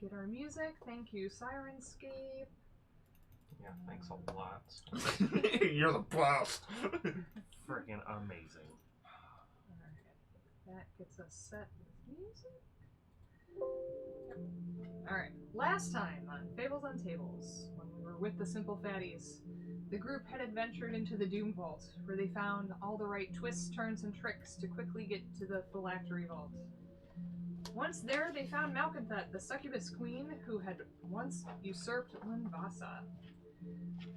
get our music. Thank you, Sirenscape. Yeah, thanks a lot. You're the best. Freaking amazing. Alright. That gets us set with music. Yep. Alright. Last time on Fables on Tables, when we were with the Simple Fatties, the group had adventured into the Doom Vault, where they found all the right twists, turns, and tricks to quickly get to the Phylactery Vault. Once there, they found Malconthet, the succubus queen who had once usurped Linvasa.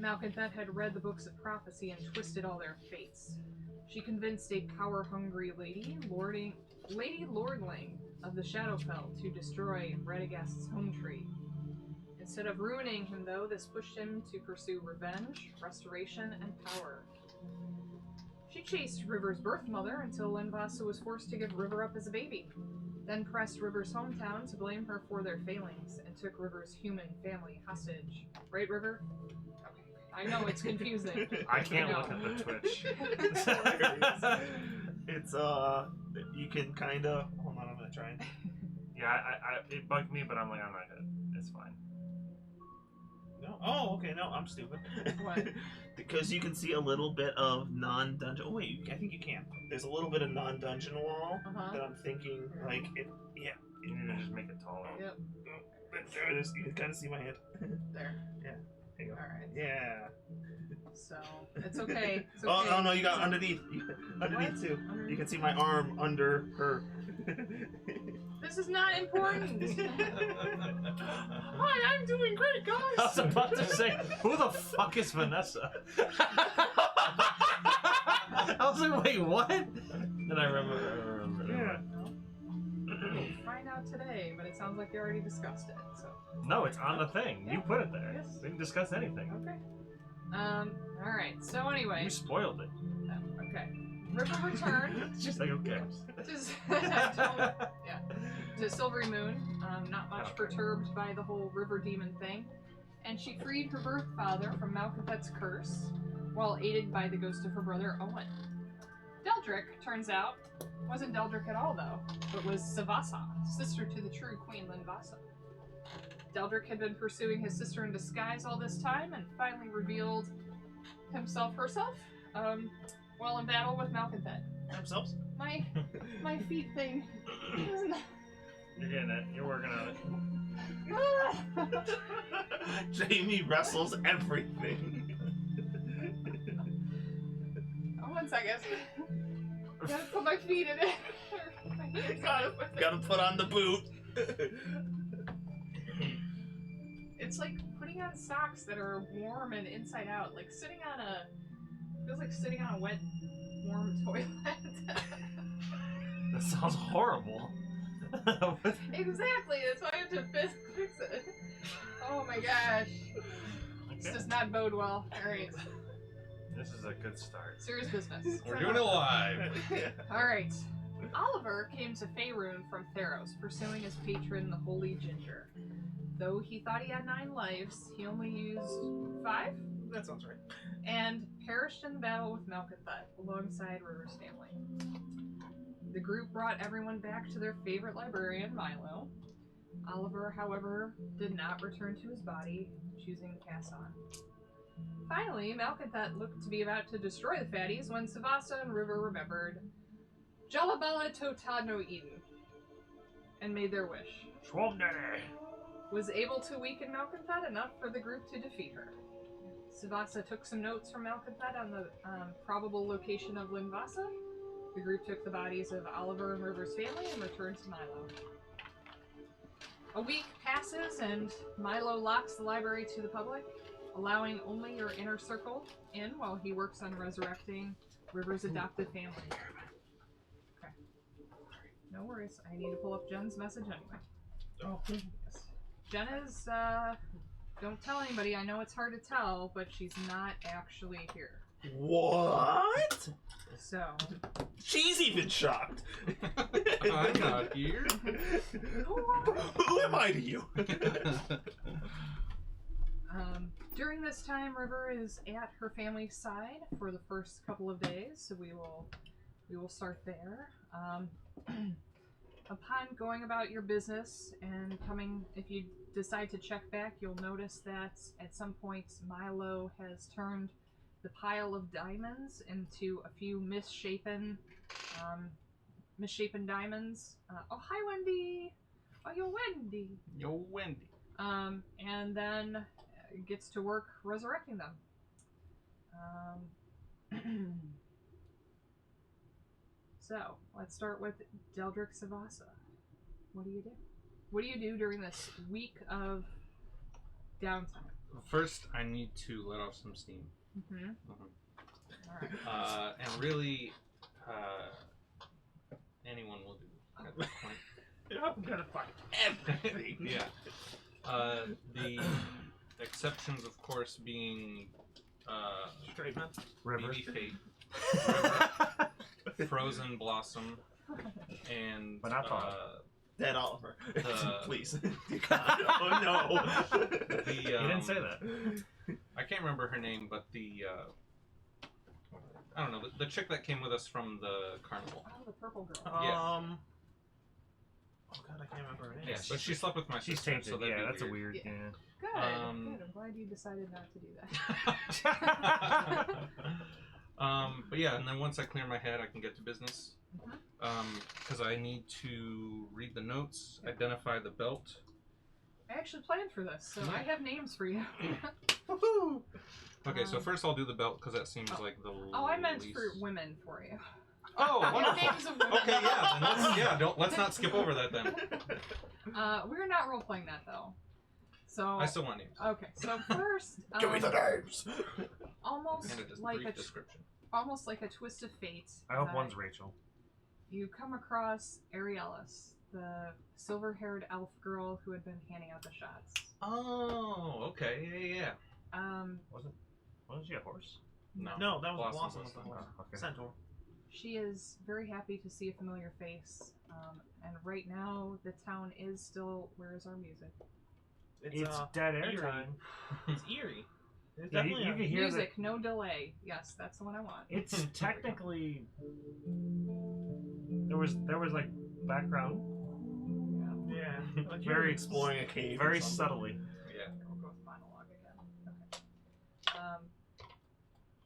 Malconthet had read the books of prophecy and twisted all their fates. She convinced a power-hungry Lady Lordling of the Shadowfell to destroy Radagast's home tree. Instead of ruining him, though, this pushed him to pursue revenge, restoration, and power. She chased River's birth mother until Linvasa was forced to give River up as a baby, then pressed River's hometown to blame her for their failings, and took River's human family hostage. Right, River? Okay. I know it's confusing. I can't look at the Twitch. It's, you can kinda... Hold on, I'm gonna try and... Yeah, it bugged me, but I'm like, I'm not good. It's fine. No? Oh, okay, no, I'm stupid. What? Because you can see a little bit of non-dungeon... Oh, wait, I think you can. There's a little bit of non-dungeon wall that I'm thinking, like, it... Yeah. You need to just make it taller. Yep. There it is. You can kind of see my hand. There. Yeah. There you go. Alright. Yeah. So, it's okay. It's Oh, okay. oh, no, you got underneath. Underneath, too. You can see my arm under her. This is not important. Hi, I'm doing great, guys. I was about to say, who the fuck is Vanessa? I was like, wait, what? Then I remember. Yeah. We'll find out today, but it sounds like you already discussed it. So. No, it's on the thing. Yeah. You put it there. Yes. We didn't discuss anything. Okay. All right. So anyway. You spoiled it. Okay. River returned. It's just like, okay. To Silvery Moon, not much perturbed by the whole river demon thing, and she freed her birth father from Malconthet's curse, while aided by the ghost of her brother Owen. Deldrick, turns out, wasn't Deldrick at all, though, but was Savasa, sister to the true Queen Linvasa. Deldrick had been pursuing his sister in disguise all this time, and finally revealed herself, while in battle with Malconthet. Themselves? My feet thing isn't... You're getting it. You're working on it. Jamie wrestles everything. Oh, 1 second. Gotta put my feet in it. Gotta put on the boot. It's like putting on socks that are warm and inside out. Like sitting on a... Feels like sitting on a wet, warm toilet. That sounds horrible. Exactly, that's why I have to fix it. Oh my gosh. This does not bode well. Alright. This is a good start. Serious business. We're doing it live. Alright. Oliver came to Faerun from Theros, pursuing his patron, the Holy Ginger. Though he thought he had 9 lives, he only used 5? That sounds right. And perished in the battle with Malconthet, alongside River's family. The group brought everyone back to their favorite librarian, Milo. Oliver, however, did not return to his body, choosing to pass on. Finally, Malconthet looked to be about to destroy the fatties when Savasa and River remembered Jalabala Totad no Eden and made their wish. Swamp Daddy! Was able to weaken Malconthet enough for the group to defeat her. Savasa took some notes from Malconthet on the probable location of Linvasa. The group took the bodies of Oliver and River's family and returned to Milo. A week passes and Milo locks the library to the public, allowing only your inner circle in while he works on resurrecting River's adopted family. Okay. No worries, I need to pull up Jen's message anyway. Oh, yes. Jen is, don't tell anybody, I know it's hard to tell, but she's not actually here. what? So... She's even shocked. I'm not here. Who am I to you? During this time, River is at her family's side for the first couple of days, so we will start there. Upon going about your business and coming, if you decide to check back, you'll notice that at some point Milo has turned the pile of diamonds into a few misshapen diamonds. Oh, hi, Wendy! Oh, you're Wendy! Yo, Wendy. And then gets to work resurrecting them. So, let's start with Deldrick Savasa. What do you do? What do you do during this week of downtime? First, I need to let off some steam. Mm-hmm. Mhm. Alright. And really, anyone will do at this point. I'm gonna find everything. Yeah. The exceptions, of course, being Straight man. River. BB Fate, River, Frozen Blossom, and But not Todd. Dead Oliver. The- Please. Oh no. the You didn't say that. I can't remember her name, but the I don't know, the chick that came with us from the carnival. Oh, the purple girl. Yeah. Oh god, I can't remember her name. Yeah, but she slept with my She's sister, tainted. so that'd Yeah, be that's weird. a weird. Yeah. Yeah. Good. Um, Good. I'm glad you decided not to do that. But yeah, and then once I clear my head, I can get to business. Because I need to read the notes, identify the belt. I actually planned for this, so I have names for you. Woohoo! Okay, so first I'll do the belt because that seems like the Oh, I meant least... for women for you. Oh, I have wonderful. names of women. Okay, yeah, then let's not skip over that then. We're not role playing that though. So I still want names. okay. So first, Give me the names! almost And a like brief a description. almost like a twist of fate. I hope one's Rachel. You come across Ariellis, the silver-haired elf girl who had been handing out the shots. Oh, okay, yeah. Wasn't she a horse? No, No, that was Blossom Blossom. was the Was the Oh, horse. okay. Centaur. She is very happy to see a familiar face, and right now the town is still. Where is our music? It's dead air eerie. time. It's eerie. It's Yeah, definitely you can hear Music, no delay. Yes, that's the one I want. It's technically there was like background Yeah. Like Very- very exploring a cave. or very something. subtly. Yeah. We'll go with monologue again. Okay.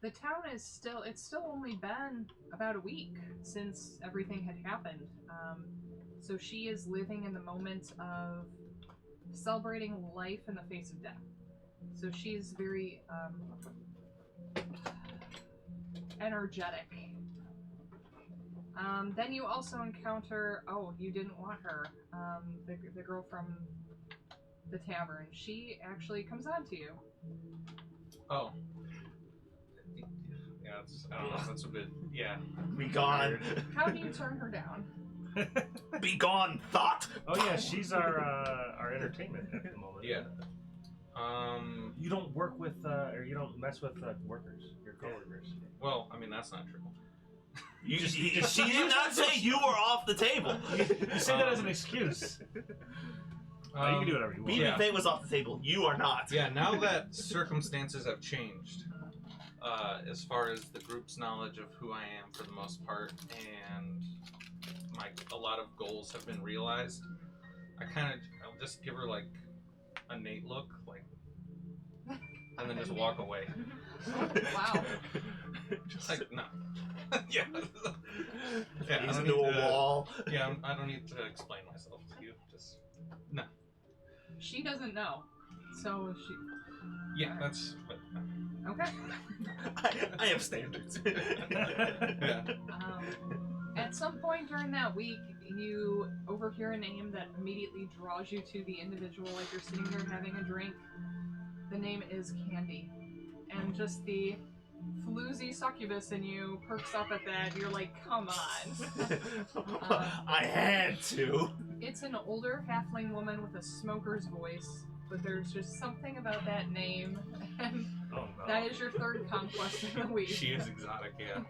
The town is still. It's still only been about a week since everything had happened. So she is living in the moment of celebrating life in the face of death. So she's very energetic. Then you also encounter. Oh, you didn't want her. The girl from the tavern. She actually comes on to you. Oh. Yeah, I don't know, that's a bit, yeah. Be gone. How do you turn her down? Be gone, thought! Oh yeah, she's our entertainment at the moment. Yeah. You don't work with or you don't mess with workers, your coworkers. Well, I mean, that's not true. She did not say you were off the table. You say that as an excuse. You can do whatever you want. BB Yeah. Fate was off the table. You are not. Yeah, now that circumstances have changed, as far as the group's knowledge of who I am for the most part, and a lot of goals have been realized, I'll just give her like a Nate look, like, and then just walk away. Wow. Just Like, no. Yeah. Yeah, I face don't into need a to- wall. Yeah, I don't need to explain myself to you. Just no. She doesn't know. So she. Yeah, that's. Okay. I have standards. Yeah. At some point during that week, you overhear a name that immediately draws you to the individual. Like you're sitting there having a drink. The name is Candy, and just the floozy succubus in you perks up at that. You're like, come on. I had to. It's an older halfling woman with a smoker's voice, but there's just something about that name, and Oh no. that is your third conquest of the week. She is exotic, yeah.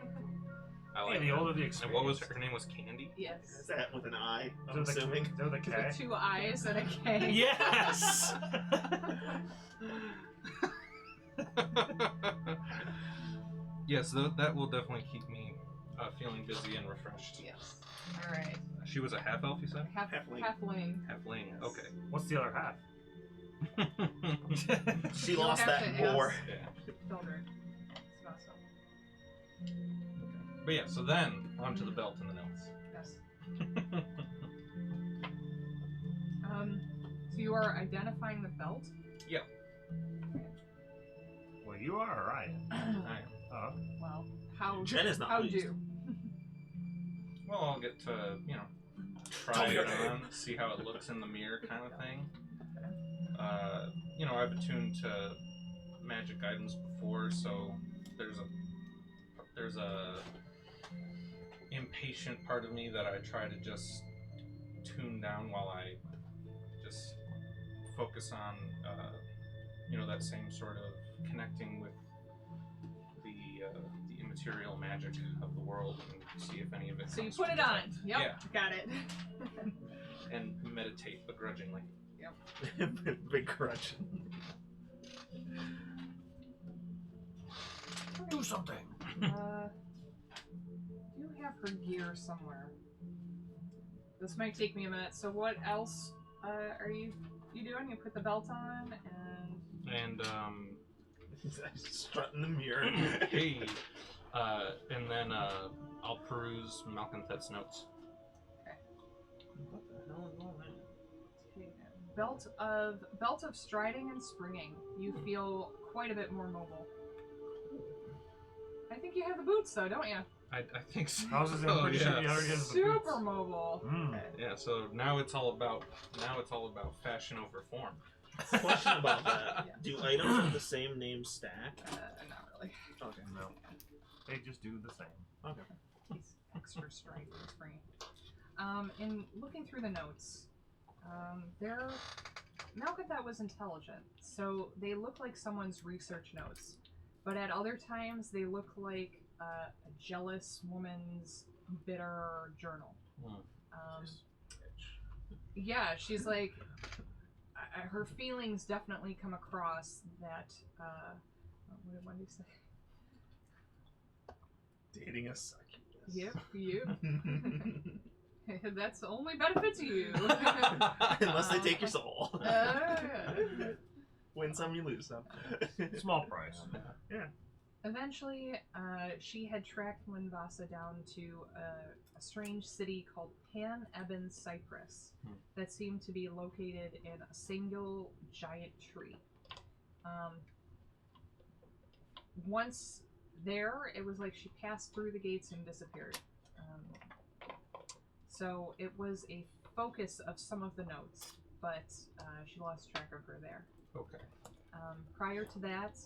I Hey, like the that. older the And experience. what was her name? Was Candy? Is Yes. that with an I? Is I'm it the- assuming. is it the K? With 2 I's and a K. Yes. Yes, that will definitely keep me feeling busy and refreshed. Yes. Alright. She was a half elf, you said? Halfling. Halfling. Halfling. Yes. Okay. What's the other half? She You'll lost have that to war. ask. Yeah. Children. It's not so. But yeah, so then onto the belt and the notes. Yes. So you are identifying the belt? Yep. Well, you are, or I am. I am. Oh. Well, how Jen is not how pleased. do? Well, I'll get to, try it on, see how it looks in the mirror kind of thing. I've attuned to magic items before, so there's a impatient part of me that I try to just tune down while I just focus on, that same sort of connecting with the immaterial magic of the world and see if any of it. So you comes put from it on. within. Yep. Yeah. Got it. And meditate begrudgingly. Begrudging. Do something. Do have her gear somewhere. This might take me a minute. So what else are you doing? You put the belt on And Strut in the mirror. hey, and then I'll peruse Malconthet's notes. What the hell is all that? belt of striding and springing. You feel quite a bit more mobile. I think you have the boots though, don't you? I think so. I was just pretty sure you already has the Super boots. mobile. Mm. Yeah, so now it's all about fashion over form. Question about that. Yeah. Do items with the same name stack? Not really. Okay. No. They just do the same. Okay. He's extra strength and springy. In looking through the notes, Malconthet was intelligent, so they look like someone's research notes. But at other times, they look like a jealous woman's bitter journal. Yeah, she's like, her feelings definitely come across that, what did you say? Dating a succubus. Yep, you. That's only benefit to you. Unless they take your soul. Yeah. Win some, you lose some. Small price. Yeah. Eventually, she had tracked Mombasa down to a strange city called Pan Eben Cyprus that seemed to be located in a single giant tree. Once there, it was like she passed through the gates and disappeared. So it was a focus of some of the notes, but she lost track of her there. Okay. Prior to that,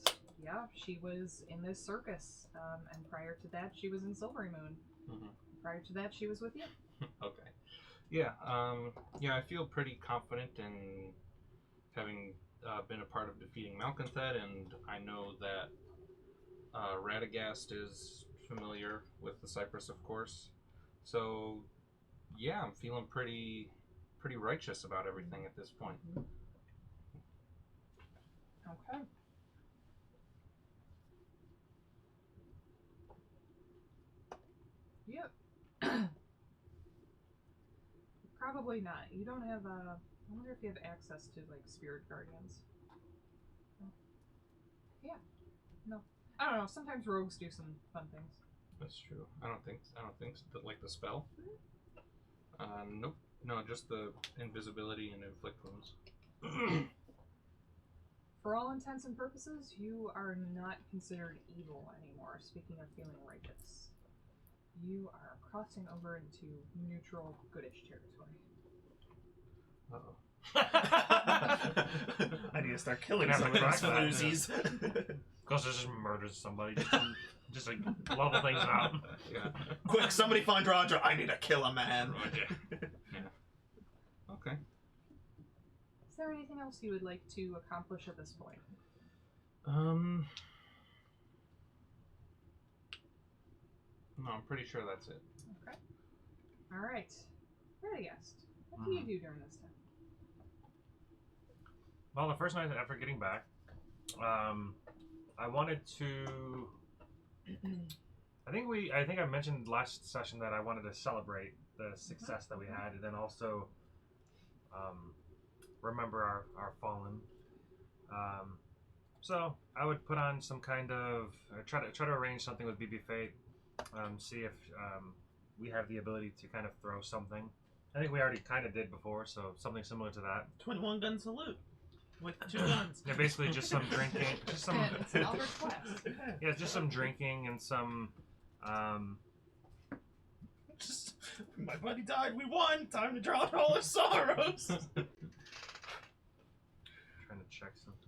yeah, she was in this circus, and prior to that, she was in Silvery Moon. Mm-hmm. Prior to that, she was with you. Okay. Yeah. I feel pretty confident in having been a part of defeating Malconthet, and I know that Radagast is familiar with the Cypress, of course. So, yeah, I'm feeling pretty righteous about everything at this point. Okay. Yep. Probably not. You don't have I wonder if you have access to like spirit guardians. No. Yeah. No. I don't know. Sometimes rogues do some fun things. That's true. I don't think like the spell. Nope. No, just the invisibility and inflict wounds. For all intents and purposes, you are not considered evil anymore. Speaking of feeling righteous, you are crossing over into neutral, goodish territory. Uh-oh. I need to start killing Never some of these crack that. floozies. Because it just murders somebody. Just like level things out. Yeah. Quick, somebody find Roger. I need to kill a man. Roger. Okay. Is there anything else you would like to accomplish at this point? No, I'm pretty sure that's it. Okay. All right. Radagast, what do you do during this time? Well, the first night after getting back, I wanted to. I think I mentioned last session that I wanted to celebrate the success that we had, and then also remember our fallen. So I would put on some kind of try to arrange something with BB Fate. See if we have the ability to kind of throw something. I think we already kind of did before, so something similar to that. 21 gun salute with 2 guns. Yeah, basically just some drinking, just some. It's an Elder Quest. Yeah, just some drinking and some. Just, my buddy died. We won. Time to draw out all our sorrows. Trying to check something.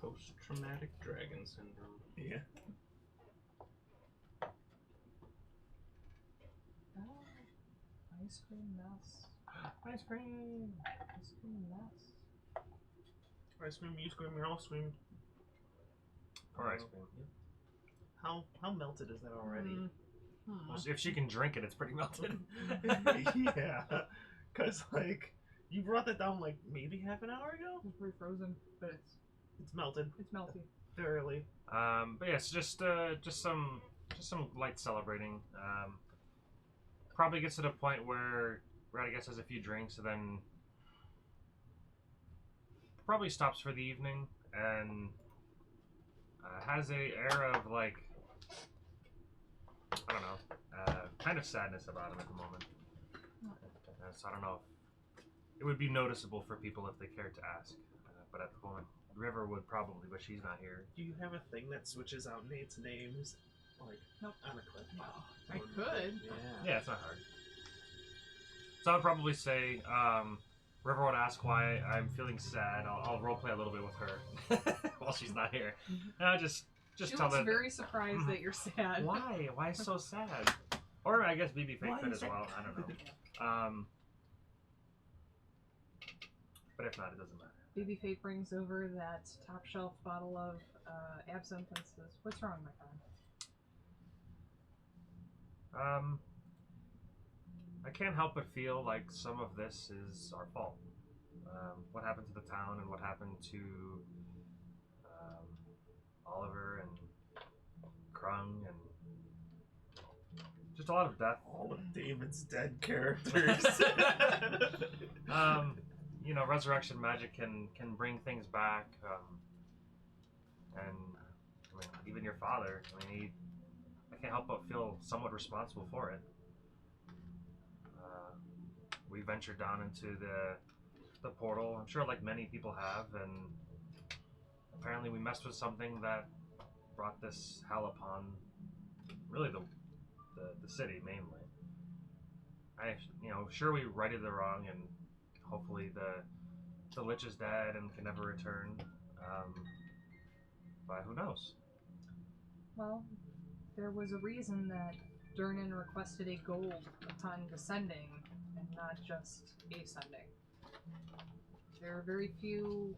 Post-traumatic dragon syndrome. Yeah. Oh, ice cream mess. Ice cream. Ice cream mess. I scream, you scream, we all scream. Or ice cream. How melted is that already? Well, if she can drink it, it's pretty melted. Yeah. Because, like, you brought that down, like, maybe half an hour ago? It's pretty frozen, but It's melted. it's melty. Thoroughly. But yes, just some light celebrating. Probably gets to the point where Red, I guess, has a few drinks, and then probably stops for the evening and has a air of, like, I don't know, kind of sadness about him at the moment. So I don't know if it would be noticeable for people if they cared to ask, but at the moment, River would probably, but she's not here. Do you have a thing that switches out Nate's names? Like, Nope. on a clip? I could. Yeah. It's not hard. So I would probably say, River would ask why I'm feeling sad. I'll roleplay a little bit with her while she's not here. And I'll just She tell looks them very surprised that you're sad. why? Why so sad? Or I guess BB Fake Why could is as that- well. I don't know. But if not, it doesn't matter. Baby Fate brings over that top shelf bottle of absinthe and says, "What's wrong, my friend?" I can't help but feel like some of this is our fault. What happened to the town and what happened to Oliver and Krung and just a lot of death. All of David's dead characters. You know, resurrection magic can bring things back, and I mean, even your father. I mean, I can't help but feel somewhat responsible for it. We ventured down into the portal. I'm sure, like many people have, and apparently we messed with something that brought this hell upon really the city mainly. Sure we righted the wrong, and hopefully the Lich is dead and can never return. But who knows? Well, there was a reason that Durnan requested a gold upon descending, and not just ascending. There are very few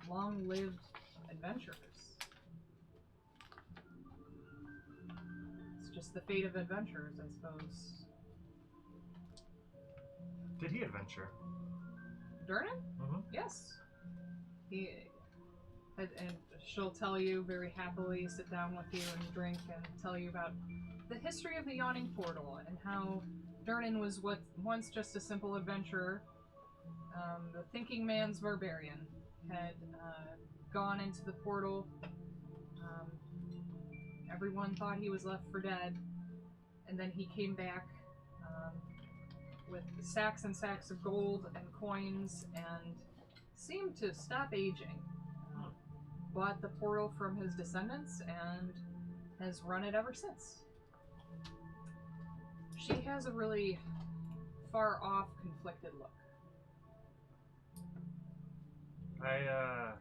long-lived adventurers. It's just the fate of adventurers, I suppose. Did he adventure? Durnan? Mm-hmm. Yes. And she'll tell you very happily, sit down with you and drink and tell you about the history of the Yawning Portal and how Durnan was once just a simple adventurer. The thinking man's barbarian had gone into the portal. Everyone thought he was left for dead, and then he came back with sacks and sacks of gold and coins and seemed to stop aging. Bought the portal from his descendants and has run it ever since. She has a really far off, conflicted look. I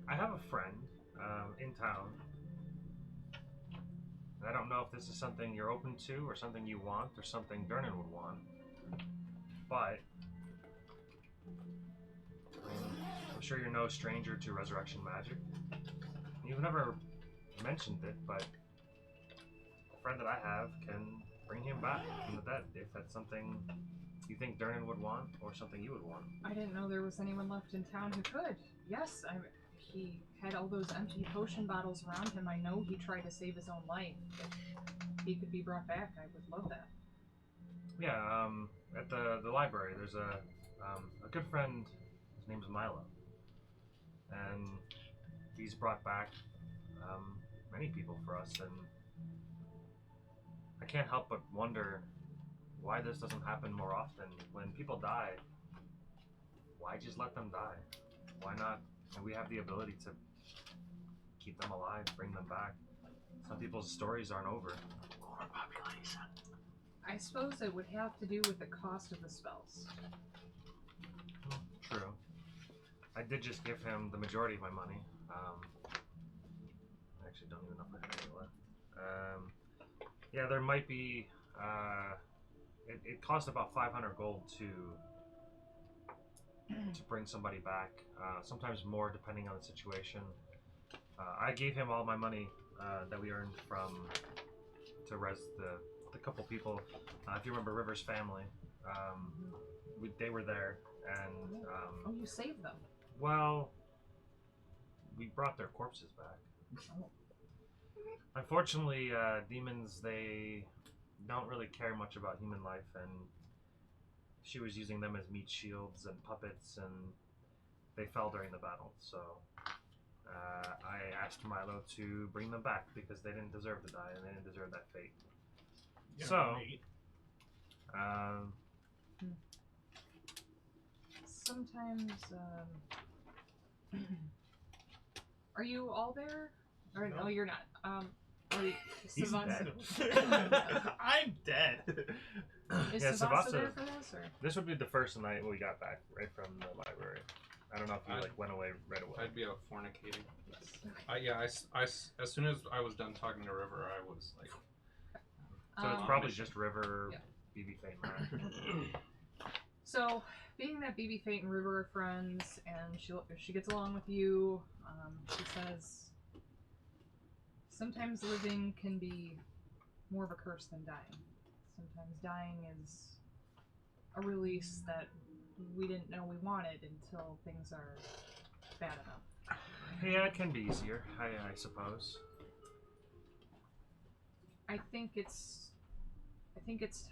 have a friend in town. And I don't know if this is something you're open to, or something you want, or something Durnan would want. But I'm sure you're no stranger to resurrection magic. You've never mentioned it, but a friend that I have can bring him back from the dead if that's something you think Durnan would want, or something you would want. I didn't know there was anyone left in town who could. Yes, he had all those empty potion bottles around him. I know he tried to save his own life. If he could be brought back, I would love that. Yeah, at the library, there's a good friend. His name's Milo, and he's brought back many people for us, and I can't help but wonder why this doesn't happen more often. When people die, why just let them die? Why not? And we have the ability to keep them alive, bring them back. Some people's stories aren't over. Overpopulation. I suppose it would have to do with the cost of the spells. True. I did just give him the majority of my money. I actually don't even know if I have any left. Yeah, there might be. It cost about 500 gold to bring somebody back. Sometimes more, depending on the situation. I gave him all my money that we earned from to res the couple people. If you remember River's family, they were there, and Oh, you saved them. well, we brought their corpses back. Oh. Unfortunately, demons, they don't really care much about human life, and she was using them as meat shields and puppets, and they fell during the battle. So I asked Milo to bring them back because they didn't deserve to die, and they didn't deserve that fate. Yeah, So, mate. Sometimes, are you all there? Or no, you're not. Are you, He's Savasa- dead. I'm dead. Is Yeah, Savasa Savasa- there for this, or? this would be the first night we got back right from the library. I don't know if you I'd- went away right away. I'd be out fornicating. As soon as I was done talking to River, I was like, So it's probably just River, yeah. BB Fate, and Matt. So, being that BB Fate and River are friends, and she gets along with you, she says, sometimes living can be more of a curse than dying. Sometimes dying is a release that we didn't know we wanted until things are bad enough. Yeah, it can be easier, I suppose. I think it's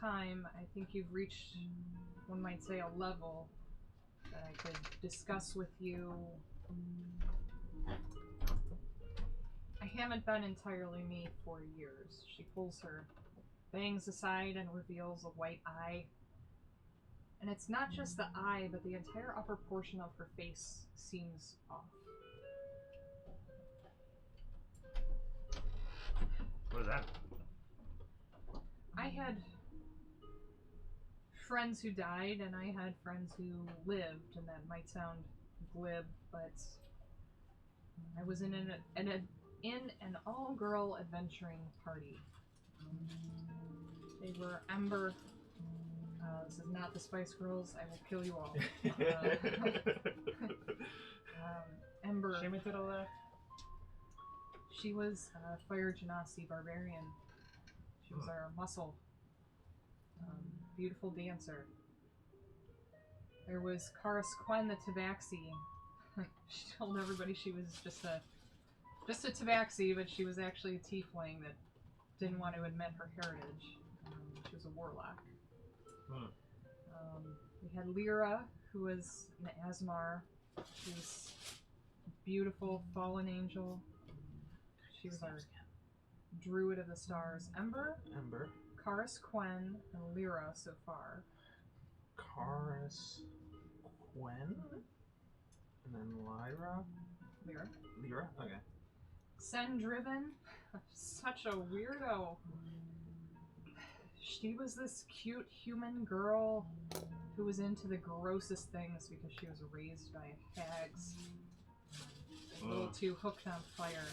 time. I think you've reached, one might say, a level that I could discuss with you. I haven't been entirely me for years. She pulls her bangs aside and reveals a white eye. And it's not just the eye, but the entire upper portion of her face seems off. What is that? I had friends who died, and I had friends who lived, and that might sound glib, but I was in an all-girl adventuring party. They were Ember. This is not the Spice Girls. I will kill you all. Ember. She was a Fire Genasi barbarian. She was our muscle. Beautiful dancer. There was Karis Quen the Tabaxi. She told everybody she was just a Tabaxi, but she was actually a tiefling that didn't want to admit her heritage. She was a warlock. We had Lyra, who was an Asmar. She was a beautiful fallen angel. She was our druid of the stars. Ember, Karis Quen, and Lyra so far. Karis Quen? And then Lyra? Lyra? Okay. Sen Driven, such a weirdo. She was this cute human girl who was into the grossest things because she was raised by hags. A little too hooked on fire.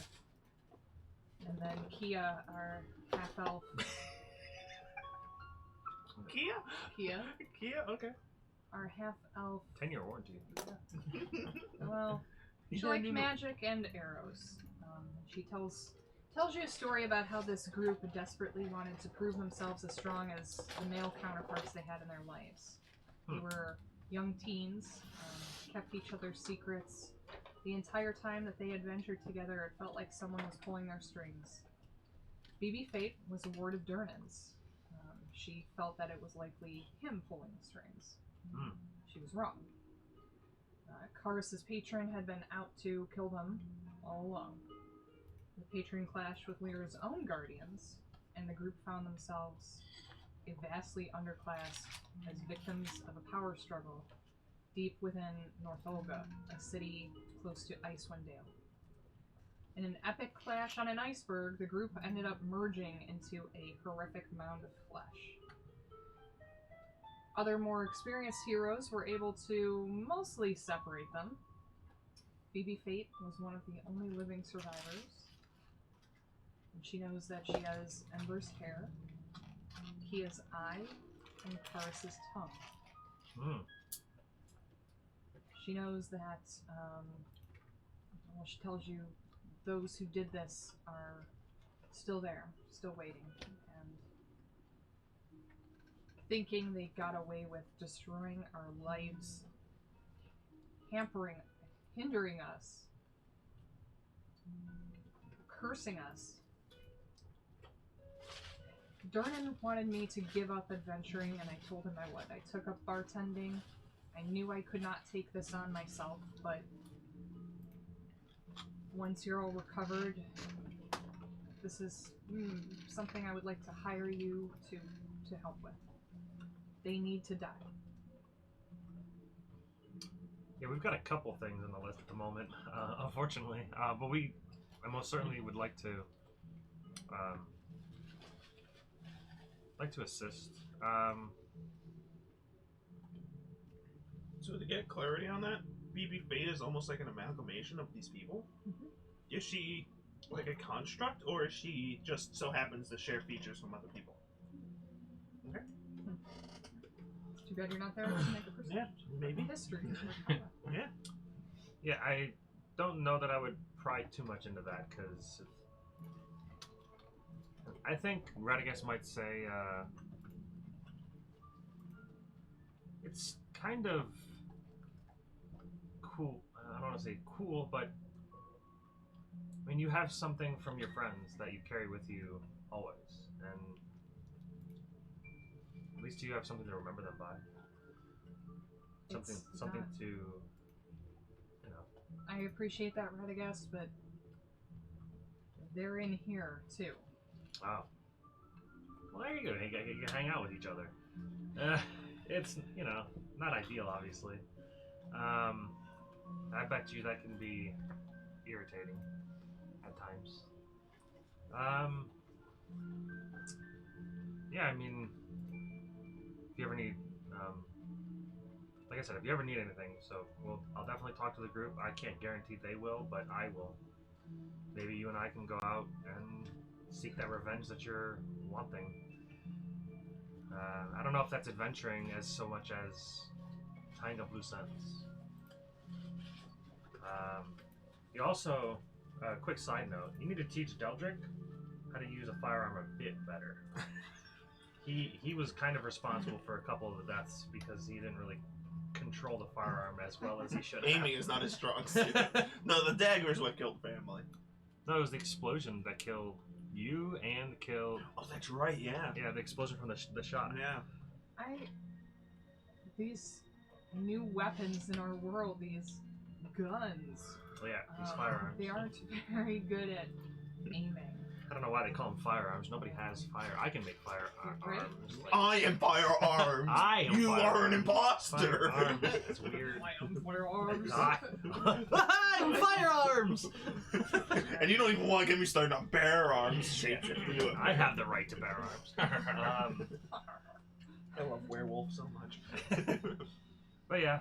And then Kia, our half-elf. Kia? Kia, okay. Our half-elf. 10-year warranty. Well, she liked magic and arrows. She tells you a story about how this group desperately wanted to prove themselves as strong as the male counterparts they had in their lives. They were young teens, kept each other's secrets. The entire time that they adventured together, it felt like someone was pulling their strings. BB Fate was a ward of Durnan's. she felt that it was likely him pulling the strings. Hmm. She was wrong. Karis's patron had been out to kill them all along. The patron clashed with Lyra's own guardians, and the group found themselves a vastly underclassed as victims of a power struggle deep within North Olga, a city close to Icewind Dale. In an epic clash on an iceberg, the group ended up merging into a horrific mound of flesh. Other more experienced heroes were able to mostly separate them. Phoebe Fate was one of the only living survivors. And she knows that she has Ember's hair, Kia's eye, and Karis's tongue. Hmm. She knows that, she tells you those who did this are still there, still waiting, and thinking they got away with destroying our lives, hindering us, cursing us. Durnan wanted me to give up adventuring, and I told him I would. I took up bartending. I knew I could not take this on myself, but once you're all recovered, this is something I would like to hire you to help with. They need to die. Yeah, we've got a couple things on the list at the moment, unfortunately. But I most certainly would like to assist. So to get clarity on that, BB Fate is almost like an amalgamation of these people. Mm-hmm. Is she like a construct, or is she just so happens to share features from other people? Okay. Too bad you're not there to make a perception. Yeah, maybe. History. Yeah. Yeah, I don't know that I would pry too much into that, because I think Radagast might say it's kind of cool. I don't want to say cool, but I mean, you have something from your friends that you carry with you always, and at least you have something to remember them by. Something to, you know. I appreciate that, Radagast, but they're in here too. Wow. Well, there you go. You can hang out with each other. It's, you know, not ideal, obviously. I bet you that can be irritating at times. Yeah, I mean, if you ever need, like I said, if you ever need anything, I'll definitely talk to the group. I can't guarantee they will, but I will. Maybe you and I can go out and seek that revenge that you're wanting. I don't know if that's adventuring as so much as tying up loose ends. You also, quick side note, you need to teach Deldrick how to use a firearm a bit better. He was kind of responsible for a couple of the deaths because he didn't really control the firearm as well as he should have. Aiming is not his strong suit. No, the dagger is what killed family. No, it was the explosion that killed you and killed... Oh, that's right, yeah. Yeah, the explosion from the shot. Yeah. These new weapons in our world, these guns. Oh yeah, these firearms. They aren't very good at aiming. I don't know why they call them firearms. Nobody has fire. I can make firearms. Like, I am firearms. I am You firearms. are an imposter. Firearms. It's weird. I am firearms. I'm firearms. And you don't even want to get me started on bear arms. Shapeshifter. I have the right to bear arms. I love werewolf so much. But yeah,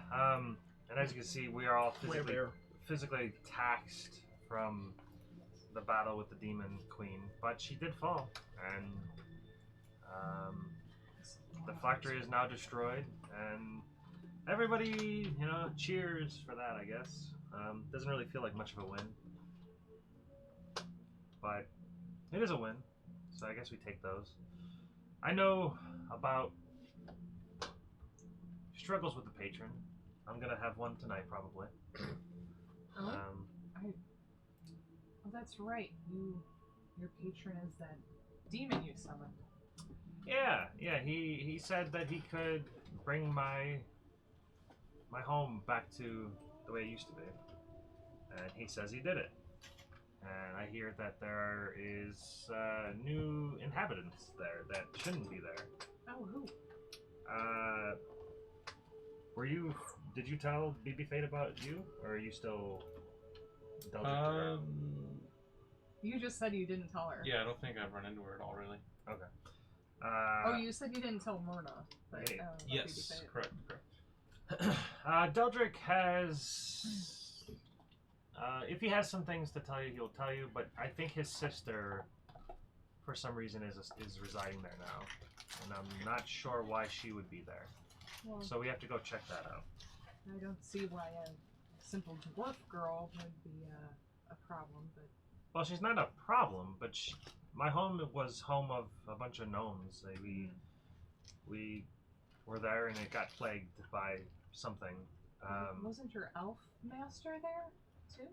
and as you can see, we are all physically taxed from the battle with the demon queen, but she did fall, and the factory is now destroyed, and everybody, you know, cheers for that, I guess. Doesn't really feel like much of a win, but it is a win, so I guess we take those. I know about struggles with the patron. I'm gonna have one tonight, probably. Oh, that's right. Your patron is that demon you summoned. Yeah. He said that he could bring my home back to the way it used to be, and he says he did it. And I hear that there is new inhabitants there that shouldn't be there. Oh, who? Did you tell BB Fate about you, or are you still indulgent to her? You just said you didn't tell her. Yeah, I don't think I've run into her at all, really. Okay. Oh, you said you didn't tell Myrna. But, Yeah. Yes, correct. Deldrick has... if he has some things to tell you, he'll tell you, but I think his sister, for some reason, is residing there now. And I'm not sure why she would be there. Well, So we have to go check that out. I don't see why a simple dwarf girl would be a problem, but... Well, she's not a problem, but my home was home of a bunch of gnomes. We were there and it got plagued by something. Wasn't your elf master there, too?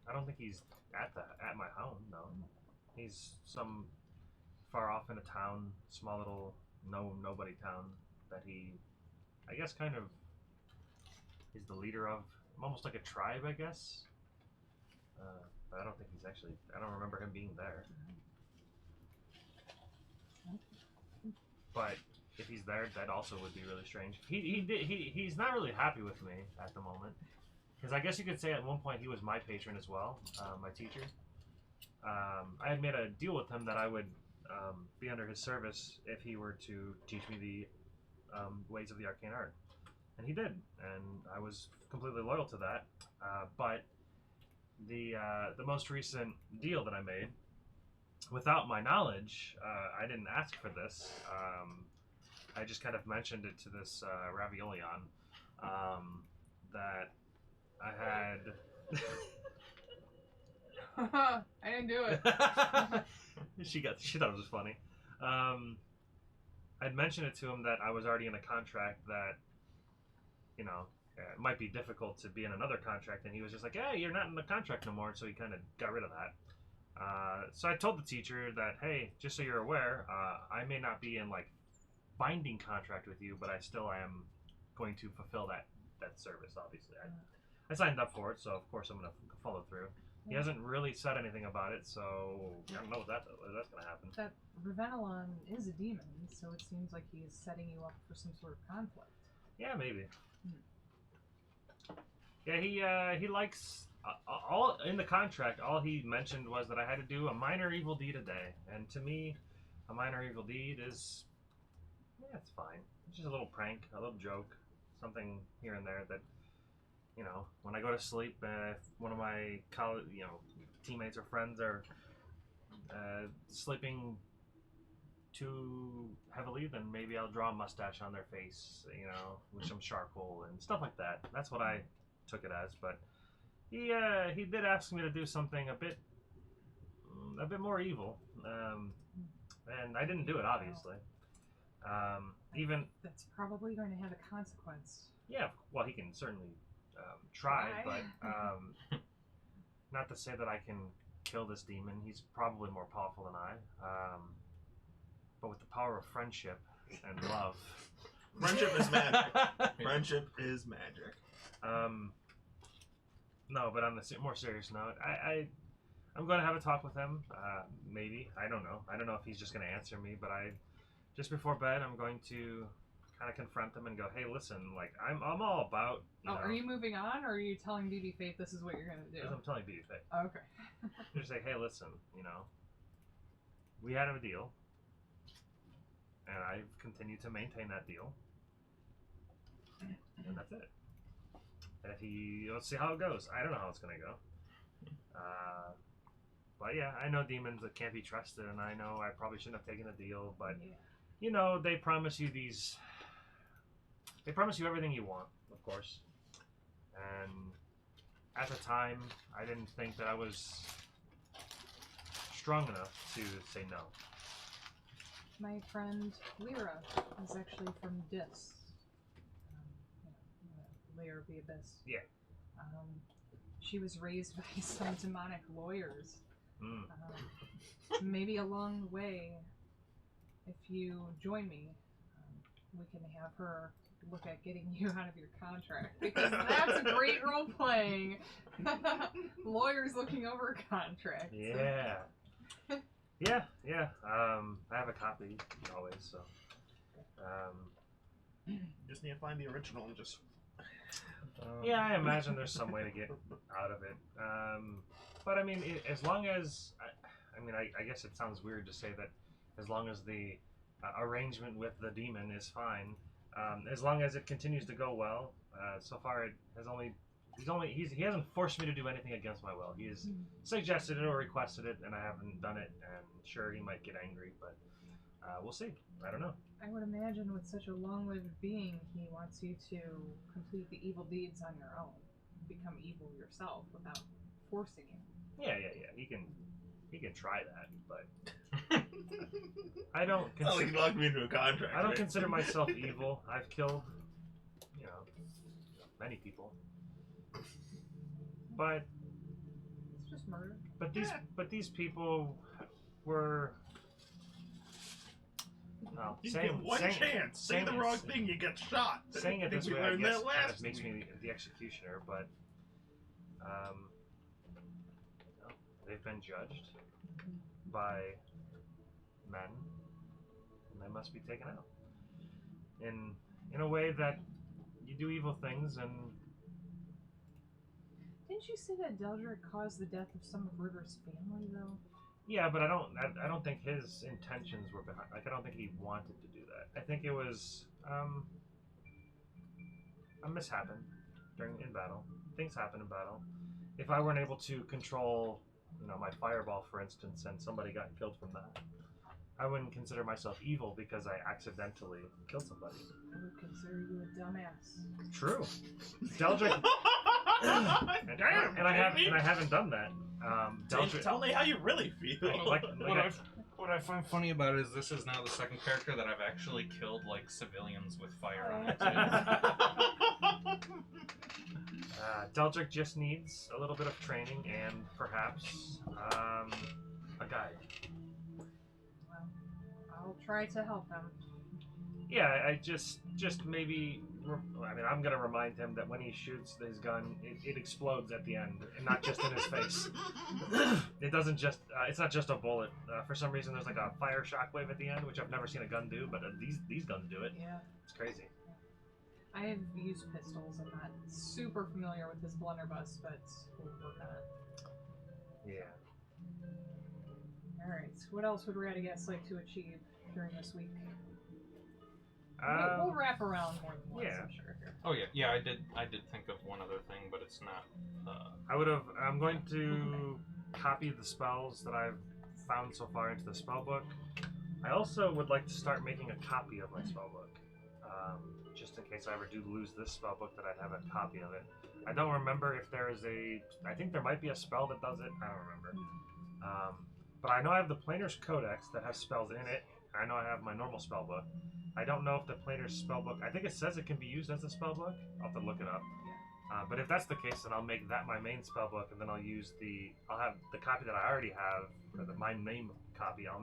I don't think he's at my home, no. He's some far off in a town, small little nobody town that he, I guess, kind of is the leader of, almost like a tribe, I guess. But I don't think he's actually, I don't remember him being there. But if he's there, that also would be really strange. He's not really happy with me at the moment. Because I guess you could say at one point he was my patron as well, my teacher. I had made a deal with him that I would be under his service if he were to teach me the ways of the arcane art. And he did, and I was completely loyal to that. But the most recent deal that I made, without my knowledge, I didn't ask for this. I just kind of mentioned it to this Raviolion that I had. I didn't do it. She thought it was funny. I'd mentioned it to him that I was already in a contract that, you know, it might be difficult to be in another contract, and he was just like, "Hey, you're not in the contract no more," so he kind of got rid of that. So I told the teacher that, hey, just so you're aware, I may not be in like binding contract with you, but I still am going to fulfill that service. Obviously, I signed up for it, so of course I'm going to follow through. He hasn't really said anything about it, so I don't know what that's going to happen. That Ravenelon is a demon, so it seems like he's setting you up for some sort of conflict. Yeah, maybe. Yeah, he likes all in the contract. All he mentioned was that I had to do a minor evil deed a day, and to me, a minor evil deed is, yeah, it's fine. It's just a little prank, a little joke, something here and there that, you know, when I go to sleep, if one of my college, teammates or friends are sleeping too heavily, then maybe I'll draw a mustache on their face, with some charcoal and stuff like that. That's what I took it as. But he did ask me to do something a bit more evil, and I didn't do it, obviously. Even that's probably going to have a consequence. Yeah, well, he can certainly try, but not to say that I can kill this demon. He's probably more powerful than I. But with the power of friendship and love, friendship is magic. Friendship is magic. No, but on the more serious note, I'm going to have a talk with him. Maybe, I don't know. I don't know if he's just going to answer me, but just before bed, I'm going to kind of confront him and go, hey, listen, like, I'm all about, are you moving on, or are you telling BB Faith this is what you're going to do? I'm telling BB Faith. Oh, okay. Just say, hey, listen, we had a deal, and I've continued to maintain that deal, and that's it. Let's see how it goes. I don't know how it's going to go. But yeah, I know demons that can't be trusted, and I know I probably shouldn't have taken the deal, but, they promise you everything you want, of course. And at the time, I didn't think that I was strong enough to say no. My friend Lyra is actually from Dis. Layer of the Abyss. Yeah. She was raised by some demonic lawyers. Mm. Maybe along the way, if you join me, we can have her look at getting you out of your contract, because that's great role playing. Lawyers looking over contracts. Yeah. Yeah. I have a copy always, so. Just need to find the original and just. Yeah, I imagine there's some way to get out of it. But I mean, as long as I guess it sounds weird to say that, as long as the arrangement with the demon is fine, as long as it continues to go well. So far, it has he hasn't forced me to do anything against my will. He has suggested it or requested it, and I haven't done it. And sure, he might get angry, but we'll see. I don't know. I would imagine with such a long-lived being, he wants you to complete the evil deeds on your own, become evil yourself without forcing you. Yeah. He can try that, but I don't. Not like he locked me into a contract. I don't right? consider myself evil. I've killed, many people, but It's just murder. but these people were. Well, You get one chance. Say the wrong thing, you get shot. Saying I it think this we way, I learned guess, that kind last of makes week. me the executioner, but they've been judged by men, and they must be taken out in a way that you do evil things. And Didn't you say that Deldrick caused the death of some of River's family, though? yeah, but I don't think his intentions were behind. Like, I don't think he wanted to do that. I think it was a mishap in battle. Things happen in battle. If I weren't able to control, my fireball, for instance, and somebody got killed from that, I wouldn't consider myself evil because I accidentally killed somebody. I would consider you a dumbass. True. Deldrick. Damn, and I haven't done that. Deldrick. Tell me how you really feel. What I find funny about it is this is now the second character that I've actually killed civilians with fire on it. Deldrick just needs a little bit of training and perhaps a guide. Well, I'll try to help him. Yeah, I just maybe. I'm gonna remind him that when he shoots his gun, it explodes at the end, and not just in his face. It doesn't just. It's not just a bullet. For some reason, there's a fire shockwave at the end, which I've never seen a gun do, but these guns do it. Yeah. It's crazy. I have used pistols. I'm not super familiar with his blunderbuss, but we'll work on it. Yeah. Alright, what else would Radagast like to achieve during this week? We'll wrap around more than once, yeah. I'm sure. Here. Oh yeah, I did think of one other thing, but it's not. I'm going to copy the spells that I've found so far into the spell book. I also would like to start making a copy of my spell book, just in case I ever do lose this spell book, that I'd have a copy of it. I don't remember if there is I think there might be a spell that does it. I don't remember. But I know I have the Planer's Codex that has spells in it. I know I have my normal spell book. I don't know if the Planer's spell book, I think it says it can be used as a spell book. I'll have to look it up. But if that's the case, then I'll make that my main spell book, and then I'll have the copy that I already have, or my name copy. I'll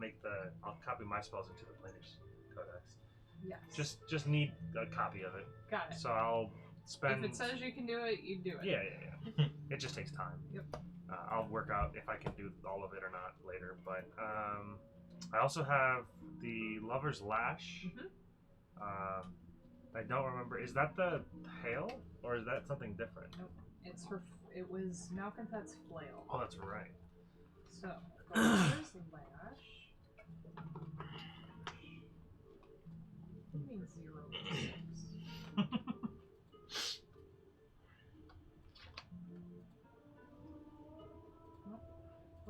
copy my spells into the Planer's Codex. Yes. Just need a copy of it. Got it. So I'll spend. If it says you can do it, you do it. Yeah. It just takes time. Yep. I'll work out if I can do all of it or not later. But I also have the Lover's Lash. Mm-hmm. I don't remember. Is that the hail, or is that something different? Nope. It was Malconthat's flail. Oh, that's right. So, Lover's Lash. Give me 0 to 6.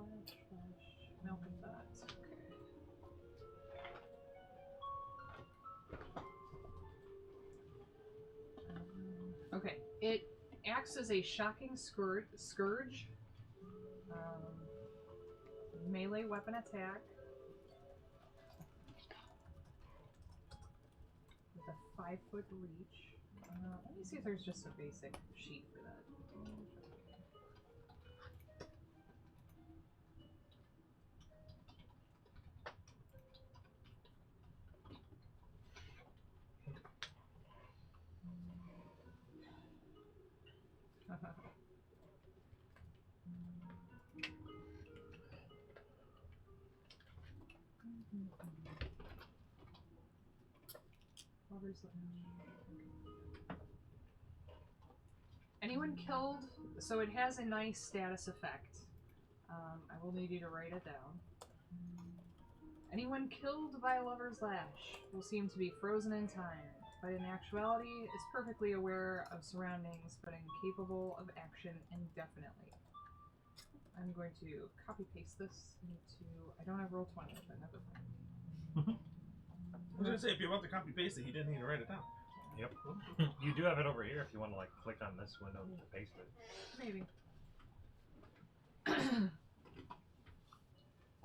Flash, Malconthat. Okay. It acts as a shocking scourge. Melee weapon attack. With a 5-foot reach. Let me see if there's just a basic sheet for that. Anyone killed? So it has a nice status effect. I will need you to write it down. Anyone killed by a lover's lash will seem to be frozen in time, but in actuality is perfectly aware of surroundings but incapable of action indefinitely. I'm going to copy-paste this into... I don't have Roll20 open, never mind. I was gonna say, if you're about to copy paste it, you didn't need to write it down. Yep. You do have it over here if you want to like click on this window to paste it. Maybe.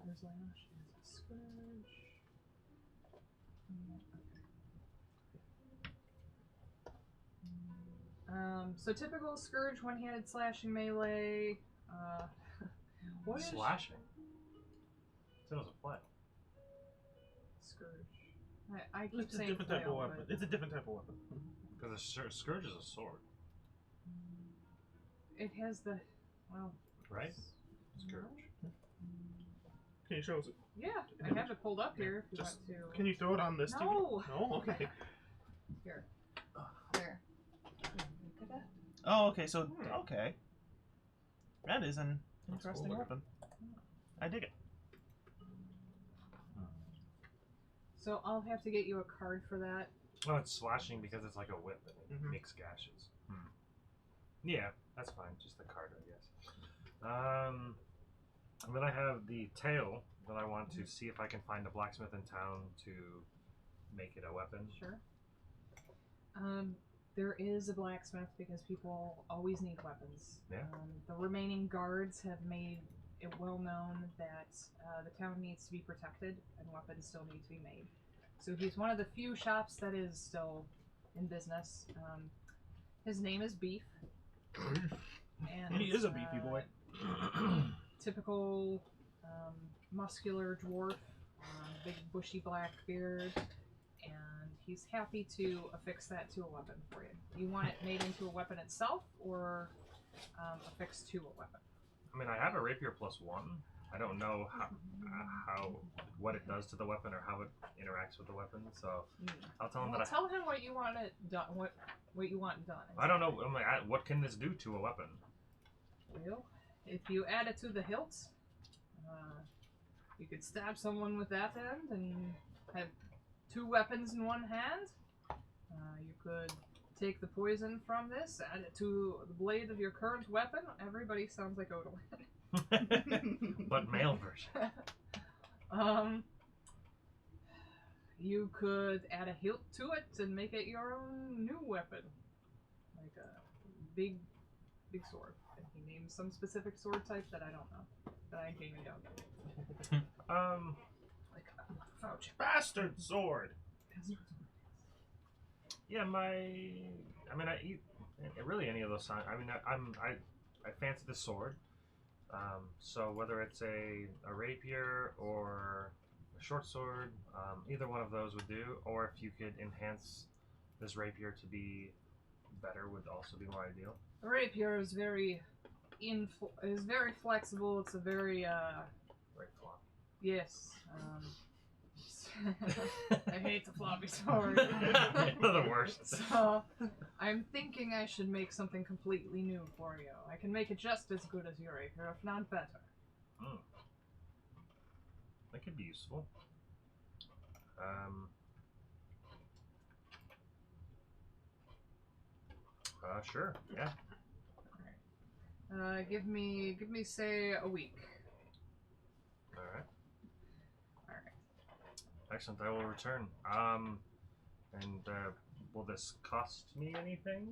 There's lash, there's a scourge. So typical scourge, one-handed slashing melee. What is slashing? It was a play. Scourge. I keep It's a saying different type of flail, weapon. but It's a different type of weapon. Because a scourge is a sword, it has the right? Scourge. Can you show us? Yeah, I have it pulled up here if you Just- want to. Can you throw it on this TV? No. No. Okay. Here. There. Look at that. Oh, okay. So okay. That is an interesting cool. weapon. I dig it. So I'll have to get you a card for that. Oh, it's slashing because it's like a whip and it Mhm. makes gashes. Yeah, that's fine. Just the card, I guess. And then I have the tail that I want to see if I can find a blacksmith in town to make it a weapon. Sure. There is a blacksmith because people always need weapons. Yeah. The remaining guards have made it well known that the town needs to be protected and weapons still need to be made. So he's one of the few shops that is still in business. His name is Beef. And He is a beefy boy. Typical muscular dwarf, big bushy black beard, and he's happy to affix that to a weapon for you. You want it made into a weapon itself, or affixed to a weapon? I mean, I have a rapier +1. I don't know what it does to the weapon or how it interacts with the weapon, so I'll tell him Well, that tell him what you want it done. What you want done. I don't know. I'm like, what can this do to a weapon? Well, if you add it to the hilt, you could stab someone with that end and have two weapons in one hand. You could take the poison from this, add it to the blade of your current weapon. Everybody sounds like Odin. But male version. You could add a hilt to it and make it your own new weapon. Like a big sword. And he named some specific sword type that I don't know. That I came and don't. Like a vouch. Bastard sword. Yeah, really any of those signs. I mean, I fancy the sword. So whether it's a rapier or a short sword, either one of those would do. Or if you could enhance this rapier to be better, would also be more ideal. The rapier is very flexible. It's a very Right flop. yes. I hate the floppy sword. They're the worst. So, I'm thinking I should make something completely new for you. I can make it just as good as your rapier, if not better. That could be useful. Sure. Yeah. Alright. Give me say a week. All right. Alright. Excellent. I will return. Will this cost me anything?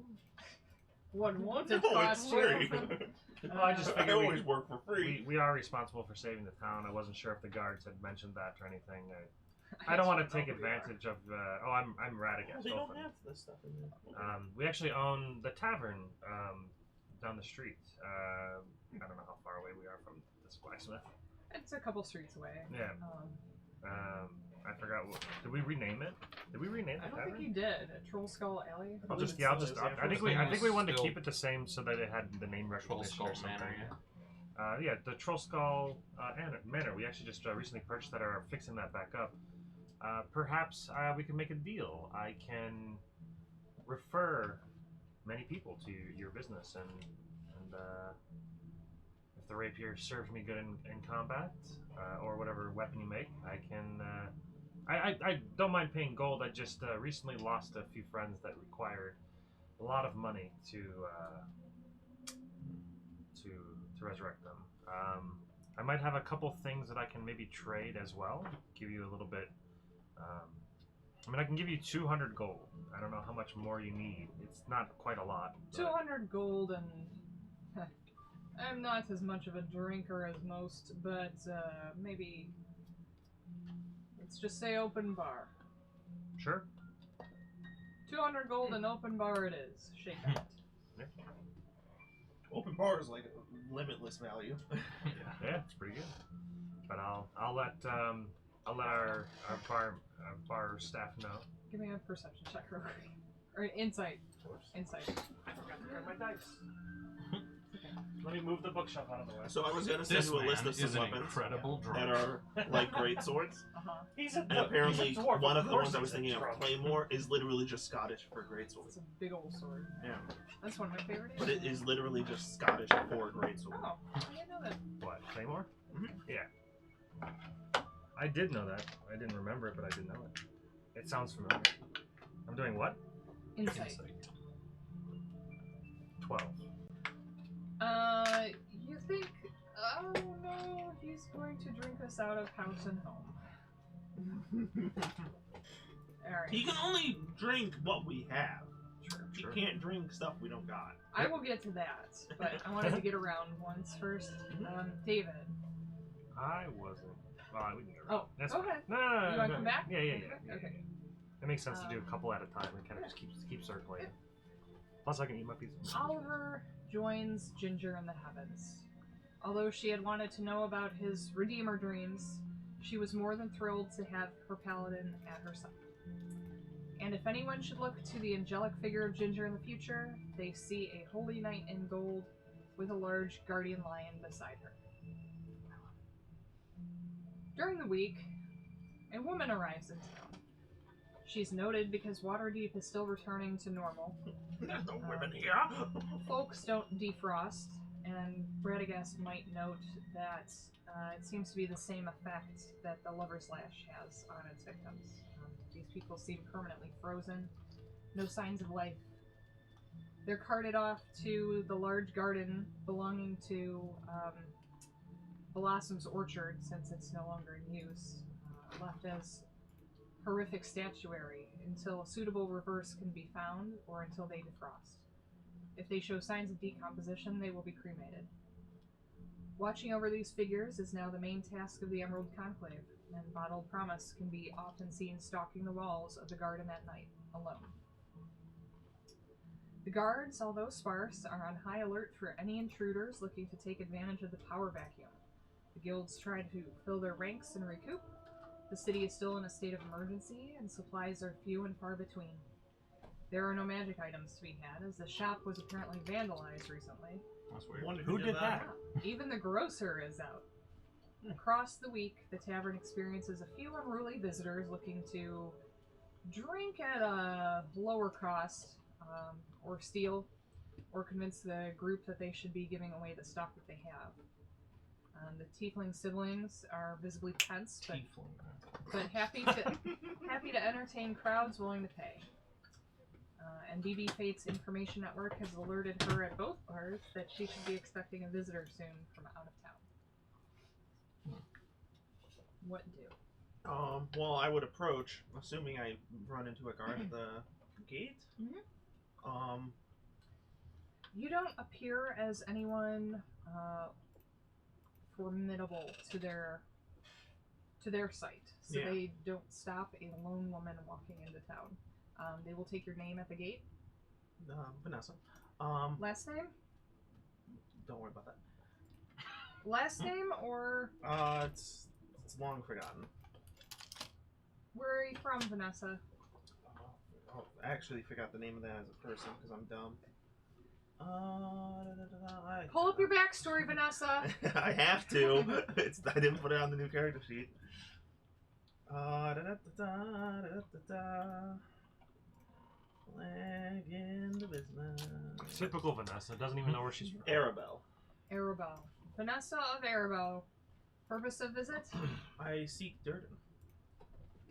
What won't it No, cost it's you? free. Well, I just I figured always work for free. we are responsible for saving the town. I wasn't sure if the guards had mentioned that or anything. I don't want to take advantage of. I'm Radagast. They don't have this stuff in there. We actually own the tavern down the street. I don't know how far away we are from this blacksmith. It's a couple streets away. Yeah. I forgot. Did we rename it? Did we rename the I don't tavern? think you did. Troll Skull Alley. I think we wanted to Still keep it the same so that it had the name Troll recognition Skull or something. Manor, yeah. Yeah, the Troll Skull Manor. We actually just recently purchased that, are fixing that back up. Perhaps we can make a deal. I can refer many people to your business, and if the rapier serves me good in combat, or whatever weapon you make, I can. I don't mind paying gold. I just recently lost a few friends that required a lot of money to resurrect them. I might have a couple things that I can maybe trade as well. Give you a little bit. I mean, I can give you 200 gold. I don't know how much more you need. It's not quite a lot. 200 gold, and I'm not as much of a drinker as most, but maybe let's just say open bar. Sure. 200 gold and open bar it is. Shake that. Open bar is like limitless value. Yeah, it's pretty good. But I'll let our bar staff know. Give me a perception check real quick. Or insight. Of course. Insight. I forgot to grab my dice. Let me move the bookshelf out of the way. So I was gonna send This you a list man of some is an weapons incredible drunk. that are like great swords. He's a And apparently, he's a dwarf, one of the course ones I was he's a thinking of, drunk. Claymore, is literally just Scottish for great It's swords. a big old sword. Yeah. That's one of my favorite. But it is literally just Scottish for great sword. Oh, I didn't know that. What, Claymore? Mhm. Yeah. I did know that. I didn't remember it, but I did know it. It sounds familiar. I'm doing what? Insight. 12. You think, oh no, he's going to drink us out of house and home. Alright. He can only drink what we have. He Sure. can't drink stuff we don't got. I will get to that, but I wanted to get around once first. David. I wasn't. Well, we can go. Oh, That's go fine. ahead. No. You wanna come back? Yeah. Okay. It makes sense to do a couple at a time and kind of just keep circulating. Plus, I can eat my pizza. Oliver joins Ginger in the heavens. Although she had wanted to know about his Redeemer dreams, she was more than thrilled to have her paladin at her side. And if anyone should look to the angelic figure of Ginger in the future, they see a holy knight in gold with a large guardian lion beside her. During the week, a woman arrives in town. She's noted because Waterdeep is still returning to normal. There's no women here. Folks don't defrost, and Radagast might note that it seems to be the same effect that the Lover's Lash has on its victims. These people seem permanently frozen, no signs of life. They're carted off to the large garden belonging to Blossom's Orchard, since it's no longer in use, left as horrific statuary until a suitable reverse can be found or until they defrost. If they show signs of decomposition, they will be cremated. Watching over these figures is now the main task of the Emerald Conclave, and Bottled Promise can be often seen stalking the walls of the garden at night, alone. The guards, although sparse, are on high alert for any intruders looking to take advantage of the power vacuum. The guilds try to fill their ranks and recoup. The city is still in a state of emergency, and supplies are few and far between. There are no magic items to be had, as the shop was apparently vandalized recently. That's weird. Wonder Who did that? Even the grocer is out. Across the week, the tavern experiences a few unruly visitors looking to drink at a lower cost, or steal, or convince the group that they should be giving away the stock that they have. The tiefling siblings are visibly tense, but happy to entertain crowds willing to pay. And BB Fate's information network has alerted her at both bars that she should be expecting a visitor soon from out of town. What do? Well, I would approach, assuming I run into a guard at the gate. You don't appear as anyone formidable to their sight, so Yeah. they don't stop a lone woman walking into town. They will take your name at the gate. Vanessa. Last name? Don't worry about that. Last name, or It's long forgotten. where are you from, Vanessa? I actually forgot the name of that as a person because I'm dumb. I Pull up your backstory, Vanessa. I have to. I didn't put it on the new character sheet. Flag in the business. Typical Vanessa. Doesn't even know where she's from. Arabelle. Arabelle. Vanessa of Arabelle. Purpose of visit? I seek Durden.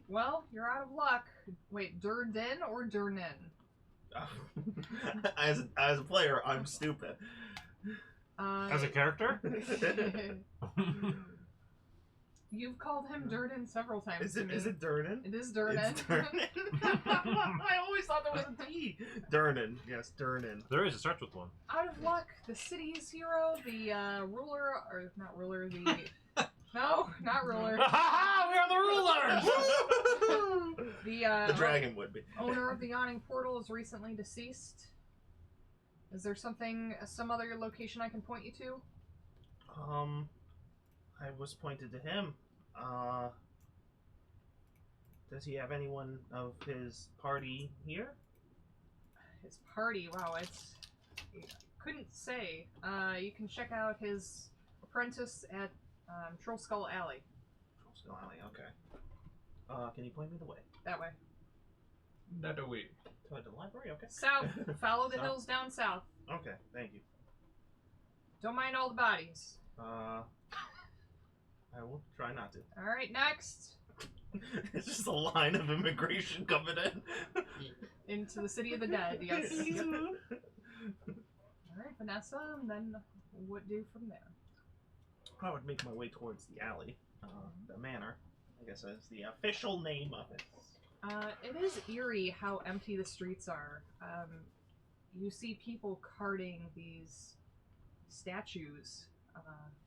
Well, you're out of luck. Wait, Durden or Durnin? As a player, I'm stupid. As a character? You've called him Durden several times. Is it Durden? It is Durden. It's Durden. I always thought there was a D. Durden. Yes, Durden. There is. It starts with one. Out of luck, the city's hero, the ruler, or not ruler, the... No, not ruler. We are the rulers! The dragon would be. Owner of the Yawning portal is recently deceased. Is there some other location I can point you to? I was pointed to him. Does he have anyone of his party here? His party? Wow, couldn't say. You can check out his apprentice at Troll Skull Alley. Troll Skull Alley, okay. Can you point me the way? That way. That away. To the library, okay. South. Follow the South. hills down south. Okay, thank you. Don't mind all the bodies. I will try not to. Alright, next. It's just a line of immigration coming in. Into the city of the dead, yes. Alright, Vanessa, and then what do from there? I would make my way towards the alley. The manor, I guess is the official name of it. It is eerie how empty the streets are. You see people carting these statues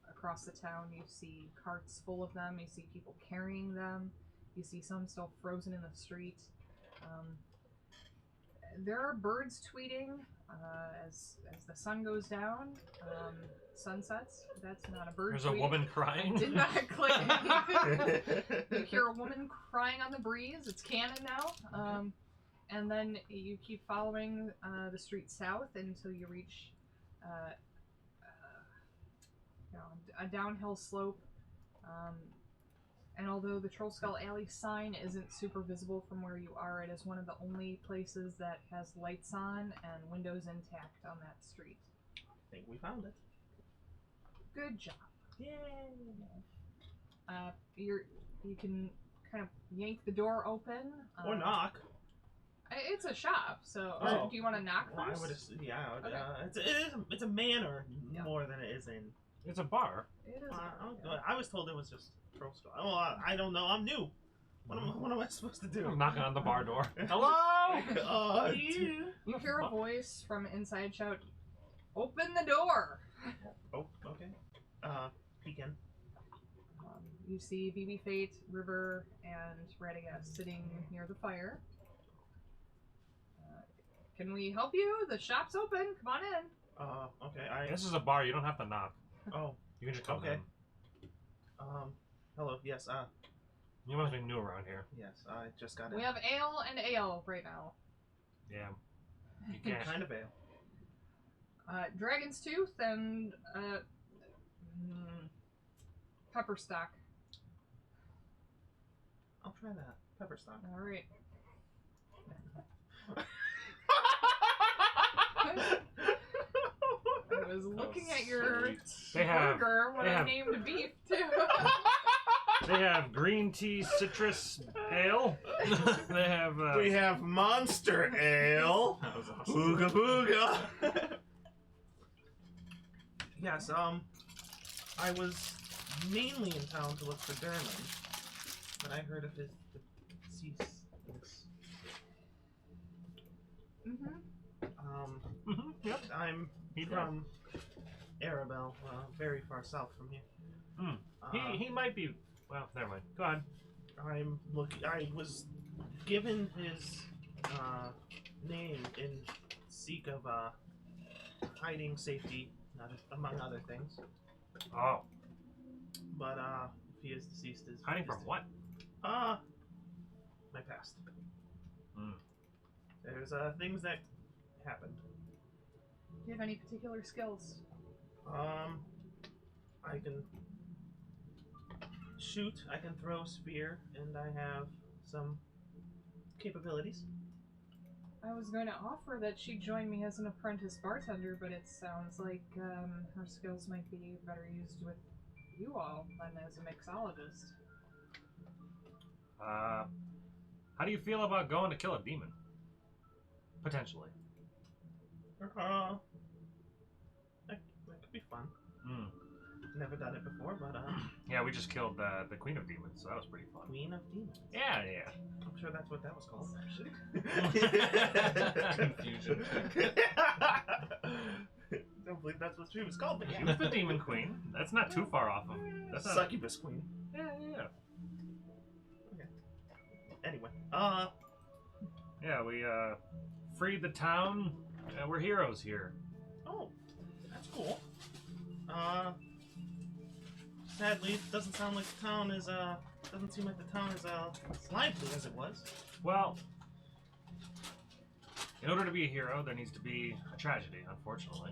across the town. You see carts full of them. You see people carrying them. You see some still frozen in the street. There are birds tweeting as the sun goes down. Sunsets. That's not a bird. There's tweeting. a woman crying. Did not click. You hear a woman crying on the breeze. It's canon now. And then you keep following the street south until you reach a downhill slope. And although the Troll Skull Alley sign isn't super visible from where you are, it is one of the only places that has lights on and windows intact on that street. I think we found it. Good job. Yay! You can kind of yank the door open. Or knock. It's a shop, so Oh. do you want to knock Well, first? I would assume, yeah. I would, Okay. it's a manor Yeah. more than it is in. It's a bar. It is. I was told it was just Troll Skull. Well, I don't know. I'm new. What am I supposed to do? I'm knocking on the bar door. Hello? You hear a voice from inside shout, "Open the door!" Oh, okay. Peek in. You see BB Fate, River, and Radagast sitting near the fire. Can we help you? The shop's open. Come on in. Okay. This is a bar. You don't have to knock. Oh, You can just come Okay. in. hello. Yes. You must be new around here. Yes. I just got in. We have ale and ale right now. Yeah. You can't. Kind of ale. Dragon's Tooth and pepper stock. I'll try that. Pepper stock. All right. I was looking at your They have. burger when they I have- named beef too. They have green tea citrus ale. They have. We have Monster Ale. That was awesome. Booga booga. Yes, I was mainly in town to look for Dermot, but I heard of his decease. Yep. I'm He from Arabelle, very far south from here. He might be. Well, never mind. Go on. I was given his name in seek of hiding safety, among other things. Oh. But if he is deceased, is Hiding from what? my past. Hmm. There's things that happened. Do you have any particular skills? I can shoot, I can throw a spear, and I have some capabilities. I was going to offer that she join me as an apprentice bartender, but it sounds like her skills might be better used with you all than as a mixologist. How do you feel about going to kill a demon? Potentially. That could be fun. Never done it before, but Yeah, we just killed the Queen of Demons, so that was pretty fun. Queen of Demons. Yeah. I'm sure that's what that was called. Confusion. Don't believe that's what she was called, but She was the Demon Queen. That's not too far off of. That's not. Succubus Queen. Yeah. Anyway, Yeah, we freed the town. We're heroes here. oh, that's cool. Sadly, it doesn't sound like the town is doesn't seem like the town is as lively as it was. Well, in order to be a hero, there needs to be a tragedy, unfortunately.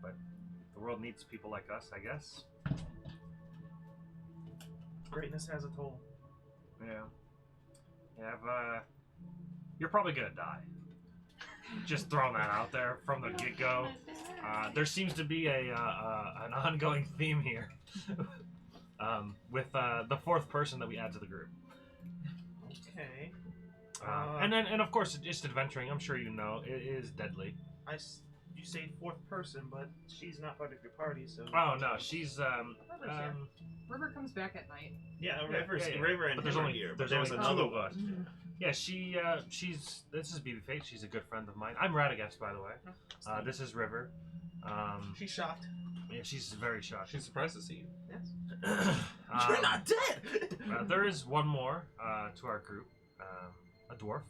But the world needs people like us, I guess. Greatness has a toll. Yeah. You're probably gonna die. Just throwing that out there from the get-go. There seems to be an ongoing theme here with the fourth person that we add to the group. Okay. And of course, just adventuring. I'm sure you know it is deadly. You say fourth person, but she's not part of your party, so. Oh no, she's River's here. River comes back at night. Yeah, Yeah, River's yeah. River and But there's him are only- here. there's But there's only another two of one. us. Yeah, she's this is BB Fate. She's a good friend of mine. I'm Radagast, by the way. This is River. She's shocked. Yeah, she's very shocked. She's surprised to see you. Yes. You're Um, not dead. There is one more to our group, a dwarf,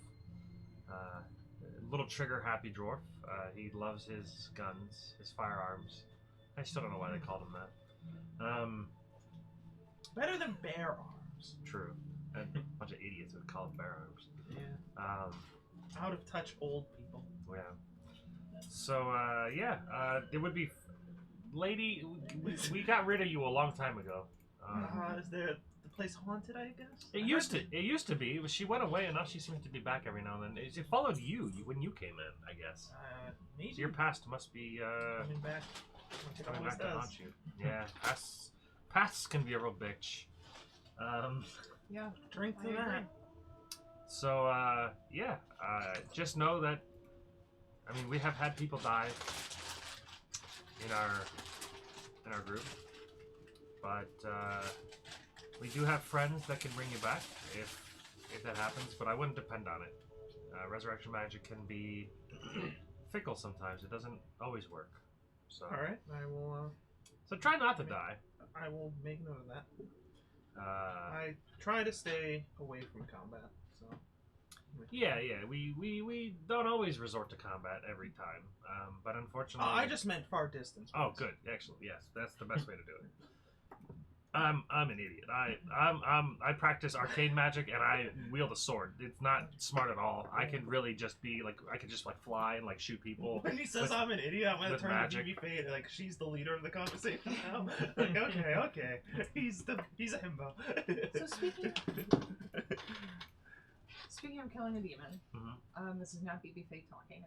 a little trigger-happy dwarf. He loves his guns, his firearms. I still don't know why they called him that. Better than bear arms. True. And a bunch of idiots would call them bear arms. Yeah. Out of touch old people. Yeah. So, it would be... Lady, we got rid of you a long time ago. Is the place haunted, I guess? It used to be, but she went away and now she seems to be back every now and then. It followed you when you came in, I guess. Maybe. So your past must be coming back. Like it coming always back to does. haunt you. Yeah, pasts can be a real bitch. Yeah. Drink I to agree. that. So, just know that, I mean, we have had people die in our group, but we do have friends that can bring you back if that happens, but I wouldn't depend on it. Resurrection magic can be fickle sometimes. It doesn't always work. So, All right, I will. so try not to die. I will make note of that. Uh, I try to stay away from combat. So. yeah, we don't always resort to combat every time, but unfortunately, I just meant far distance. Oh, good, excellent. Yes, that's the best way to do it. I'm an idiot. I practice arcane magic and I wield a sword. It's not smart at all. I can really just be like I can just like fly and like shoot people. When he says with- I'm an idiot, I'm gonna with turn magic. to BB Fate like she's the leader of the conversation now. Like okay, he's a himbo. So speaking of killing a demon, this is not BB Fate talking.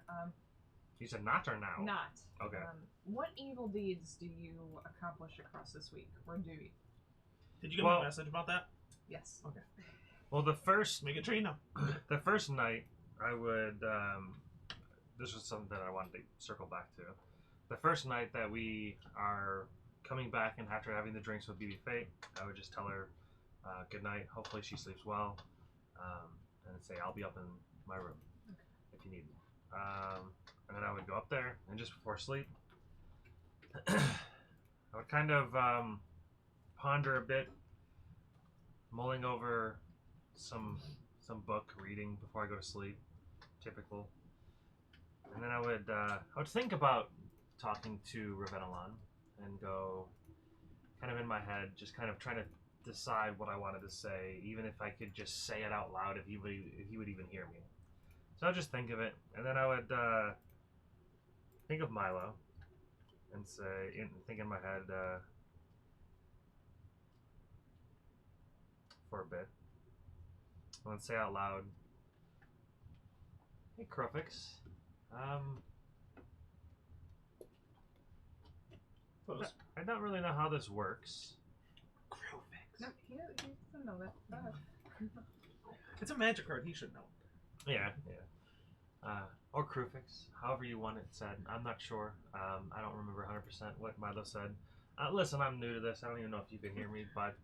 You said not or now? Not. Okay. What evil deeds do you accomplish across this week, or do you? Did you get my message about that? Yes. Okay. Well, the first Make it train now. the first night, I would. This was something that I wanted to circle back to. The first night that we are coming back, and after having the drinks with BB Fate, I would just tell her good night. Hopefully, she sleeps well, and say I'll be up in my room if you need me. And then I would go up there, and just before sleep, I would kind of ponder a bit, mulling over some book reading before I go to sleep, typical. And then I would think about talking to Ravenelon and go kind of in my head, just kind of trying to decide what I wanted to say, even if I could just say it out loud if he would even hear me. So I'd just think of it, and then I would think of Milo, and say, think in my head for a bit. And then say out loud, "Hey, Crufix. I don't really know how this works." No, he doesn't know that. It's a magic card. He should know. Yeah. Or Crufix, however you want it said. I'm not sure. I don't remember 100% what Milo said. Listen, I'm new to this. I don't even know if you can hear me, but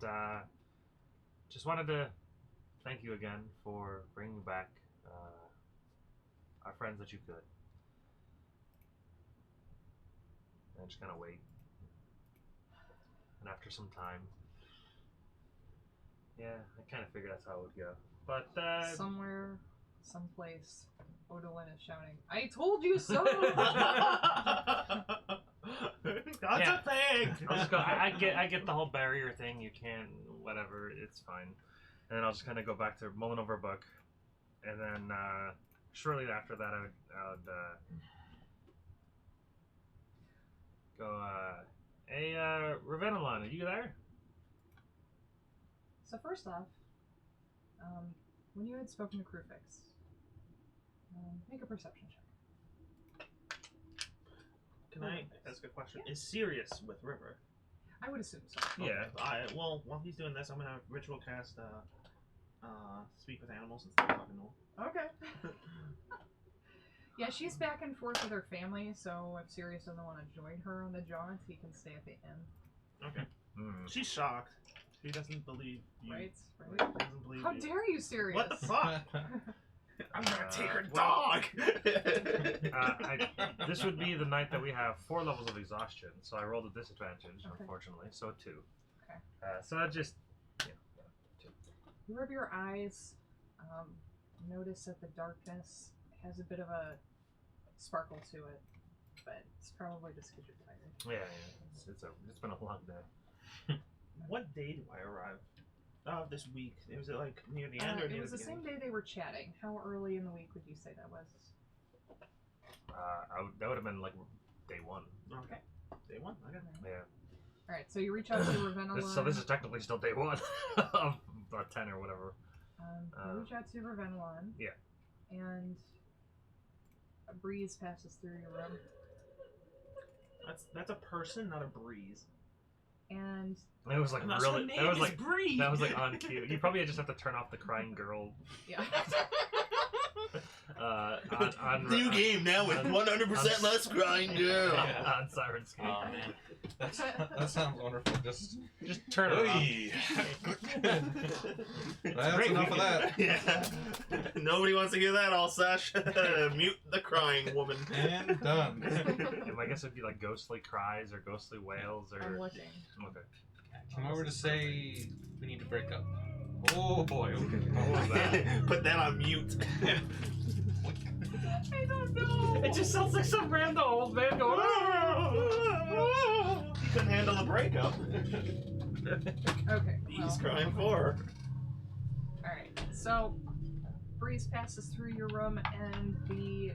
just wanted to thank you again for bringing back our friends that you could. And just kind of wait. And after some time, yeah, I kind of figured that's how it would go. But Somewhere, someplace, Odalyn is shouting, "I told you so!" That's a thing. I'll just go. I get the whole barrier thing. You can't, whatever. It's fine. And then I'll just kind of go back to mulling over a book, and then shortly after that, I would go. Hey, Ravenelon, are you there? So first off, when you had spoken to Crufix, make a perception check. Can I ask a question? Is Sirius with River? I would assume so. Yeah. Well, while he's doing this, I'm gonna ritual cast speak with animals instead of talking to them. Okay. Yeah, she's back and forth with her family, so if Sirius doesn't want to join her on the jaunt, he can stay at the inn. Okay. She's shocked. She doesn't believe you. Right? She doesn't believe How you. dare you, Sirius? What the fuck? I'm gonna take her dog. This would be the night that we have 4 levels of exhaustion, so I rolled a disadvantage, Okay. unfortunately. So 2. Okay. So I just, 2. You rub your eyes, notice that the darkness has a bit of a sparkle to it, but it's probably just because you're tired. Yeah. It's been a long day. What day do I arrive? This week. Was it like near the end or near It was the the beginning? same day they were chatting. How early in the week would you say that was? That would have been like day 1. Okay. Day 1. Okay. Yeah. Alright, so you reach out to Ravenelon. So this is technically still day 1 of 10 or whatever. You reach out to Ravenelon. Yeah. And a breeze passes through your room. That's a person, not a breeze. And It was like Unless really. her name That was is like Bree. that was like on cue. You probably just have to turn off the crying girl. yeah. New game now with 100% less crying girl. On Sirenscape. Oh man, that sounds wonderful. Just turn it off. Oy. That's great enough of that. Yeah. Nobody wants to hear that all sesh. Mute the crying woman. And done. I guess it'd be like ghostly cries or ghostly wails or. I'm looking. Okay. Come over to say we need to break up. Oh boy. Okay. What was that? Put that on mute. I don't know. It just sounds like some random old man going. He couldn't handle the breakup. Okay. He's crying for her. Alright, so breeze passes through your room and the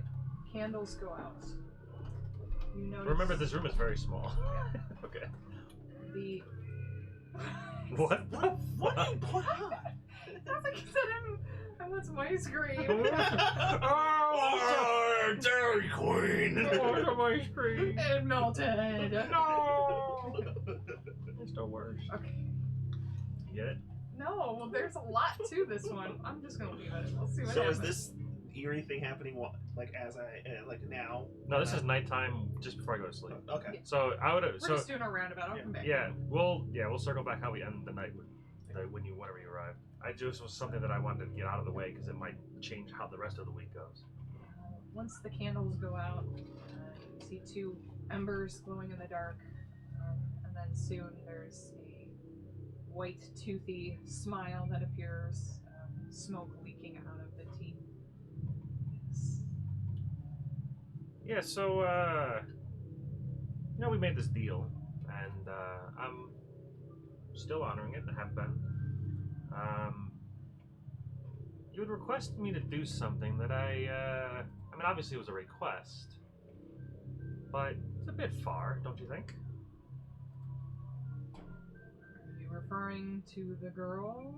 candles go out. You notice Remember, this room is very small. Okay. the What? What do you put on? Sounds like you said I want some ice cream. Oh, Dairy Queen! Some ice cream. It melted. No. It's the worst. Okay. You get it? No, well, there's a lot to this one. I'm just gonna leave it. We'll see what So happens. is this eerie thing happening like as I like now? No, this is nighttime, just before I go to sleep. Okay. So I would. We're So just doing a roundabout. I'll come back. yeah, we'll circle back how we end the night when you whenever you arrive. I just was something that I wanted to get out of the way because it might change how the rest of the week goes. Once the candles go out, you see 2 embers glowing in the dark, and then soon there's a white, toothy smile that appears, smoke leaking out of the teeth. Yes. Yeah, so we made this deal, and I'm still honoring it and have been. You would request me to do something that I mean, obviously it was a request, but It's a bit far, don't you think? Are you referring to the girls?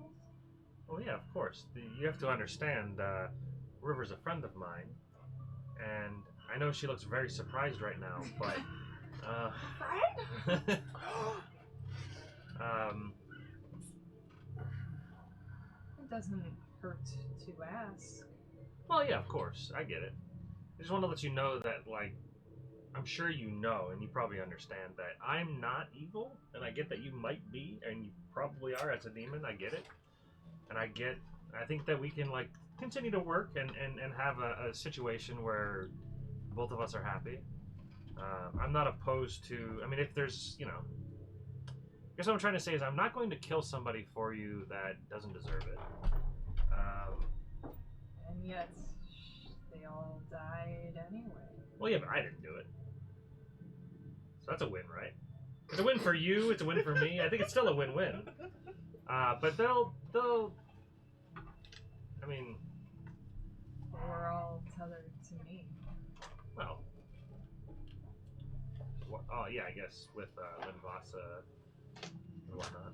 Well, yeah, of course. You have to understand, River's a friend of mine, and I know she looks very surprised right now, but, Friend? It doesn't hurt to ask. well, yeah, of course, I get it. I just want to let you know that, like, I'm sure you know, and you probably understand that I'm not evil, and I get that you might be, and you probably are as a demon, I get it. And I think that we can, like, continue to work and have a situation where both of us are happy. I'm not opposed to, I mean, if there's, I guess what I'm trying to say is I'm not going to kill somebody for you that doesn't deserve it. And yet, they all died anyway. Well, yeah, but I didn't do it. So that's a win, right? It's a win for you, it's a win for me. I think it's still a win-win. But they'll, I mean... We're all tethered to me. Well... Oh, yeah, I guess with Linvasa and whatnot.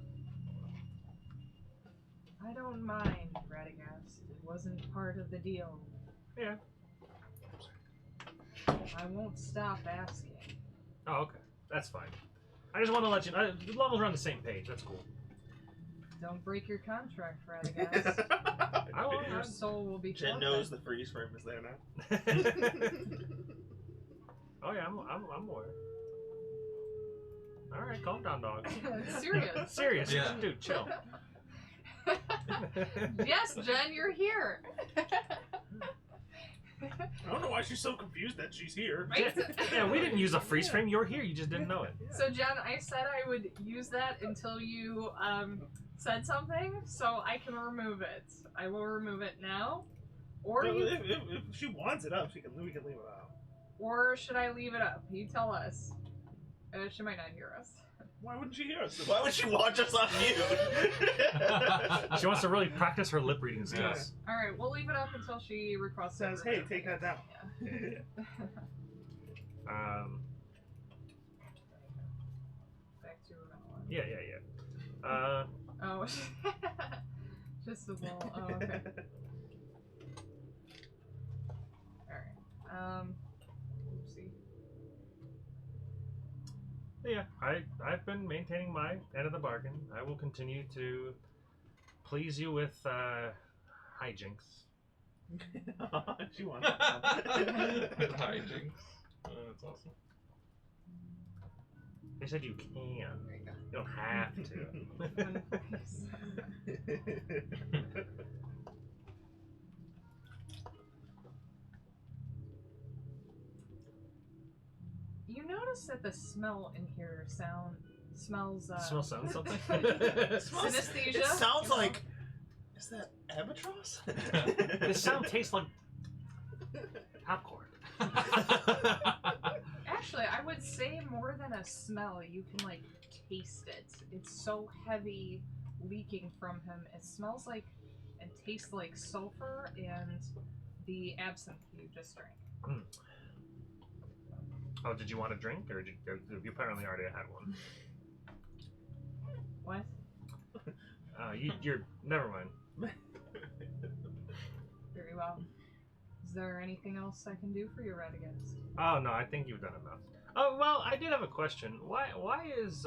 I don't mind, Radagast. It wasn't part of the deal. Yeah. I won't stop asking. Oh, okay. That's fine. I just want to let you know. As long as we're on the same page, that's cool. Don't break your contract, Radagast. I won't. Your soul will be Jen forfeit. knows the freeze frame is there now. Oh yeah, I'm aware. All right, calm down, dog. Serious. Serious, Yeah. dude, chill. Yes, Jen, you're here. I don't know why she's so confused that she's here. Right? Yeah, we didn't use a freeze frame. You're here. You just didn't know it. So, Jen, I said I would use that until you said something, so I can remove it. I will remove it now, or So you, if she wants it up, we can leave it out. or should I leave it up? You tell us. She might not hear us. Why wouldn't she hear us? Why would she watch us on mute? She wants to really practice her lip reading skills. All right, we'll leave it up until she requests. Says, it hey, removed. take that down. Yeah. Back to Ramella. Yeah. Oh, just a little. Oh, okay. All right. Oopsie. Yeah, I've been maintaining my end of the bargain. I will continue to please you with hijinks. She wants it. Hijinks. That's awesome. They said you can. There you go. You don't have to. One place. You notice that the smell in here smells. Smell sounds something. Synesthesia. It sounds you know? like. Is that albatross? This sound tastes like popcorn. Actually, I would say more than a smell. You can like taste it. It's so heavy, leaking from him. It smells like and tastes like sulfur and the absinthe you just drank. Oh, did you want a drink, or you apparently already had one? What? You're never mind. Very well. Is there anything else I can do for you, Radagast? Oh no, I think you've done enough. Oh well, I did have a question. Why is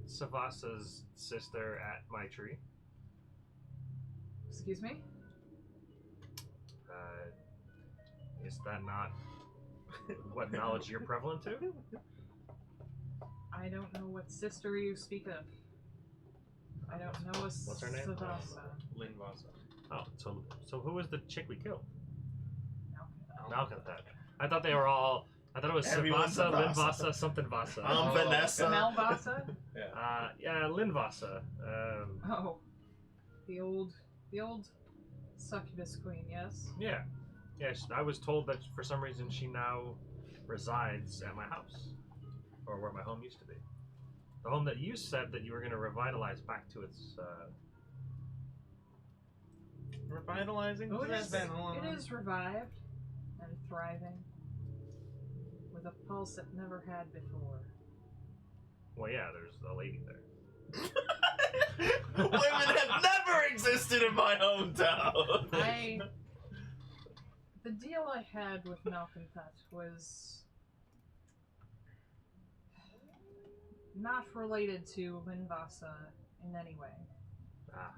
Savasa's sister at my tree? Excuse me? Is that not what knowledge you're prevalent to? I don't know what sister you speak of. I don't know a What's her name? Savasa. Linvasa. Oh, so who was the chick we killed? No. Malconthep. I thought they were all. I thought it was Everyone's Savasa, Savasa. Linvasa, something Vasa. Vanessa. Malvasa? Yeah, Linvasa. Oh. The old succubus queen, yes? Yeah. Yes, I was told that for some reason she now resides at my house. Or where my home used to be. The home that you said that you were going to revitalize back to its... Revitalizing? Oh, it is revived and thriving. with a pulse it never had before. Well, yeah, there's a lady there. Women have never existed in my hometown. The deal I had with Malcontent was not related to Linvasa in any way. Ah.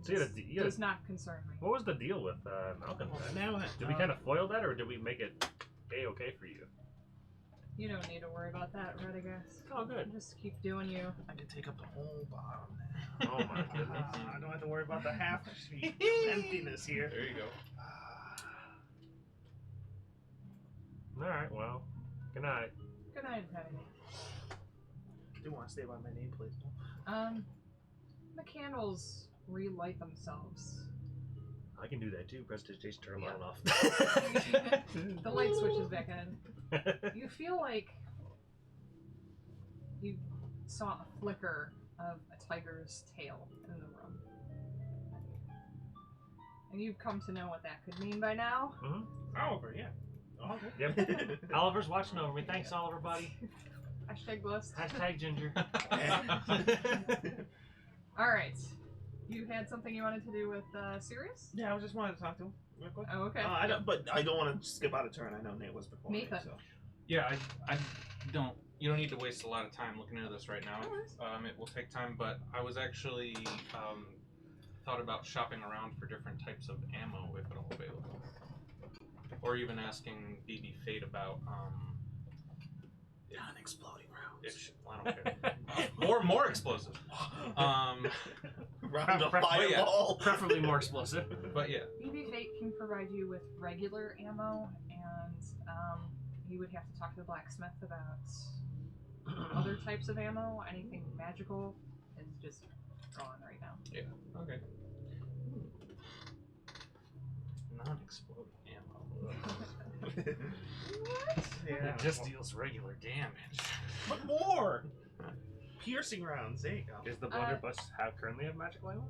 So you Does not concern me. what was the deal with Malcolm? Did we kind of foil that, or did we make it A-okay for you? You don't need to worry about that, Redigus. Oh, good. Just keep doing you. I can take up the whole bottom there. Oh my goodness. I don't have to worry about the half sheet emptiness here. There you go. Alright, well, good night. Good night, Teddy. I do want to stay by my name, please. The candles relight themselves. I can do that too. Prestidigitation, turn them on and off. The light switches back in. You feel like you saw a flicker of a tiger's tail in the room. And you've come to know what that could mean by now. Oliver, yeah. Oliver. Yep. Oliver's watching over me. Thanks, Oliver, buddy. Hashtag blessed. Hashtag Ginger. Alright. You had something you wanted to do with Sirius? Yeah, I just wanted to talk to him real quick. Oh, okay. I don't want to skip out a turn. I know Nate was before me, Nathan. so. Yeah, I don't. You don't need to waste a lot of time looking into this right now. No worries. It will take time, but I was actually thought about shopping around for different types of ammo if at all available, or even asking BB Fate about Non-exploding rounds. I don't care. more explosive. Round of But yeah. fireball. Preferably more explosive. But yeah. BB Fate can provide you with regular ammo, and you would have to talk to the blacksmith about other types of ammo. Anything magical is just gone right now. Yeah. Okay. Non-exploding ammo. What? Yeah. It just deals regular damage. But more! Piercing rounds, there you go. Does the blunderbuss currently have magical ammo?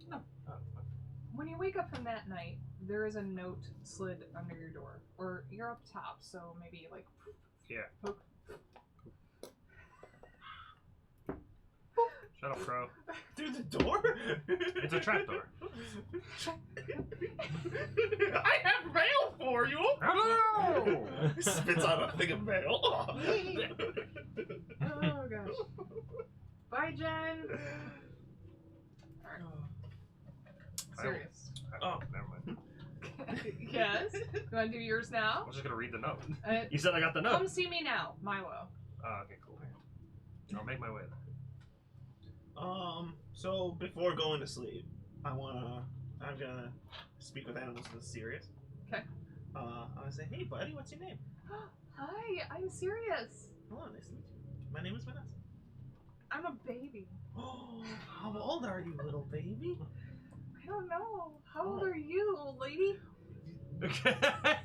No. Oh, okay. When you wake up from that night, there is a note slid under your door. Or you're up top, so maybe like... Yeah. Poke. Shut up, Crow. Through the door? It's a trapdoor. I have mail for you! Hello! Spits out a thing of mail. Oh gosh. Bye, Jen! Alright. Serious. Oh, never mind. Yes? You want to do yours I now? was just gonna read the note. You You said I got the Come note. see me now, Milo. Oh, okay, cool. I'll make my way there. So before going to sleep, I'm gonna speak with animals that's serious. Okay. I'm gonna say, hey buddy, what's your name? Hi, I'm serious. Hello, nice to meet you. My name is Vanessa. I'm a baby. Oh, how old are you, little baby? I don't know. How old are you, old lady?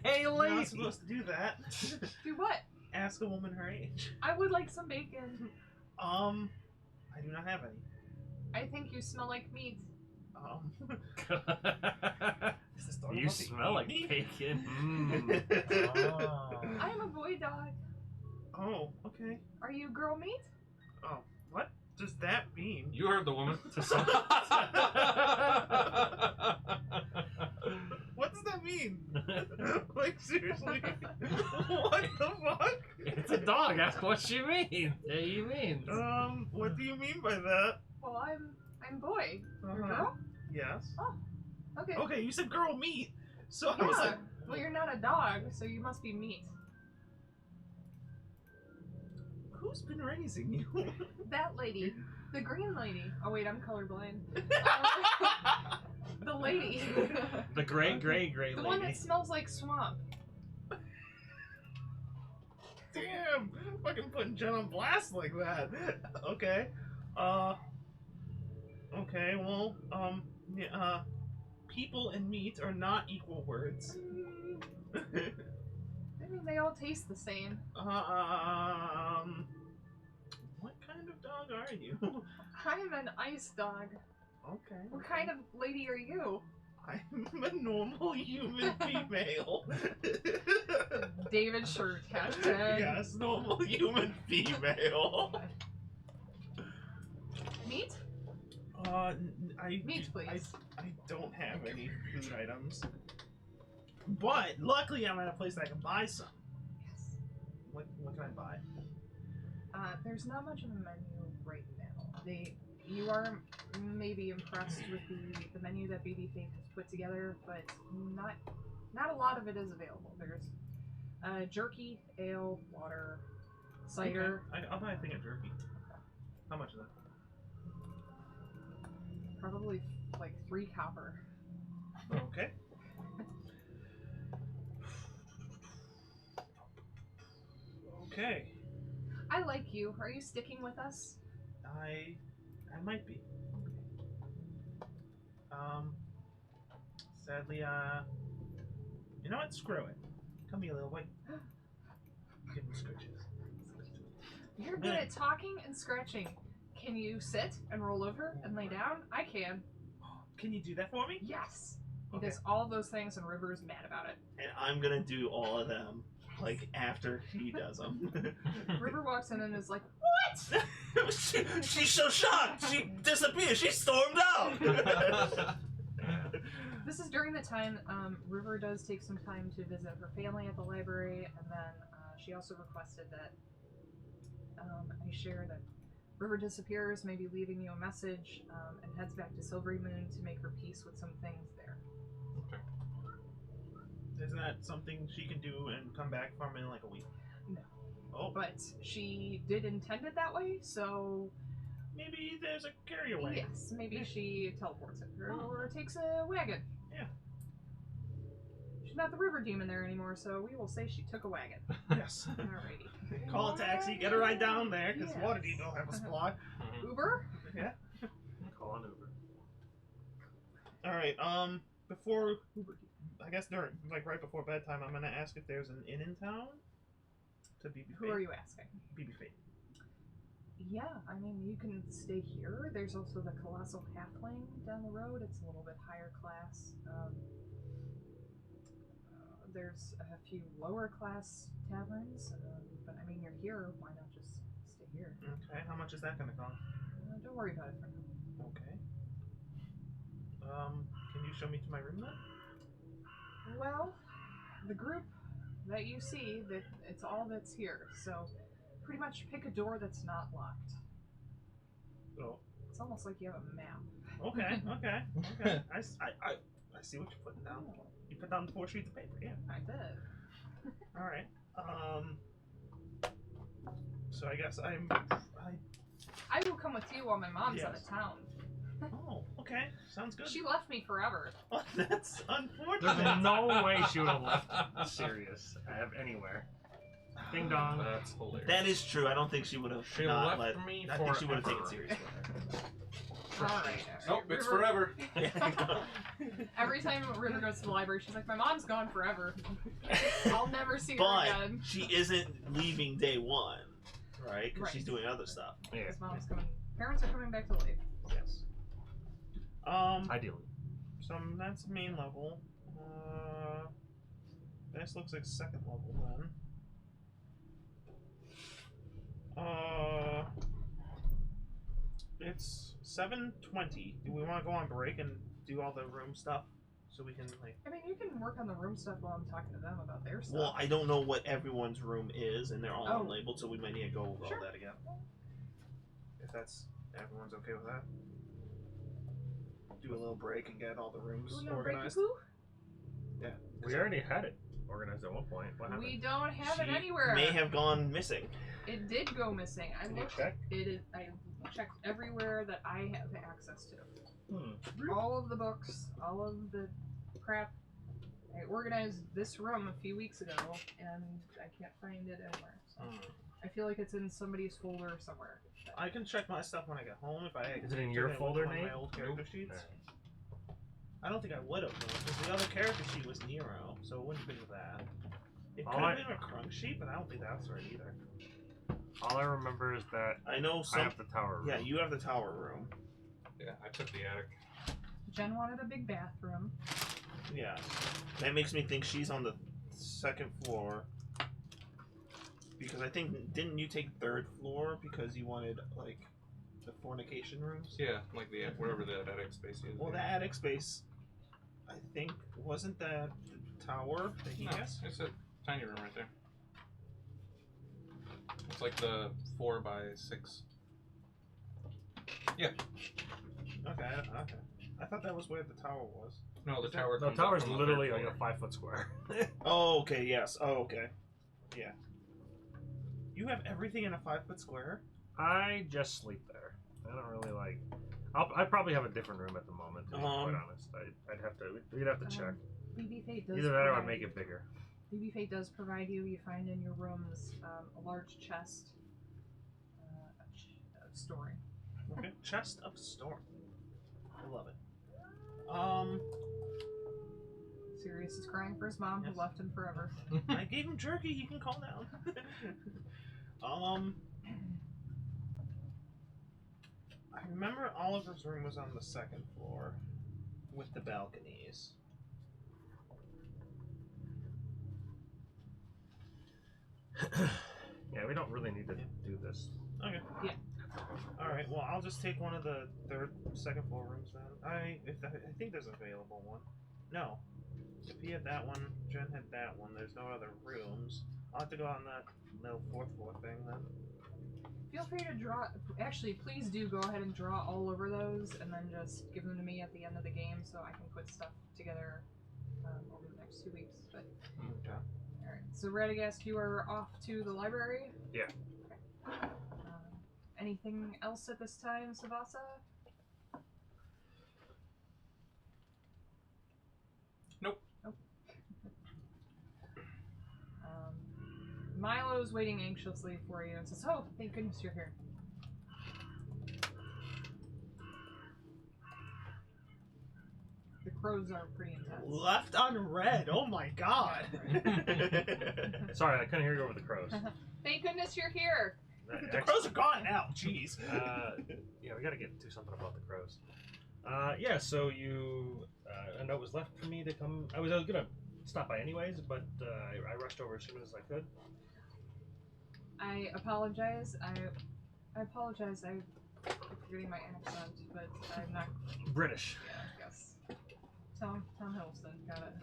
Hey, You're lady! not supposed to do that. Do what? Ask a woman her age. I would like some bacon. I do not have any. I think you smell like meat. Is this dog You about to smell eat like me? bacon. Mm. I am a boy dog. Oh, okay. Are you girl meat? Oh, what does that mean? You heard the woman. What does that mean? Like, seriously? What the fuck? It's a dog. Ask what she means. What you mean? What do you mean by that? Well, I'm boy. You're Uh-huh. girl? Yes. Okay. Okay, you said girl meat. So I Yeah. was like, Well, you're not a dog, so you must be meat. who's been raising you? That lady. The green lady. Oh wait, I'm colorblind. The lady. The gray The lady. one that smells like swamp. Damn, fucking putting Jen on blast like that. Okay. Okay, well, yeah, people and meat are not equal words. I mean, they all taste the same. What kind of dog are you? I'm an ice dog. Okay. What kind of lady are you? I'm a normal human female. David shirt, hashtag. Yes, normal human female. Meat? Meat, please. I don't have any food items. But luckily I'm at a place that I can buy some. Yes. What can I buy? There's not much of a menu right now. You are maybe impressed with the menu that Baby Faith has put together, but not a lot of it is available. There's jerky, ale, water, cider. Okay. I'll buy a thing of jerky. How much is that? Probably like 3 copper. Okay. Okay. I like you. Are you sticking with us? I might be. Sadly, you know what? Screw it. Come here, little boy. Give him scratches. You're good at talking and scratching. Can you sit and roll over and lay down? I can. Can you do that for me? Yes. He Okay. does all of those things, and River is mad about it. And I'm gonna do all of them, like after he does them. River walks in and is like, What? She's so shocked. She disappeared. She stormed out. This is during the time River does take some time to visit her family at the library, and then she also requested that I share that River disappears, maybe leaving you a message, and heads back to Silvery Moon to make her peace with some things there. Okay. Isn't that something she can do and come back from in like a week? No. Oh, But she did intend it that way, so maybe there's a carrier wagon. yes, maybe she teleports it or takes a wagon. Yeah. She's not the river demon there anymore, so we will say she took a wagon. Yes. Alrighty. Call a taxi, get her right down there, because Yes. Waterdeep don't have a spot. Uber? Yeah. Call an Uber. Alright, before, I guess during, like right before bedtime, I'm gonna ask if there's an inn in town to BB Who are you asking? BB Fate. Yeah, I mean, you can stay here. There's also the Colossal Halfling down the road. It's a little bit higher class. There's a few lower class taverns, but I mean, you're here. Why not just stay here? Okay, how much is that gonna cost? Don't worry about it for now. Okay. Can you show me to my room then? Well, the group that you see, that it's all that's here. So, pretty much pick a door that's not locked. Oh. It's almost like you have a map. Okay, okay. I see what you're putting down. You put down 4 sheets of paper, yeah. I did. Alright. So I guess I will come with you while my mom's out Yes. of town. Oh, okay. Sounds good. She left me forever. Oh, that's unfortunate. There's no way she would have left Sirius anywhere. Ding dong. That's hilarious. That is true. I don't think she would have She not left let me I think she would have forever. taken serious with Alright. Nope, it's forever. her. Every time River goes to the library, she's like, my mom's gone forever. I'll never see her But again. she isn't leaving day one, right? Because Right. she's doing other stuff. Yeah. His mom's coming. Parents are coming back to life. Yes. Ideally. So that's main level. This looks like second level then. It's 7:20. Do we want to go on break and do all the room stuff so we can like? I mean, you can work on the room stuff while I'm talking to them about their stuff. Well, I don't know what everyone's room is, and they're all Oh. unlabeled, so we might need to go over Sure. all that again. If that's everyone's okay with that. Do a little break and get all the rooms Will you break organized. the poo? Yeah. We already had it organized at one point. What happened? We don't have it She anywhere. may have gone missing. It did go missing. I Can you looked. check? I checked everywhere that I have access to. Hmm. All of the books, all of the crap. I organized this room a few weeks ago, and I can't find it anywhere. So I feel like it's in somebody's folder somewhere. I can check my stuff when I get home if I. Is it in your took with folder, one of Nate? My old character sheets. Alright. I don't think I would have because the other character sheet was Nero, so it wouldn't have been with that. It could All have I- been a crunk sheet, but I don't think that's right either. All I remember is that I know I some. have the tower room. Yeah, you have the tower room. Yeah, I took the attic. Jen wanted a big bathroom. Yeah. That makes me think she's on the second floor. Because I think, didn't you take third floor because you wanted, like, the fornication rooms? Yeah, like the whatever the attic space is. Well, the attic space, I think, wasn't that the tower that he No, has? it's a tiny room right there. It's like the 4x6. Yeah. Okay. I thought that was where the tower was. No, the tower. The comes up tower's on the literally third like floor. a 5-foot square. Oh, okay, yes. Oh, okay. Yeah. You have everything in a 5-foot square? I just sleep there. I don't really like. I probably have a different room at the moment. To be quite honest, I'd have to. We'd have to check. BB Fate does Either that or I'd provide- make it bigger. BB Fate does provide you. You find in your rooms a large chest of storing. Okay. Chest of storm. I love it. Sirius is crying for his mom Yes. who left him forever. I gave him jerky. He can calm down. I remember Oliver's room was on the second floor with the balconies. Yeah, we don't really need to do this. Okay. Yeah. All right. Well, I'll just take one of the second floor rooms then. I think there's an available one. No. If he had that one, Jen had that one. There's no other rooms. I'll have to go on that little 4th floor thing then. Feel free to draw. Actually, please do go ahead and draw all over those, and then just give them to me at the end of the game so I can put stuff together over the next 2 weeks. But Okay. all right. So Radagast, you are off to the library. Yeah. Okay. Anything else at this time, Savasa? Nope. Milo's waiting anxiously for you and says, "Oh, thank goodness you're here." The crows are pretty intense. Left unread. Oh my god. Sorry, I couldn't hear you over the crows. Thank goodness you're here. The crows are gone now. Jeez. Yeah, we gotta get to something about the crows. Yeah, so you, a note was left for me to come. I was gonna stop by anyways, but I rushed over as soon as I could. I apologize. I apologize. I'm forgetting my accent, but I'm not. British. Yeah, I guess. Tom Hiddleston, got it.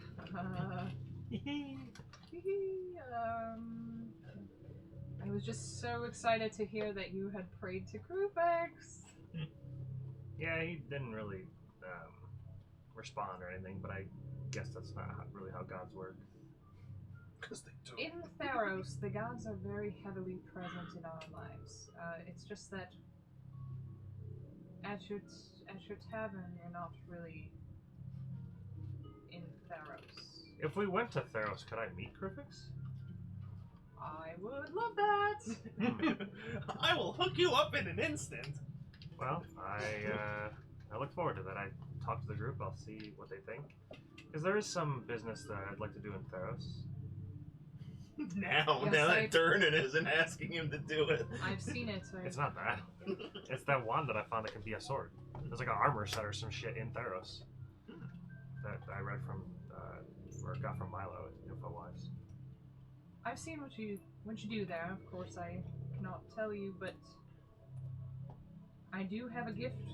I was just so excited to hear that you had prayed to Krupex. Yeah, he didn't really respond or anything, but I guess that's not really how gods work. Because they do. In Theros, the gods are very heavily present in our lives. It's just that at your tavern, you're not really in Theros. If we went to Theros, could I meet Krifix? I would love that. I will hook you up in an instant. Well, I look forward to that. I talk to the group. I'll see what they think. Because there is some business that I'd like to do in Theros. Now Yes, that Durnan isn't asking him to do it. I've seen it. It's not that. It's that wand that I found that can be a sword. There's like an armor set or some shit in Theros that I read from, or got from Milo info-wise. I've seen what you do there. Of course, I cannot tell you, but I do have a gift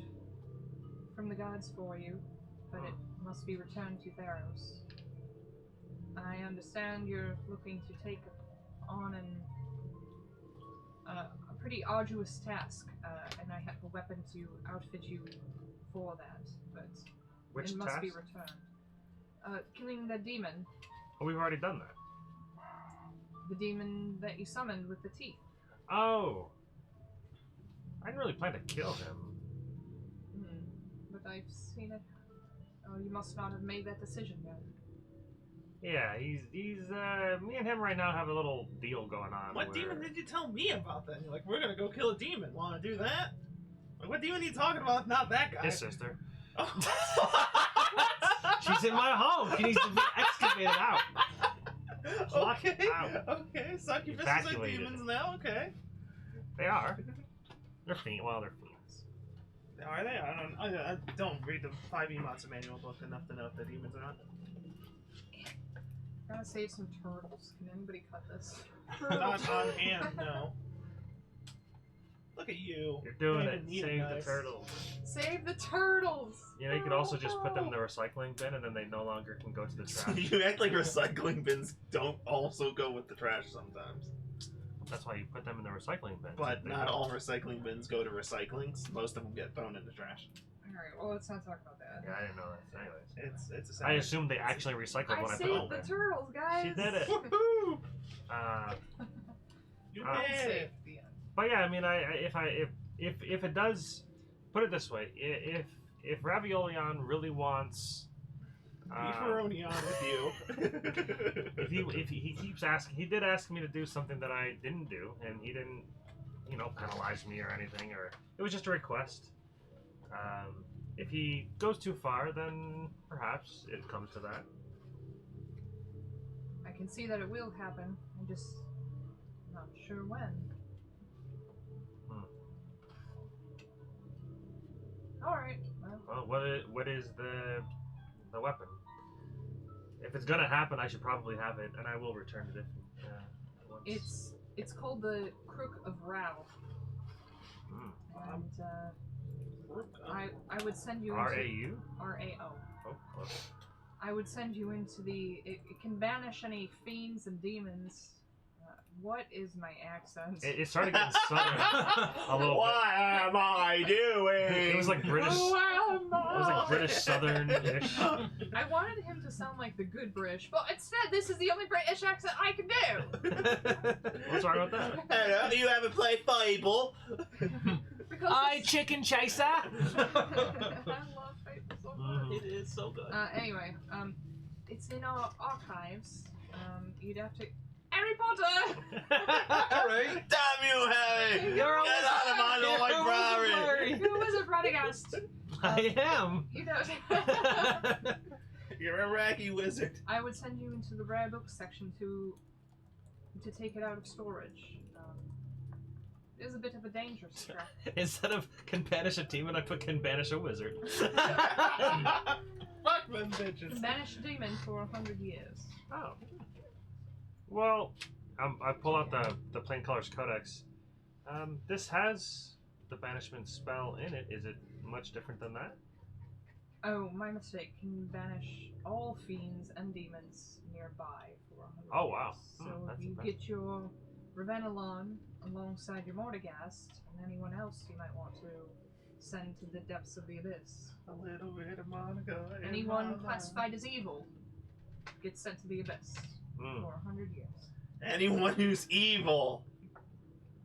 from the gods for you, but it must be returned to Theros. I understand you're looking to take on a pretty arduous task, and I have a weapon to outfit you for that, but Which it must task? be returned. Killing the demon. Oh, we've already done that. The demon that you summoned with the teeth. Oh! I didn't really plan to kill him. But I've seen it. Oh, you must not have made that decision yet. Yeah, he's me and him right now have a little deal going on. What where... demon did you tell me about then? You're like, we're gonna go kill a demon. Wanna do that? Like, what demon are you talking about? Not that guy. His sister. Oh. She's in my home. She needs to be excavated out. Plucked Okay. out. Okay. Succubuses are Evacuated. demons now. Okay. They are. They're fiends. Well, they're fiends. Are they? I don't read the 5e Matsu manual book enough to know if the demons are not. Gotta save some turtles. Can anybody cut this? Not on hand, no. Look at you. You're doing Not it. even need a Save knife. the turtles. Save the turtles! You know, you could also just put them in the recycling bin, and then they no longer can go to the trash. You act like recycling bins don't also go with the trash sometimes. That's why you put them in the recycling bin. But They not don't. all recycling bins go to recycling. Most of them get thrown in the trash. Alright, well, let's not talk about that. Yeah, I didn't know that. Anyways, It's a I assumed they actually recycled I when I put saved them the there. turtles, guys! She did it. Woohoo! You Uh, did. Saved the end. But yeah, I mean, if it does, put it this way, if Raviolion really wants, Beefaroni on with you. if he keeps asking, he did ask me to do something that I didn't do, and he didn't, penalize me or anything, or it was just a request. If he goes too far, then perhaps it comes to that. I can see that it will happen. I'm just not sure when. Alright, well, Well, what is the weapon? If it's gonna happen, I should probably have it, and I will return it if. Once. it's called the Crook of Rao. And I would send you into R-A-U? R-A-O. Oh, close. I would send you into the. It can banish any fiends and demons. What is my accent? It started getting southern a little What am I doing? bit. It was like British. Who am It was like I? British Southern-ish. I wanted him to sound like the good British, but instead, this is the only British accent I can do. What's wrong with that? Hello, do you ever play Fable? Because chicken chaser. I love Fable so much. It is so good. Anyway, it's in our archives. You'd have to. Harry Potter! Alright. Damn you, Harry! You're a Get out of my library! Who was a Radagast? I am. You know. You're a raggy wizard. I would send you into the rare books section to take it out of storage. It is a bit of a dangerous trap. Instead of can banish a demon, I put can banish a wizard. Fuck them bitches. Banish a demon for 100 years. Oh. Well, I pull out the Plain Colors Codex. This has the banishment spell in it. Is it much different than that? Oh, my mistake. Can banish all fiends and demons nearby for 100 Oh, wow. years. So That's you impressive. get your Ravenelon alongside your Mortigast and anyone else you might want to send to the depths of the abyss. A little bit of Monica. in Anyone my classified as evil gets sent to the abyss Mm. for 100 years. life. Anyone who's evil.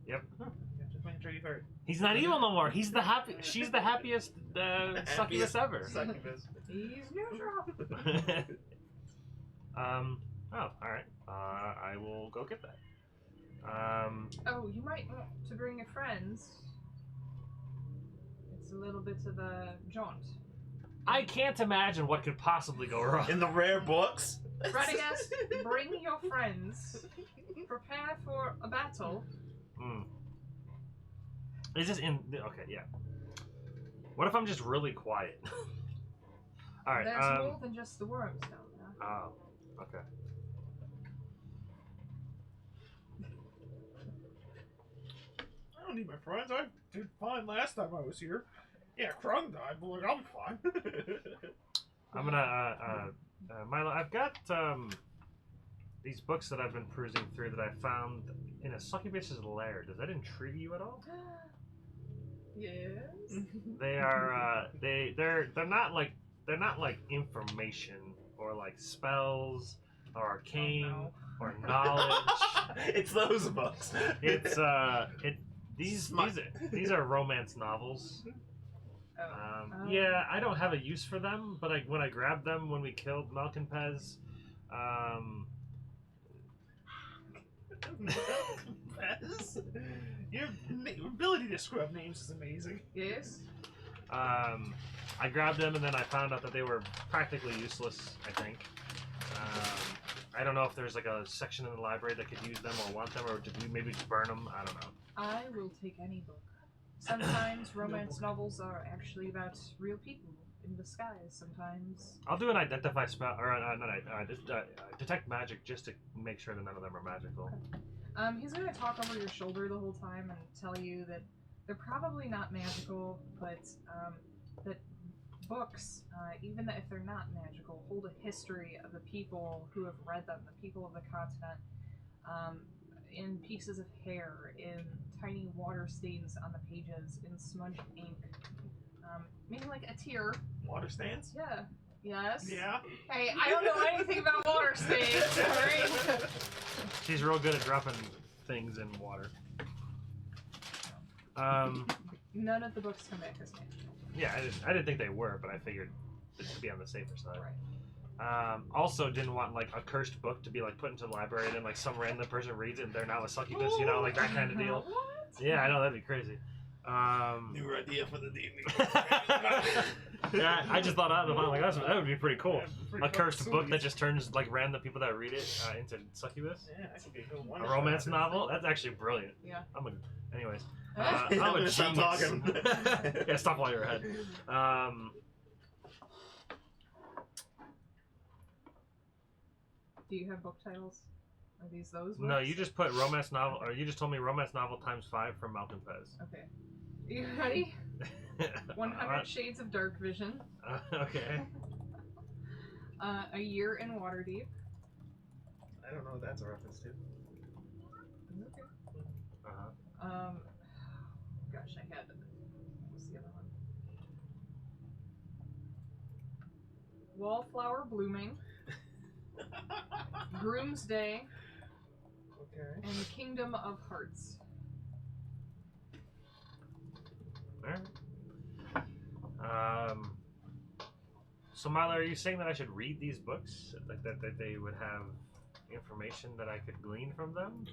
Yep. Just making sure you've heard. He's not evil no more. He's the happy. She's the happiest succubus ever. Succubus. He's neutral. Oh, all right. I will go get that. Oh, you might want to bring your friends. It's a little bit of a jaunt. I can't imagine what could possibly go wrong. In the rare books. Radagast, bring your friends. Prepare for a battle. Mm. Is this in? Okay, yeah. What if I'm just really quiet? All right. There's more than just the worms down there. Oh, okay. I don't need my friends. I did fine last time I was here. Yeah, Krung died, but like, I'm fine. I'm gonna Milo. I've got these books that I've been perusing through that I found in a succubus's lair. Does that intrigue you at all? Yes. They are they're not like information or like spells or arcane Oh, or knowledge. It's those books. It's these are romance novels. Oh. Yeah, I don't have a use for them, but when I grabbed them when we killed Malkinpez, Your ability to screw up names is amazing. Yes. I grabbed them and then I found out that they were practically useless, I think. I don't know if there's like a section in the library that could use them or want them, or did we maybe just burn them? I don't know. I will take any book. Sometimes romance novels are actually about real people in disguise. Sometimes. I'll do an identify spell, or detect magic, just to make sure that none of them are magical. He's gonna talk over your shoulder the whole time and tell you that they're probably not magical, but that books, even if they're not magical, hold a history of the people who have read them, the people of the continent, in pieces of hair, in tiny water stains on the pages, in smudged ink, maybe like a tear. Water stands? Yeah. Yes. Yeah. Hey, I don't know anything about water stains, alright? She's real good at dropping things in water. None of the books come back as magical. Yeah, I didn't think they were, but I figured it to be on the safer side. Right. Also didn't want like a cursed book to be like put into the library and then like some random person reads it and they're now a succubus, you know, like that kind of deal. What? Yeah, I know, that'd be crazy. New idea for the D&D. Yeah, I just thought out of the mind, like that would be pretty cool. Pretty A cursed fucking book sweet. that just turns like random people that read it into succubus. Yeah, that could be a good one. A romance novel? That's actually brilliant. Yeah. Anyways. Ah. I'm a gonna stop genius. talking. Yeah, stop while you're ahead. Do you have book titles? Are these those books? No, you just put romance novel, or you just told me romance novel ×5 from Malcolm Pez. Okay. You ready? 100 Shades of Dark Vision. Okay. A Year in Waterdeep. I don't know what that's a reference to. Okay. Uh-huh. Gosh, I had. What's the other one? Wallflower Blooming. Groom's Day. Okay. And Kingdom of Hearts. Alright. So Milo, are you saying that I should read these books? Like that they would have information that I could glean from them?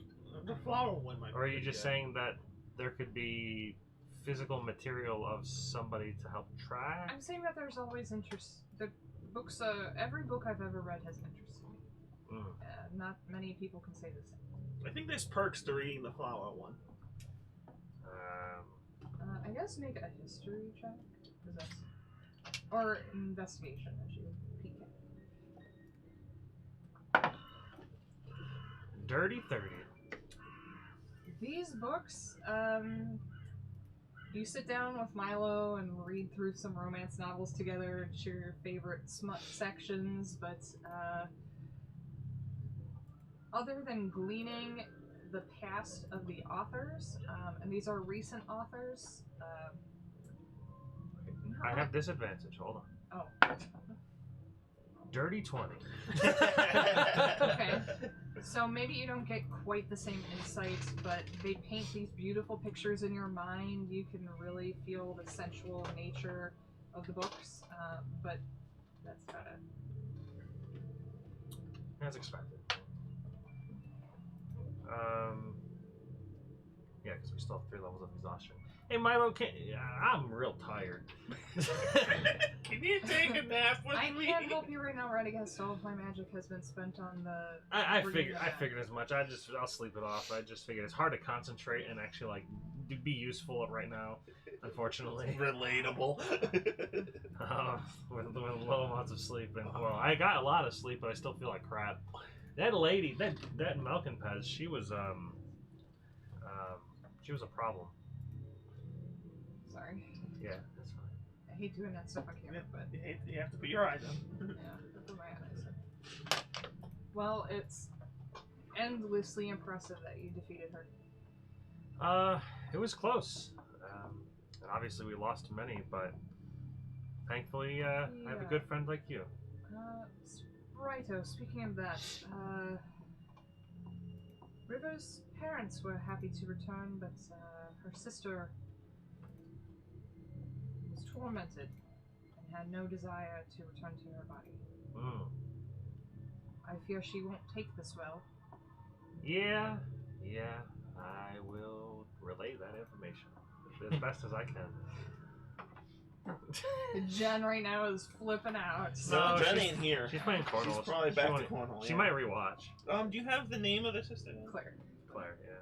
The flower one might be Or are you pretty just good. saying that there could be physical material of somebody to help track? I'm saying that there's always interest. The books, every book I've ever read has interested me. Not many people can say the same. I think there's perks to reading the flower one. I guess make a history check, 'cause that's, or investigation as you peek at. Dirty 30. These books, you sit down with Milo and read through some romance novels together and share your favorite smut sections, but other than gleaning the past of the authors, and these are recent authors, I have disadvantage. Hold on. Oh. Dirty 20. Okay. So maybe you don't get quite the same insight, but they paint these beautiful pictures in your mind. You can really feel the sensual nature of the books, but that's about it. As expected. Yeah, because we still have 3 levels of exhaustion. Hey Milo, I'm real tired. Can you take a nap with I me? can't help you right now, right? I guess all of my magic has been spent on the. I bringing figured as much. I'll sleep it off. I just figured it's hard to concentrate and actually like be useful right now. Unfortunately, Relatable. with low amounts of sleep, and well, I got a lot of sleep, but I still feel like crap. That lady, that Malcolm Pez, she was a problem. Sorry. Yeah, that's fine. I hate doing that stuff on camera, but You have to put your eyes on. yeah, I put my eyes. Well, it's endlessly impressive that you defeated her. It was close. And obviously we lost many, but thankfully I have a good friend like you. Righto, speaking of that, River's parents were happy to return, but her sister was tormented and had no desire to return to her body. I fear she won't take this well. Yeah, I will relay that information as best as I can. Jen right now is flipping out. No, Jen she's- ain't here. She's playing cornhole. She's probably back to cornhole. She yeah. might rewatch. Do you have the name of the sister? Claire. Claire, yeah.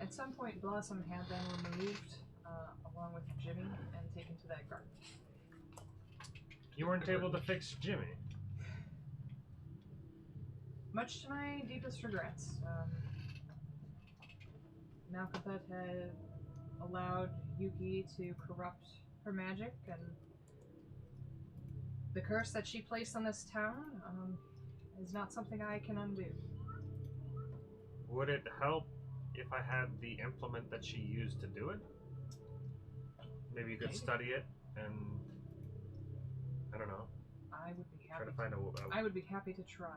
At some point, Blossom had them removed, along with Jimmy, and taken to that garden. You weren't able to fix Jimmy. Much to my deepest regrets, Malkatheth had allowed Yuki to corrupt her magic, and the curse that she placed on this town is not something I can undo. Would it help if I had the implement that she used to do it? Maybe you could study it and I don't know. I would be Try happy. to find I would be happy to try.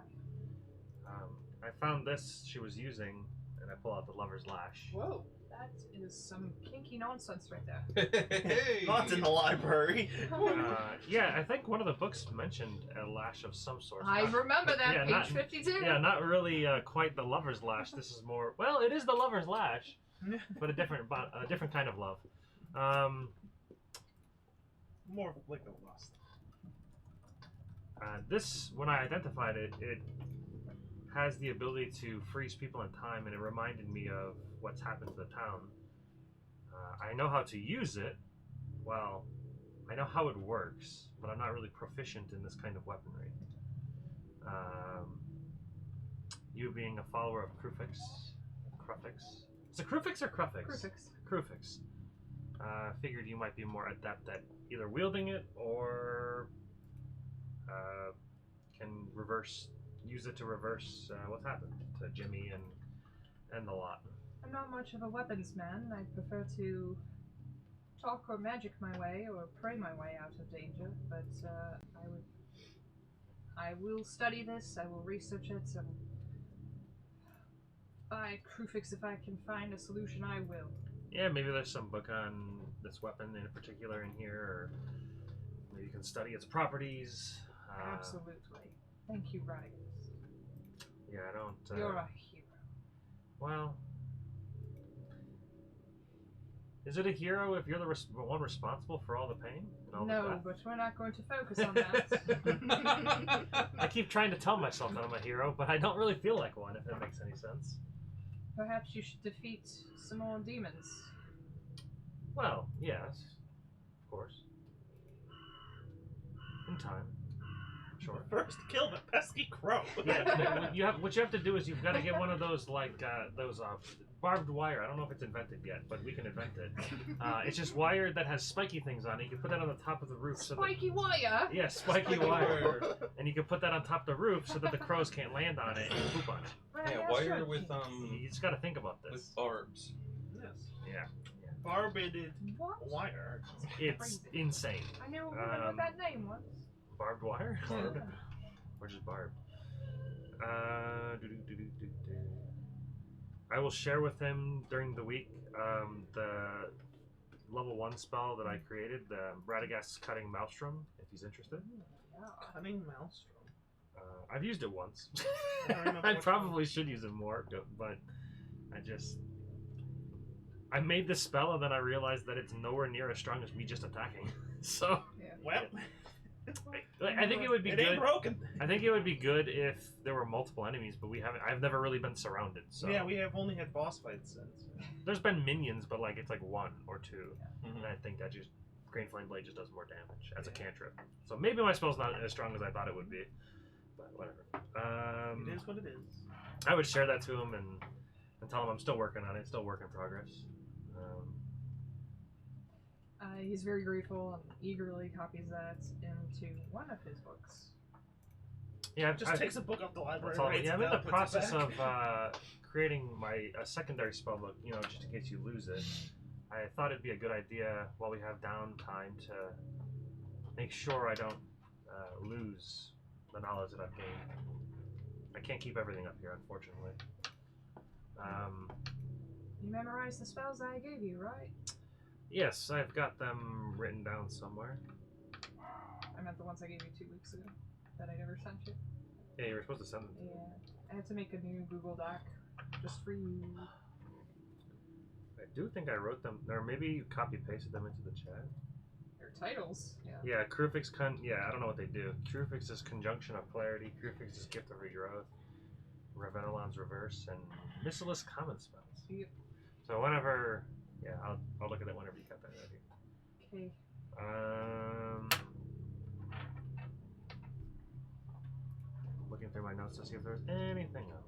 I found this she was using, and I pull out the lover's lash. Whoa, that is some kinky nonsense right there. Hey! Not in the library. Yeah, I think one of the books mentioned a lash of some sort. I remember that, yeah, page not- 52. Yeah, not really quite the lover's lash. This is more. Well, it is the lover's lash, but a different kind of love. More like a lust. This, when I identified it, it has the ability to freeze people in time, and it reminded me of what's happened to the town. I know how to use it. Well, I know how it works, but I'm not really proficient in this kind of weaponry. You being a follower of Krufix. Is it Krufix or Krufix? Crucifix. Krufix. Figured you might be more adept at either wielding it or can use it to reverse what's happened to Jimmy and the lot. I'm not much of a weapons man. I prefer to talk or magic my way or pray my way out of danger, but I will study this, I will research it, and by Krufix, if I can find a solution, I will. Yeah, maybe there's some book on this weapon in particular in here, or maybe you can study its properties. Absolutely. Thank you, Radigus. Yeah, I don't... You're a hero. Well... Is it a hero if you're the one responsible for all the pain? And all the No, death? but we're not going to focus on that. I keep trying to tell myself that I'm a hero, but I don't really feel like one, if that makes any sense. Perhaps you should defeat some more demons. Well, yes. Of course. In time. Sure. First, kill the pesky crow. Yeah, what you have to do is you've got to get one of those, like, barbed wire. I don't know if it's invented yet, but we can invent it. It's just wire that has spiky things on it. You can put that on the top of the roof. Spiky wire? Yeah, spiky wire. And you can put that on top of the roof so that the crows can't land on it and poop on it. Yeah, wire with You just got to think about this. with barbs. Yes. Yeah. Barbed What? wire. It's insane. I knew a woman with that name once. Barbed wire? Barb. Or just barb? I will share with him during the week the level 1 spell that I created, the Radagast's Cutting Maelstrom, if he's interested. Yeah. Cunning maelstrom. I've used it once. I don't remember I which probably should use it more, but I made this spell and then I realized that it's nowhere near as strong as me just attacking. So Well, I think it would be it good. ain't broken. I think it would be good if there were multiple enemies, but I've never really been surrounded. So Yeah, we have only had boss fights since. there's been minions, but like it's like 1 or 2, Mhm. and I think that just Green Flame Blade just does more damage as a cantrip. So maybe my spell's not as strong as I thought it would be, but whatever. It is what it is. I would share that to him and tell him I'm still working on it, still work in progress. He's very grateful and eagerly copies that into one of his books. Yeah, Just takes a book off the library. That's all. writes Yeah, it I'm in down, the puts it process back. of creating a secondary spell book, just in case you lose it. I thought it'd be a good idea while we have downtime to make sure I don't lose the knowledge that I've gained. I can't keep everything up here, unfortunately. You memorized the spells I gave you, right? Yes, I've got them written down somewhere. I meant the ones I gave you 2 weeks ago that I never sent you. Yeah, you were supposed to send them. Yeah. I had to make a new Google Doc just for you. I do think I wrote them, or maybe you copy-pasted them into the chat. Their titles. Yeah. Yeah, Krufix I don't know what they do. Krufix is Conjunction of Clarity, Krufix is Gift of Regrowth, Ravenelon's Reverse, and Missilus Common Spells. Yep. So whenever, yeah, I'll look at it whenever you got that ready. Okay. Looking through my notes to see if there's anything else.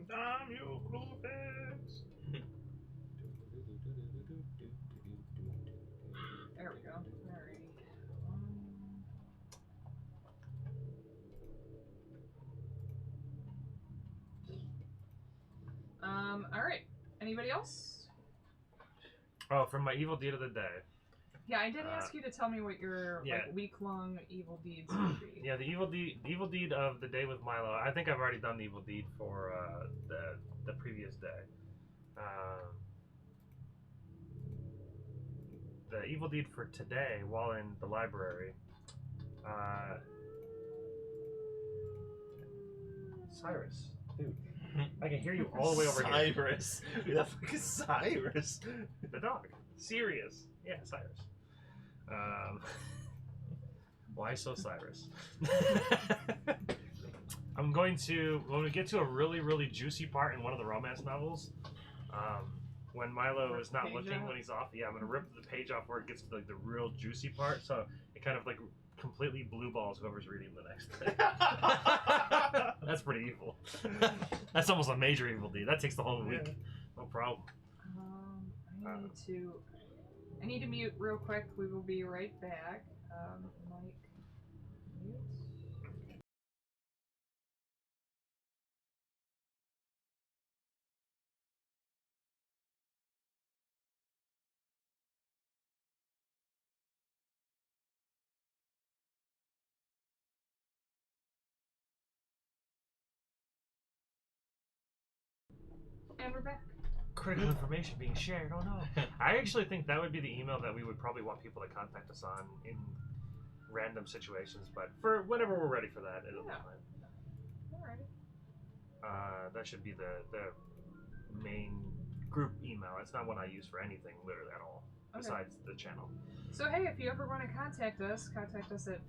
Damn you, Bluefix! There we go. Alrighty. Alright. Anybody else? Oh, from my evil deed of the day. Yeah, I did ask you to tell me what your yeah. like week-long evil deeds would be. Yeah, the evil deed of the day with Milo. I think I've already done the evil deed for the previous day. The evil deed for today, while in the library. Cyrus, dude, I can hear you all the way over here. Cyrus. Who the fuck is Cyrus? The dog. Sirius. Yeah, Cyrus. Why so Cyrus? I'm going to, when we get to a really, really juicy part in one of the romance novels, when Milo is not looking, when he's off, yeah, I'm going to rip the page off where it gets to like the real juicy part, so it kind of like completely blue balls whoever's reading the next day. That's pretty evil. That's almost a major evil deed. That takes the whole week. No problem. I need to mute real quick. We will be right back. Mike, mute. And we're back. Critical information being shared. Oh no. I actually think that would be the email that we would probably want people to contact us on in random situations, but for whenever we're ready for that, it'll be fine. Alright. That should be the main group email. It's not one I use for anything literally at all, besides the channel. So hey, if you ever want to contact us at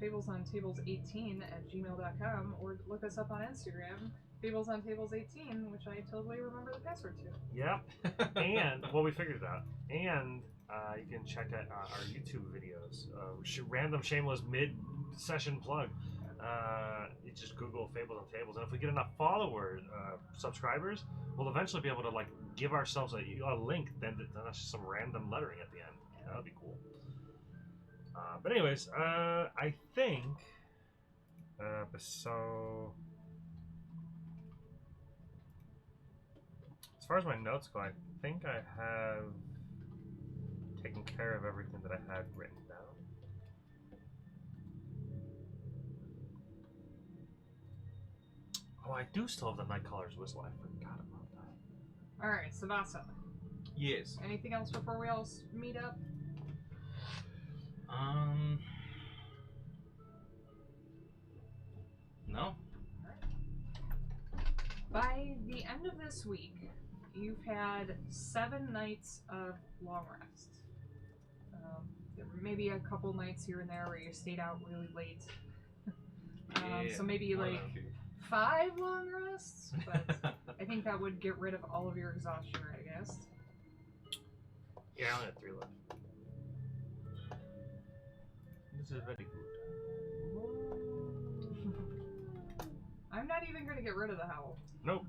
fablesontables18@gmail.com or look us up on Instagram, fablesontables18, which I totally remember the password to. Yep. And, well, we figured it out. And you can check out our YouTube videos. Random shameless mid-session plug. You just Google Fables on Tables, and if we get enough followers, subscribers, we'll eventually be able to like give ourselves a link. Then that's just some random lettering at the end. That would be cool. But anyways, I think so. As far as my notes go, I think I have taken care of everything that I had written down. Oh, I do still have the Nightcaller's Whistle. I forgot about that. Alright, Savasa. Yes. Anything else before we all meet up? No. By the end of this week, you've had 7 nights of long rest. There were maybe a couple nights here and there where you stayed out really late. So maybe like 5 long rests, but I think that would get rid of all of your exhaustion, I guess. Yeah, I only had 3 left. This is very good. I'm not even going to get rid of the howl. Nope.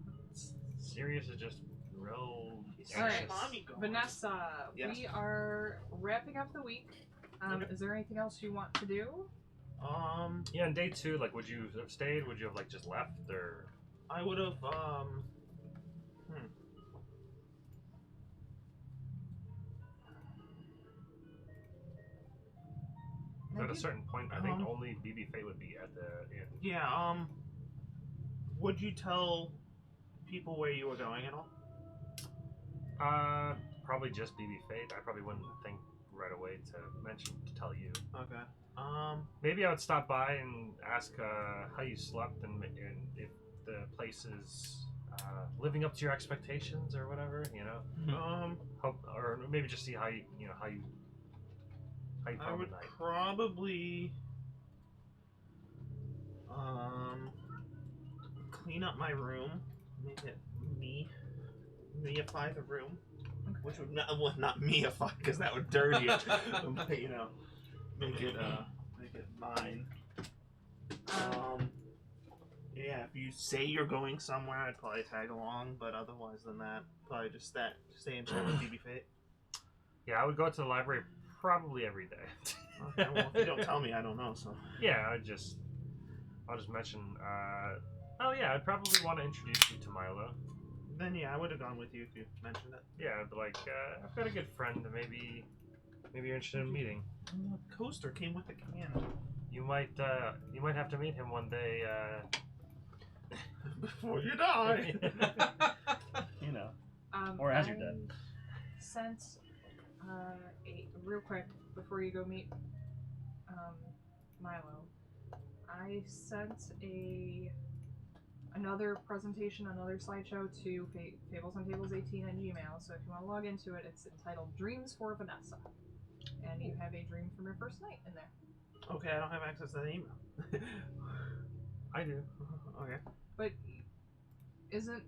Sirius is just real. Alright, Mommy going. Vanessa, Yes. we are wrapping up the week. Okay. Is there anything else you want to do? Yeah, on day 2, like, would you have stayed? Would you have like just left, or? I would have, At a certain point, I think only BB Fate would be at the inn. yeah, would you tell people where you were going at all? Probably just BB Fate. I probably wouldn't think right away to tell you. Okay. Maybe I would stop by and ask how you slept and if the place is living up to your expectations or whatever, you know. Or maybe just see how you I found would the night. probably, Clean up my room. Make it meify the room. Which would not meify, because that would dirty it. But, you know, make it mine. Yeah, if you say you're going somewhere, I'd probably tag along, but otherwise than that, probably just stay in chat with BB Fate. Yeah, I would go to the library probably every day. Okay, well, if you don't tell me, I don't know, so. Yeah, I'll just mention, oh yeah, I'd probably want to introduce you to Milo. Then yeah, I would have gone with you if you mentioned it. Yeah, I'd be like, I've got a good friend that maybe you're interested in meeting. Oh, the coaster came with the can. You might have to meet him one day, Before you die! You know. Or as you're dead. Sent real quick before you go meet Milo. I sent another presentation, another slideshow to Fables on Tables 18 on Gmail. So if you want to log into it, it's entitled Dreams for Vanessa, and you have a dream from your first night in there. Okay, I don't have access to the email. I do. Okay. But it's in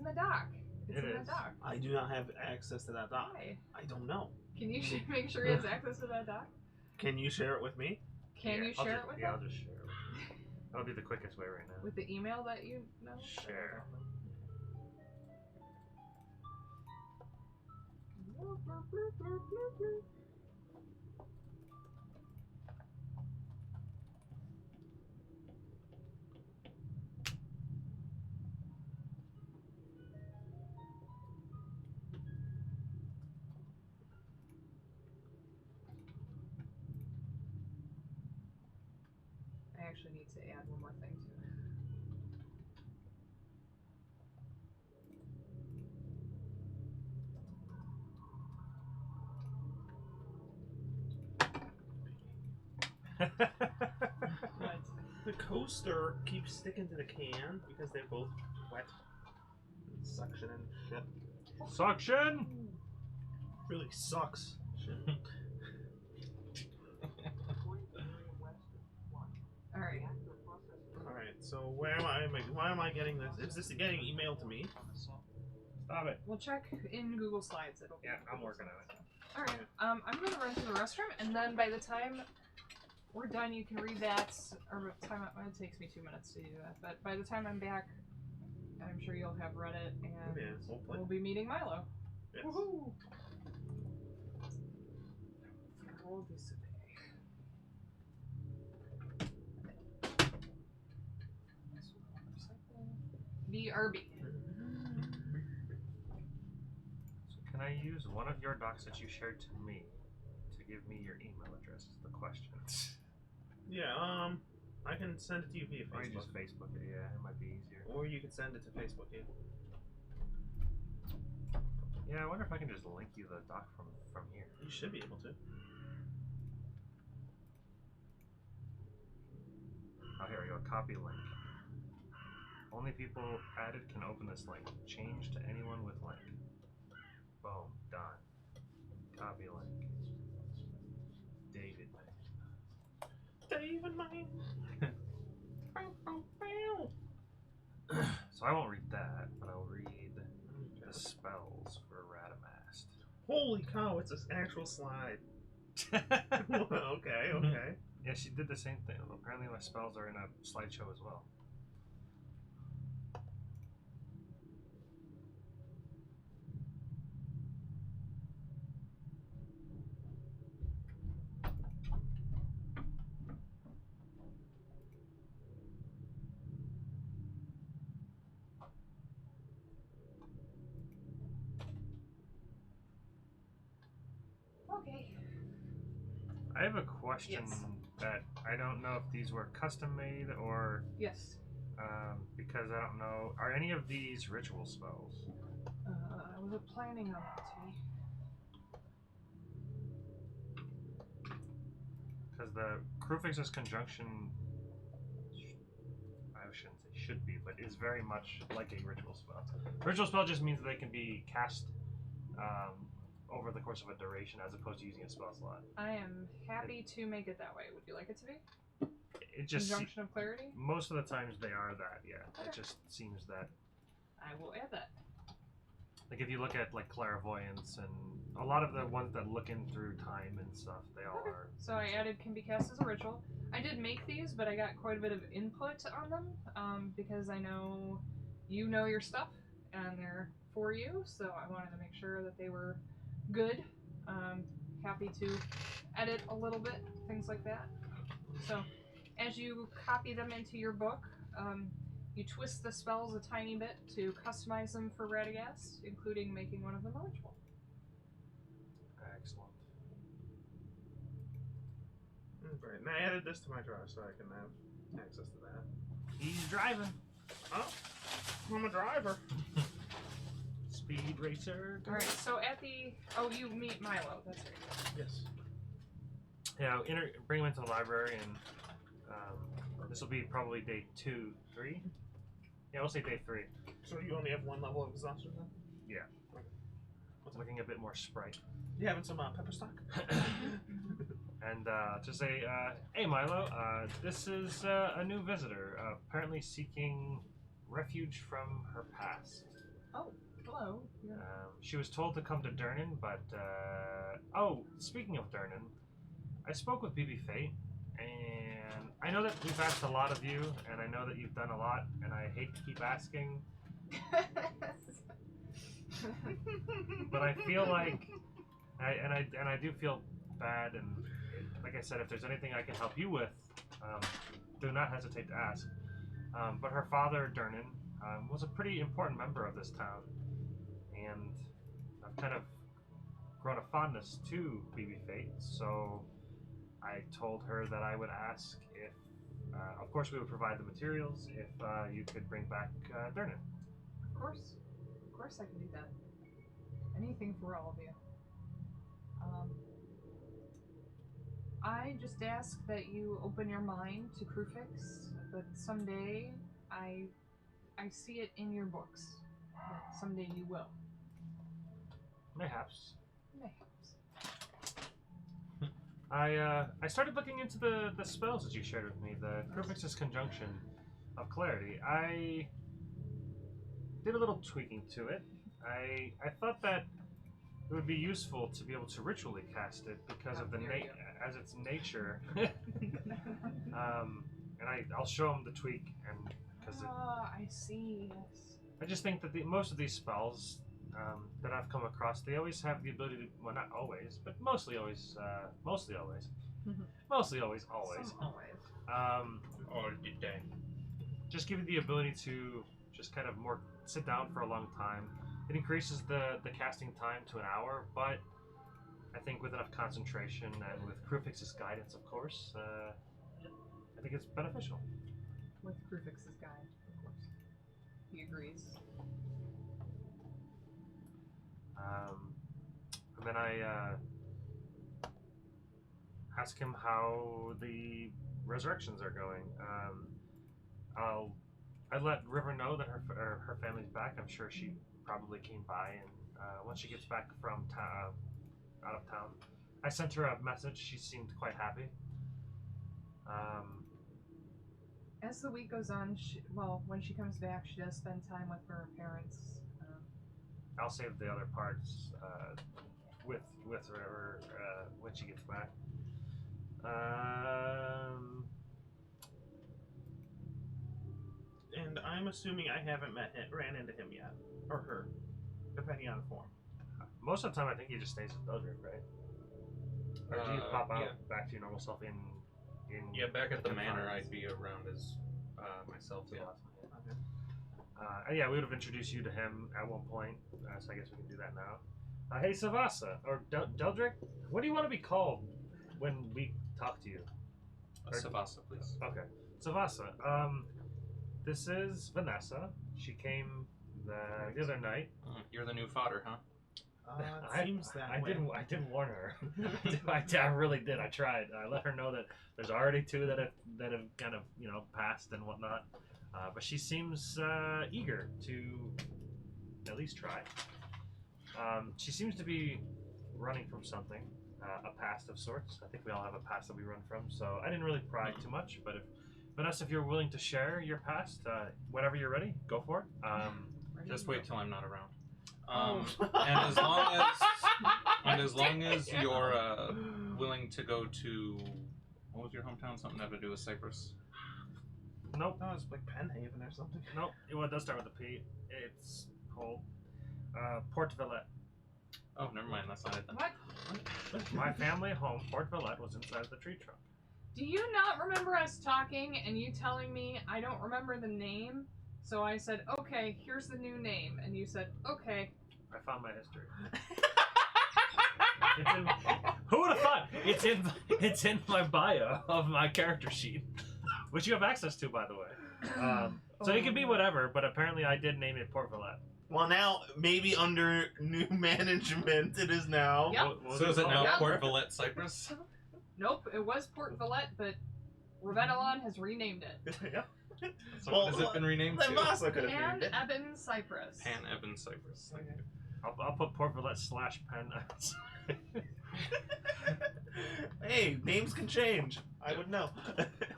the doc. It's It in is. the doc. I do not have access to that doc. Why? I don't know. Can you make sure he has access to that doc? Can you share it with me? Can you share it with him? I'll just share it with you. That'll be the quickest way right now. With the email that you know? Share. I actually need to add one more thing to it. Right. The coaster keeps sticking to the can because they're both wet. And suction and shit. Suction! Really sucks. Shit. Alright. Alright, so where am I? Why am I getting this? Is this getting emailed to me? Stop it. We'll check in Google Slides. It'll be Yeah, I'm working on it. Alright. I'm gonna run to the restroom, and then by the time we're done, you can read that. Or time it takes me 2 minutes to do that, but by the time I'm back, I'm sure you'll have read it, and Yeah, hopefully. we'll be meeting Milo. Yes. Woohoo! Roll dissipate. BRB. So can I use one of your docs that you shared to me to give me your email address? Is the question. Yeah, I can send it to you via Or you Facebook. just Facebook it, yeah, it might be easier. Or you can send it to Facebook, yeah. Yeah, I wonder if I can just link you the doc from here. You should be able to. Oh, here we go. Copy link. Only people added can open this link. Change to anyone with link. Boom. Done. Copy link. David. David Main. So I won't read that, but I'll read the spells for Radamast. Holy cow, it's an actual slide. Okay. Yeah, she did the same thing. Apparently my spells are in a slideshow as well. Okay. I have a question Yes. that I don't know if these were custom made or Yes. because I don't know. Are any of these ritual spells? I wasn't planning on it to be. Because the Crufix's conjunction, I shouldn't say should be, but is very much like a ritual spell. Ritual spell just means that they can be cast over the course of a duration as opposed to using a spell slot. I am happy to make it that way. Would you like it to be? it just Conjunction of clarity? most of the times they are that. Yeah, Okay. it just seems that. I will add that. Like if you look at like clairvoyance and a lot of the ones that look in through time and stuff, they all Okay. are. So I added can be cast as a ritual. I did make these, but I got quite a bit of input on them because I know you know your stuff and they're for you, so I wanted to make sure that they were good. Happy to edit a little bit, things like that. So as you copy them into your book, you twist the spells a tiny bit to customize them for Radagast, including making one of them a ritual. Excellent. Right. And I added this to my drawer so I can have access to that. He's driving. Oh, I'm a driver. Speed racer. All right. So at the you meet Milo. That's right. Yes. Yeah, bring him into the library, and this will be probably day 2, 3. Yeah, we'll say day 3. So you only have one level of exhaustion then? Looking a bit more sprite. You having some pepper stock? And to say, hey Milo, this is a new visitor, apparently seeking refuge from her past. Oh, hello. Yeah. She was told to come to Durnan, but oh, speaking of Durnan, I spoke with BB Fate, and I know that we've asked a lot of you, and I know that you've done a lot, and I hate to keep asking, but I feel like, I do feel bad, and like I said, if there's anything I can help you with, do not hesitate to ask. But her father, Durnan, was a pretty important member of this town, and I've kind of grown a fondness to BB Fate, so I told her that I would ask if, of course we would provide the materials, if you could bring back Durnan. Of course I can do that. Anything for all of you. I just ask that you open your mind to Krufix, but someday I see it in your books. That someday you will. Mayhaps. Mayhaps. I started looking into the spells that you shared with me, the Krufix's Conjunction of Clarity. I did a little tweaking to it. I thought that it would be useful to be able to ritually cast it because of the as its nature. And I'll show him the tweak, and because I see. Yes. I just think that most of these spells that I've come across, they always have the ability to, well, not always, but mostly always. Some always. All the time. Just give you the ability to just kind of more sit down for a long time. It increases the casting time to an hour, but I think with enough concentration and with Krufix's guidance, of course, I think it's beneficial. With Krufix's guide, of course. He agrees. And then I ask him how the resurrections are going. I let River know that her family's back. I'm sure she probably came by, and once she gets back from out of town, I sent her a message. She seemed quite happy. As the week goes on, when she comes back, she does spend time with her parents. I'll save the other parts with River when she gets back. And I'm assuming I haven't ran into him yet, or her, depending on the form. Most of the time, I think he just stays with Eldrick, right? Or do you pop out back to your normal self in Yeah, back at the manor, confines? I'd be around as myself. Yeah. Yeah, we would have introduced you to him at one point, so I guess we can do that now. Hey, Savasa, or Deldrick, what do you want to be called when we talk to you? Savasa, please. Okay, Savasa, this is Vanessa. She came the other night. You're the new fodder, huh? It seems that way. I didn't warn her. I really did. I tried. I let her know that there's already 2 that have kind of passed and whatnot. But she seems eager to at least try. She seems to be running from something, a past of sorts. I think we all have a past that we run from. So I didn't really pry too much. But Vanessa, if you're willing to share your past, whenever you're ready, go for it. Ready Just to wait go. till I'm not around. Oh. And as long as you're willing to go to, what was your hometown? Something to have to do with Cyprus. Nope. No, it's like Penhaven or something. Nope. It does start with a P. It's called Port Villette. Oh, never mind. That's not it then. What? My family home, Port Villette, was inside the tree trunk. Do you not remember us talking and you telling me I don't remember the name? So I said, okay, here's the new name. And you said, okay. I found my history. Who would have thought? It's in my bio of my character sheet, which you have access to, by the way. So it could be whatever, but apparently I did name it Port Villette. Well, now, maybe under new management, it is now. Yep. So is it now Yep. Port Villette, Cyprus? Nope, it was Port Villette, but Ravenelon has renamed it. Yep. So Well, what has it been renamed Then to? Vasa could have Pan named it. Eben Cyprus. Pan Eben, Cyprus. I'll put Port Villette / Penn. Hey, names can change. I would know.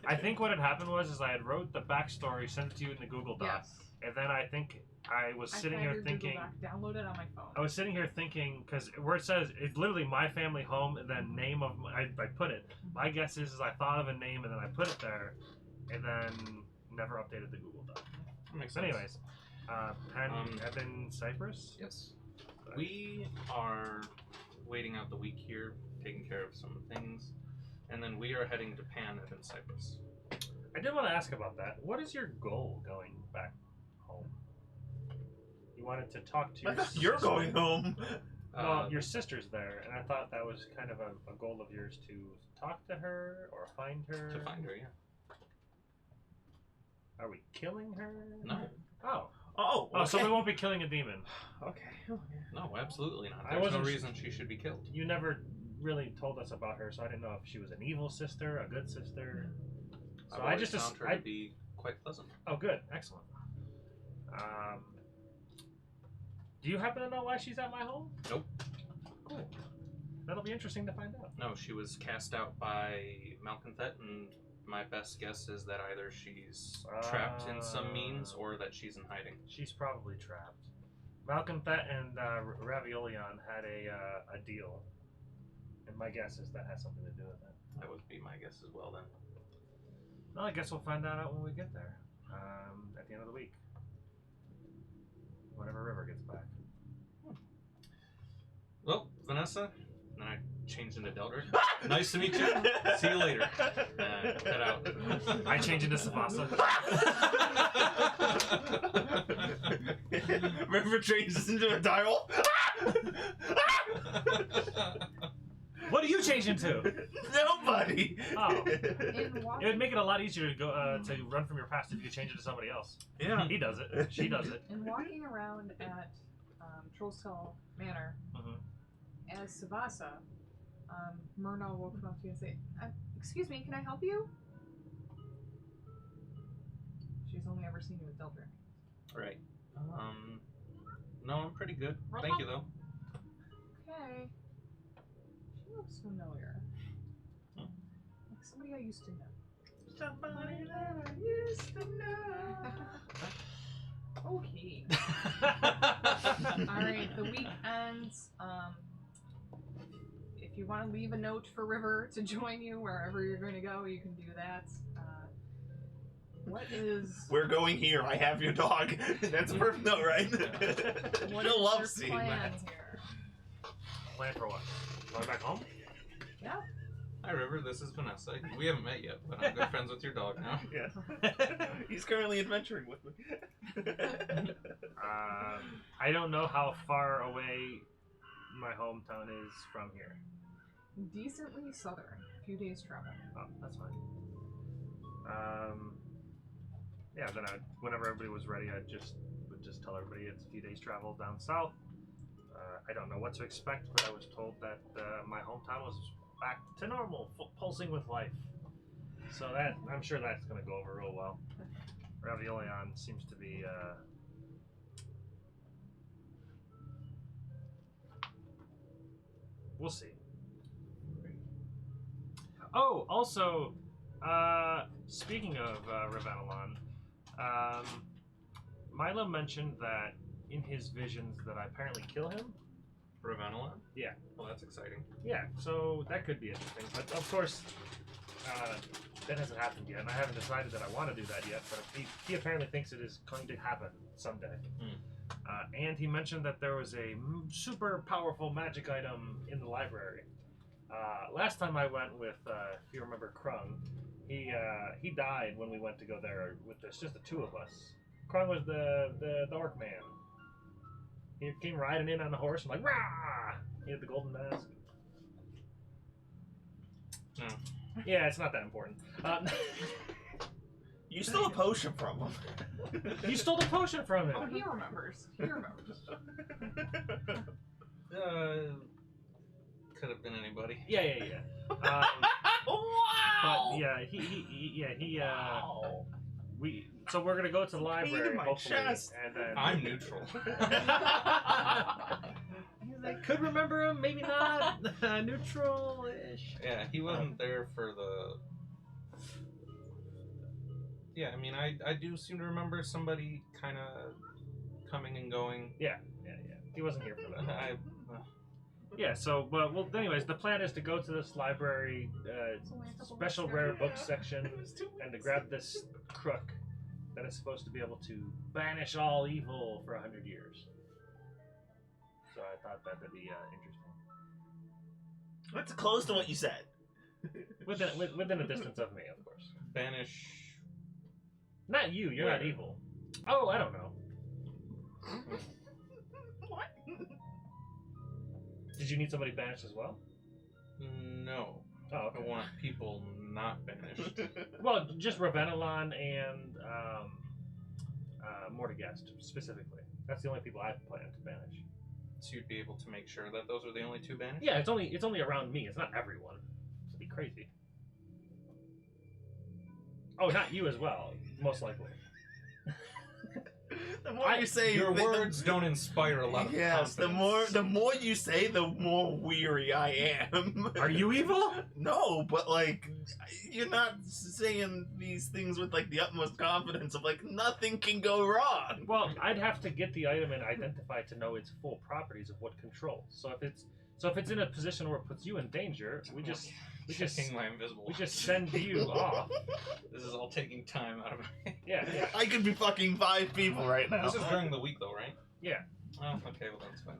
I think what had happened was I had wrote the backstory, sent it to you in the Google Doc, Yes. and then I think I was sitting I here had your thinking. Google Doc downloaded on my phone. I was sitting here thinking, because where it says, it's literally my family home, and then name of, I put it. My guess is I thought of a name, and then I put it there, and then never updated the Google Doc. Makes So sense. anyways, Penn, Eben, Cyprus? Yes. We are waiting out the week here, taking care of some things, and then we are heading to Pan Eben, Cyprus. I did want to ask about that. What is your goal going back home? You wanted to talk to I your thought you're sister. going home. Well, your sister's there, and I thought that was kind of a goal of yours to talk to her or find her. To find her, yeah. Are we killing her? No. Oh. Oh, Oh, so okay. we won't be killing a demon. Okay. No, absolutely not. I There's no wasn't reason she should be killed. You never really told us about her, so I didn't know if she was an evil sister, a good sister. So I've I always just found her to be quite pleasant. Oh, good, excellent. Do you happen to know why she's at my home? Nope. Cool. That'll be interesting to find out. No, she was cast out by Malconthet, and my best guess is that either she's trapped in some means or that she's in hiding. She's probably trapped. Malconthet and Raviolion had a deal, and my guess is that has something to do with it. That would be my guess as well then. Well, I guess we'll find that out when we get there, at the end of the week. Whenever River gets back. Well, Vanessa, then I changed into Deldrick. Nice to meet you. See you later. Head out. I change into Savasa. River changes into a dial. What do you change into? Nobody. Oh. In It walking, would make it a lot easier to go to run from your past if you could change it to somebody else. Yeah. He does it. She does it. in walking around at Trollskull Manor Mhm. as Savasa, Myrna will come up to you and say, "Excuse me, can I help you?" She's only ever seen you with Deldrick. Right. No, I'm pretty good. Thank you, though. Okay. She looks familiar. Like somebody I used to know. Somebody that I used to know. Okay. Alright, the week ends. If you want to leave a note for River to join you wherever you're going to go, you can do that. What is... We're going here. I have your dog. That's perfect, though, right? What She'll is love your seeing plan that. here? Plan for what? Going back home? Yeah. Hi, River. This is Vanessa. We haven't met yet, but I'm good friends with your dog now. Yeah. He's currently adventuring with me. I don't know how far away my hometown is from here. Decently southern. A few days travel. Oh, that's fine. Yeah, then whenever everybody was ready, would just tell everybody it's a few days travel down south. I don't know what to expect, but I was told that my hometown was back to normal, pulsing with life. So that I'm sure that's going to go over real well. Raviolion seems to be we'll see. Oh, also, speaking of Ravenelon, Milo mentioned that in his visions that I apparently kill him. Ravenelon? Yeah. Well, that's exciting. Yeah, so that could be interesting. But of course, that hasn't happened yet, and I haven't decided that I want to do that yet. But he apparently thinks it is going to happen someday. And he mentioned that there was a super powerful magic item in the library. Last time I went with, if you remember, Krung, he died when we went to go there with just the two of us. Krung was the orc man. He came riding in on the horse and like, rah! He had the golden mask. No. Yeah, it's not that important. You stole a potion from him. You stole the potion from Oh, him. he remembers. He remembers. Could have been anybody. Yeah. Wow! But yeah, he so we're gonna go to the library, my hopefully, chest. and then I'm neutral. he's like, could remember him, maybe not, neutral-ish. Yeah, he wasn't there for the. Yeah, I mean, I do seem to remember somebody kind of coming and going. Yeah. He wasn't here for that. I, Yeah. So, but well, anyways, the plan is to go to this library, special rare books section, and to grab this crook that is supposed to be able to banish all evil for 100 years. So I thought that would be interesting. That's close to what you said. Within a distance of me, of course. banish. Not you. You're Where? not evil. Oh, I don't know. What? Did you need somebody banished as well? No. Oh, I okay. want people not banished. Well, just Ravenelon and Mortigast specifically. That's the only people I plan to banish. So you'd be able to make sure that those are the only two banished? Yeah, it's only around me. It's not everyone. It'd be crazy. Oh, not you as well, most likely. The more you say, Your the- words don't inspire a lot of Yes, confidence. the more you say, the more weary I am. Are you evil? No, but like, you're not saying these things with like the utmost confidence of like nothing can go wrong. Well, I'd have to get the item and identify to know its full properties of what controls. So if it's in a position where it puts you in danger, we just Checking my invisible. send you off. This is all taking time out of my. Yeah. I could be fucking 5 people right now. This is during the week, though, right? Yeah. Oh, okay. Well, that's fine.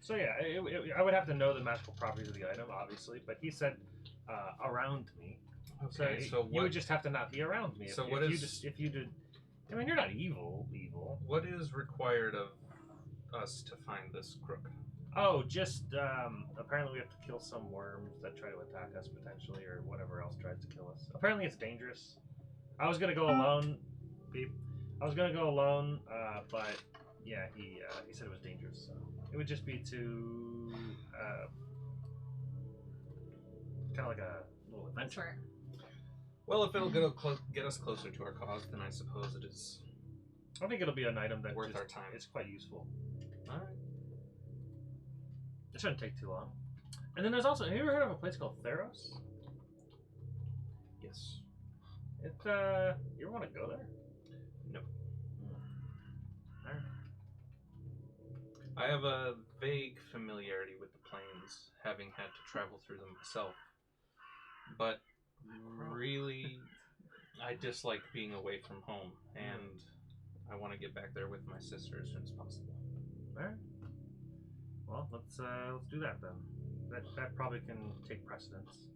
So yeah, I would have to know the magical properties of the item, obviously. But he said around me. Okay, So, so you what? would just have to not be around me. So if what you is- just, if you did? I mean, you're not evil. What is required of us to find this crook? Oh, just apparently we have to kill some worms that try to attack us potentially, or whatever else tries to kill us. Apparently it's dangerous. I was gonna go alone. Beep. I was gonna go alone, but yeah, he said it was dangerous. So it would just be to kind of like a little adventure. Well, if it'll get us closer to our cause, then I suppose it is. I think it'll be an item that Worth just, our time. It's quite useful. All right. It shouldn't take too long. And then there's also, have you ever heard of a place called Theros? Yes. It you ever want to go there? Nope. Alright. I have a vague familiarity with the plains, having had to travel through them myself. But really, I dislike being away from home, and I want to get back there with my sister as soon as possible. Alright. Well, let's do that then. That probably can take precedence.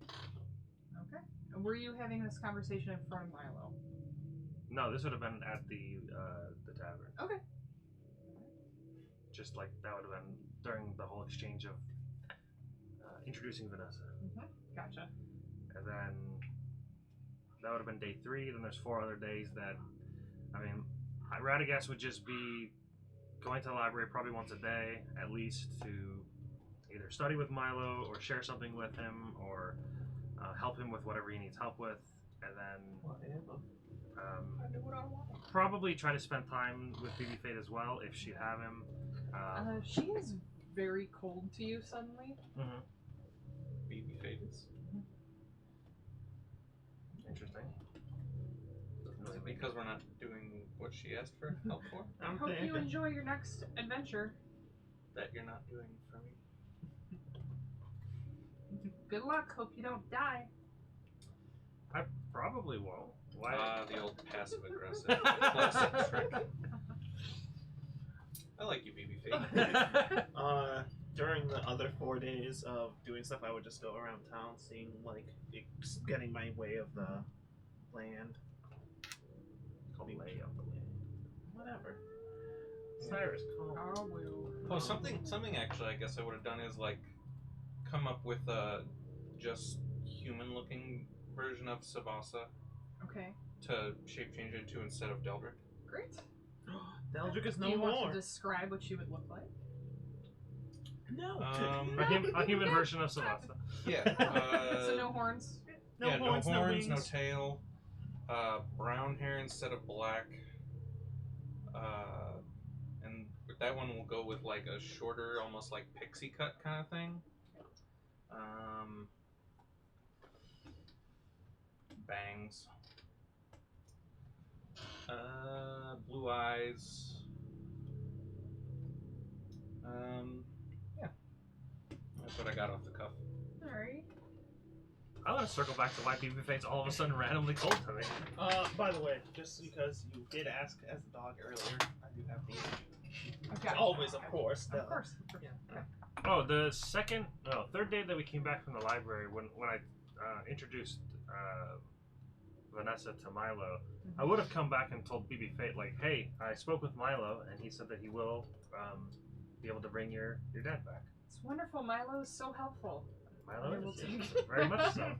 Okay. And were you having this conversation in front of Milo? No, this would have been at the tavern. Okay. Just like that would have been during the whole exchange of introducing Vanessa. Gotcha. And then that would have been day 3. Then there's 4 other days that, I mean, Radagast would just be going to the library probably once a day, at least, to either study with Milo or share something with him or help him with whatever he needs help with. And then probably try to spend time with Baby Fate as well if she'd have him. She is very cold to you suddenly. Baby fades. Interesting. Is it because we're not doing what she asked for help for? I hope you enjoy your next adventure. That you're not doing for me? Good luck. Hope you don't die. I probably won't. Why? The old passive aggressive classic trick. I like you, baby fade. During the other 4 days of doing stuff, I would just go around town, seeing getting my way of the land. Called lay of the land. Whatever. Cyrus, calm. Oh, will. Oh, something actually I guess I would have done is like come up with a just human-looking version of Sabasa Okay. to shape change into instead of Deldrick. Great. Deldrick is Do no you more. want to describe what she would look like? No. A human version of Sabasa. Yeah. So no horns. No horns, no no horns, no wings. tail. Brown hair instead of black. And with that one we'll go with like a shorter, almost like pixie cut kind of thing. Bangs. Blue eyes. Yeah. That's what I got off the cuff. Alright. I want to circle back to why Babyface all of a sudden randomly cold to me. By the way, just because you did ask as a dog earlier, I do have the Okay. always, of course. Of course. Oh, the third day that we came back from the library, when I introduced Vanessa to Milo, I would have come back and told BB Fate, like, hey, I spoke with Milo, and he said that he will be able to bring your dad back. It's wonderful. Milo is so helpful. Milo I will is, take- yes, very much so.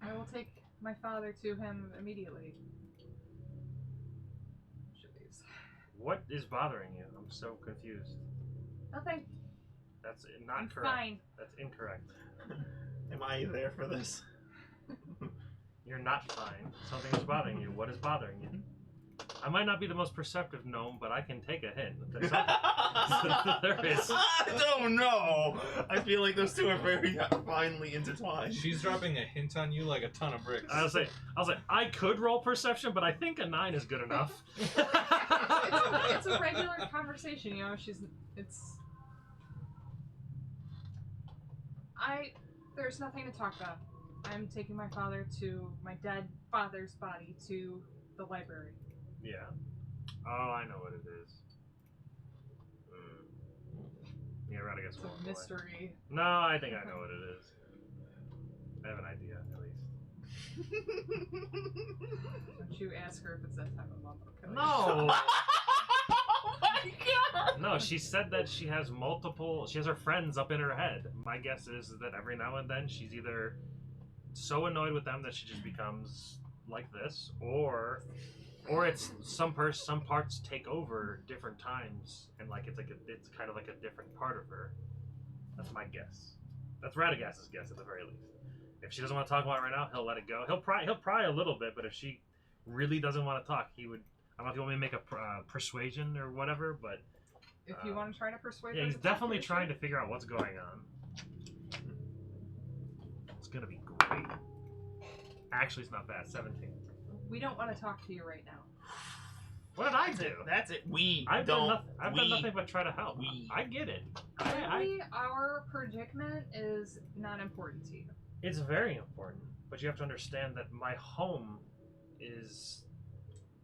I will take my father to him immediately. She leaves. What is bothering you? I'm so confused. Nothing. That's not I'm correct. fine. That's incorrect. Am I there for this? You're not fine. Something is bothering you. What is bothering you? I might not be the most perceptive gnome, but I can take a hint. There's something. There is. I don't know. I feel like those two are very finely intertwined. She's dropping a hint on you like a ton of bricks. I was like, I could roll perception, but I think a 9 is good enough. It's a regular conversation, you know. There's nothing to talk about. I'm taking my father to my dead father's body to the library. Yeah. Oh, I know what it is. Yeah, right. I guess It's we'll a walk away. mystery. No, I think I know what it is. I have an idea, at least. Don't you ask her if it's that time of month? Okay. No. Oh my god! No, she said that she has her friends up in her head. My guess is that every now and then she's either so annoyed with them that she just becomes like this, or it's some parts take over different times, and like it's kind of like a different part of her. That's my guess. That's Radagast's guess at the very least. If she doesn't want to talk about it right now, he'll let it go. He'll pry a little bit, but if she really doesn't want to talk, he would. I don't know if you want me to make a persuasion or whatever, but If you want to try to persuade yeah, her he's to talk definitely to you, trying sure. to figure out what's going on. It's gonna be great. Actually, it's not bad. 17. We don't want to talk to you right now. What did I do? That's it. We I've don't. done nothing but try to help. I get it. Clearly, our predicament is not important to you. It's very important, but you have to understand that my home is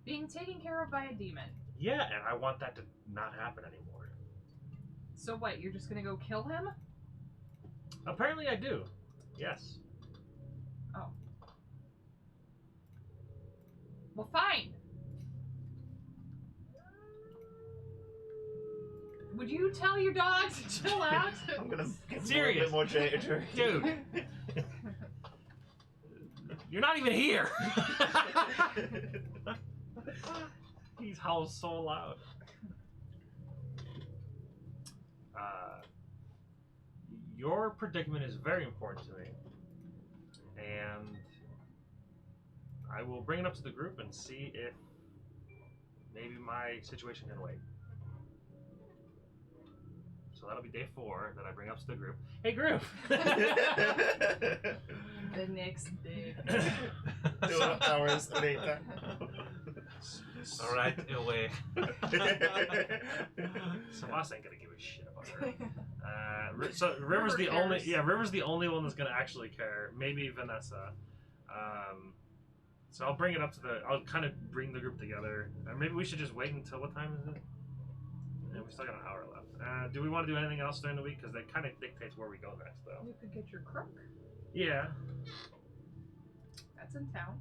Being taken care of by a demon. and I want that to not happen anymore. So what? You're just gonna go kill him? Apparently, I do. Yes. Oh. Well, fine. Would you tell your dog to chill out? I'm gonna get a Serious. bit more jerky. Dude. You're not even here. He howls so loud. Your predicament is very important to me, and I will bring it up to the group and see if maybe my situation can wait. So that'll be day 4 that I bring up to the group. Hey, group! The next day. 2 hours later. All right, away. Savas ain't gonna give a shit about her. So River's the only. cares. Yeah, River's the only one that's gonna actually care. Maybe Vanessa. So I'll bring it up to the. I'll kind of bring the group together. Maybe we should just wait until what time is it? Yeah, we still got an hour left. Do we want to do anything else during the week? Because that kind of dictates where we go next, though. You could get your crook. Yeah. That's in town.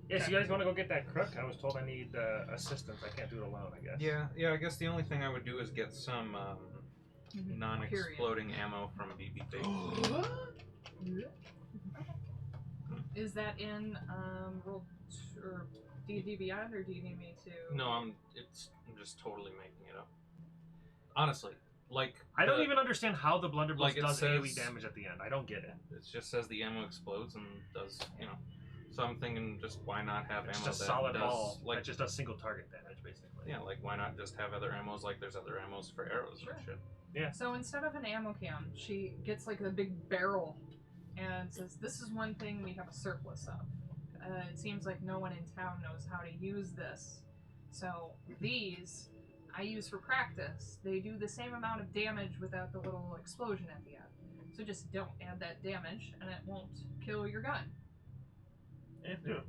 Yeah. So you guys want to go get that crook? I was told I need assistance. I can't do it alone. I guess. Yeah. I guess the only thing I would do is get some non-exploding ammo from BB-8. Is that in World or D&D Beyond, or do you need me to? No, I'm just totally making it up. Honestly, like I don't even understand how the blunderbuss like it does says- AoE damage at the end. I don't get it. It just says the ammo explodes and does, So I'm thinking, just why not have It's ammo just a that solid does, ball like, that just does single target damage, basically. yeah, like why not just have other ammos like there's other ammos for arrows Sure. and shit. So instead of an ammo can, she gets like the big barrel and says, "This is one thing we have a surplus of. It seems like no one in town knows how to use this. So these I use for practice. They do the same amount of damage without the little explosion at the end. So just don't add that damage, and it won't kill your gun.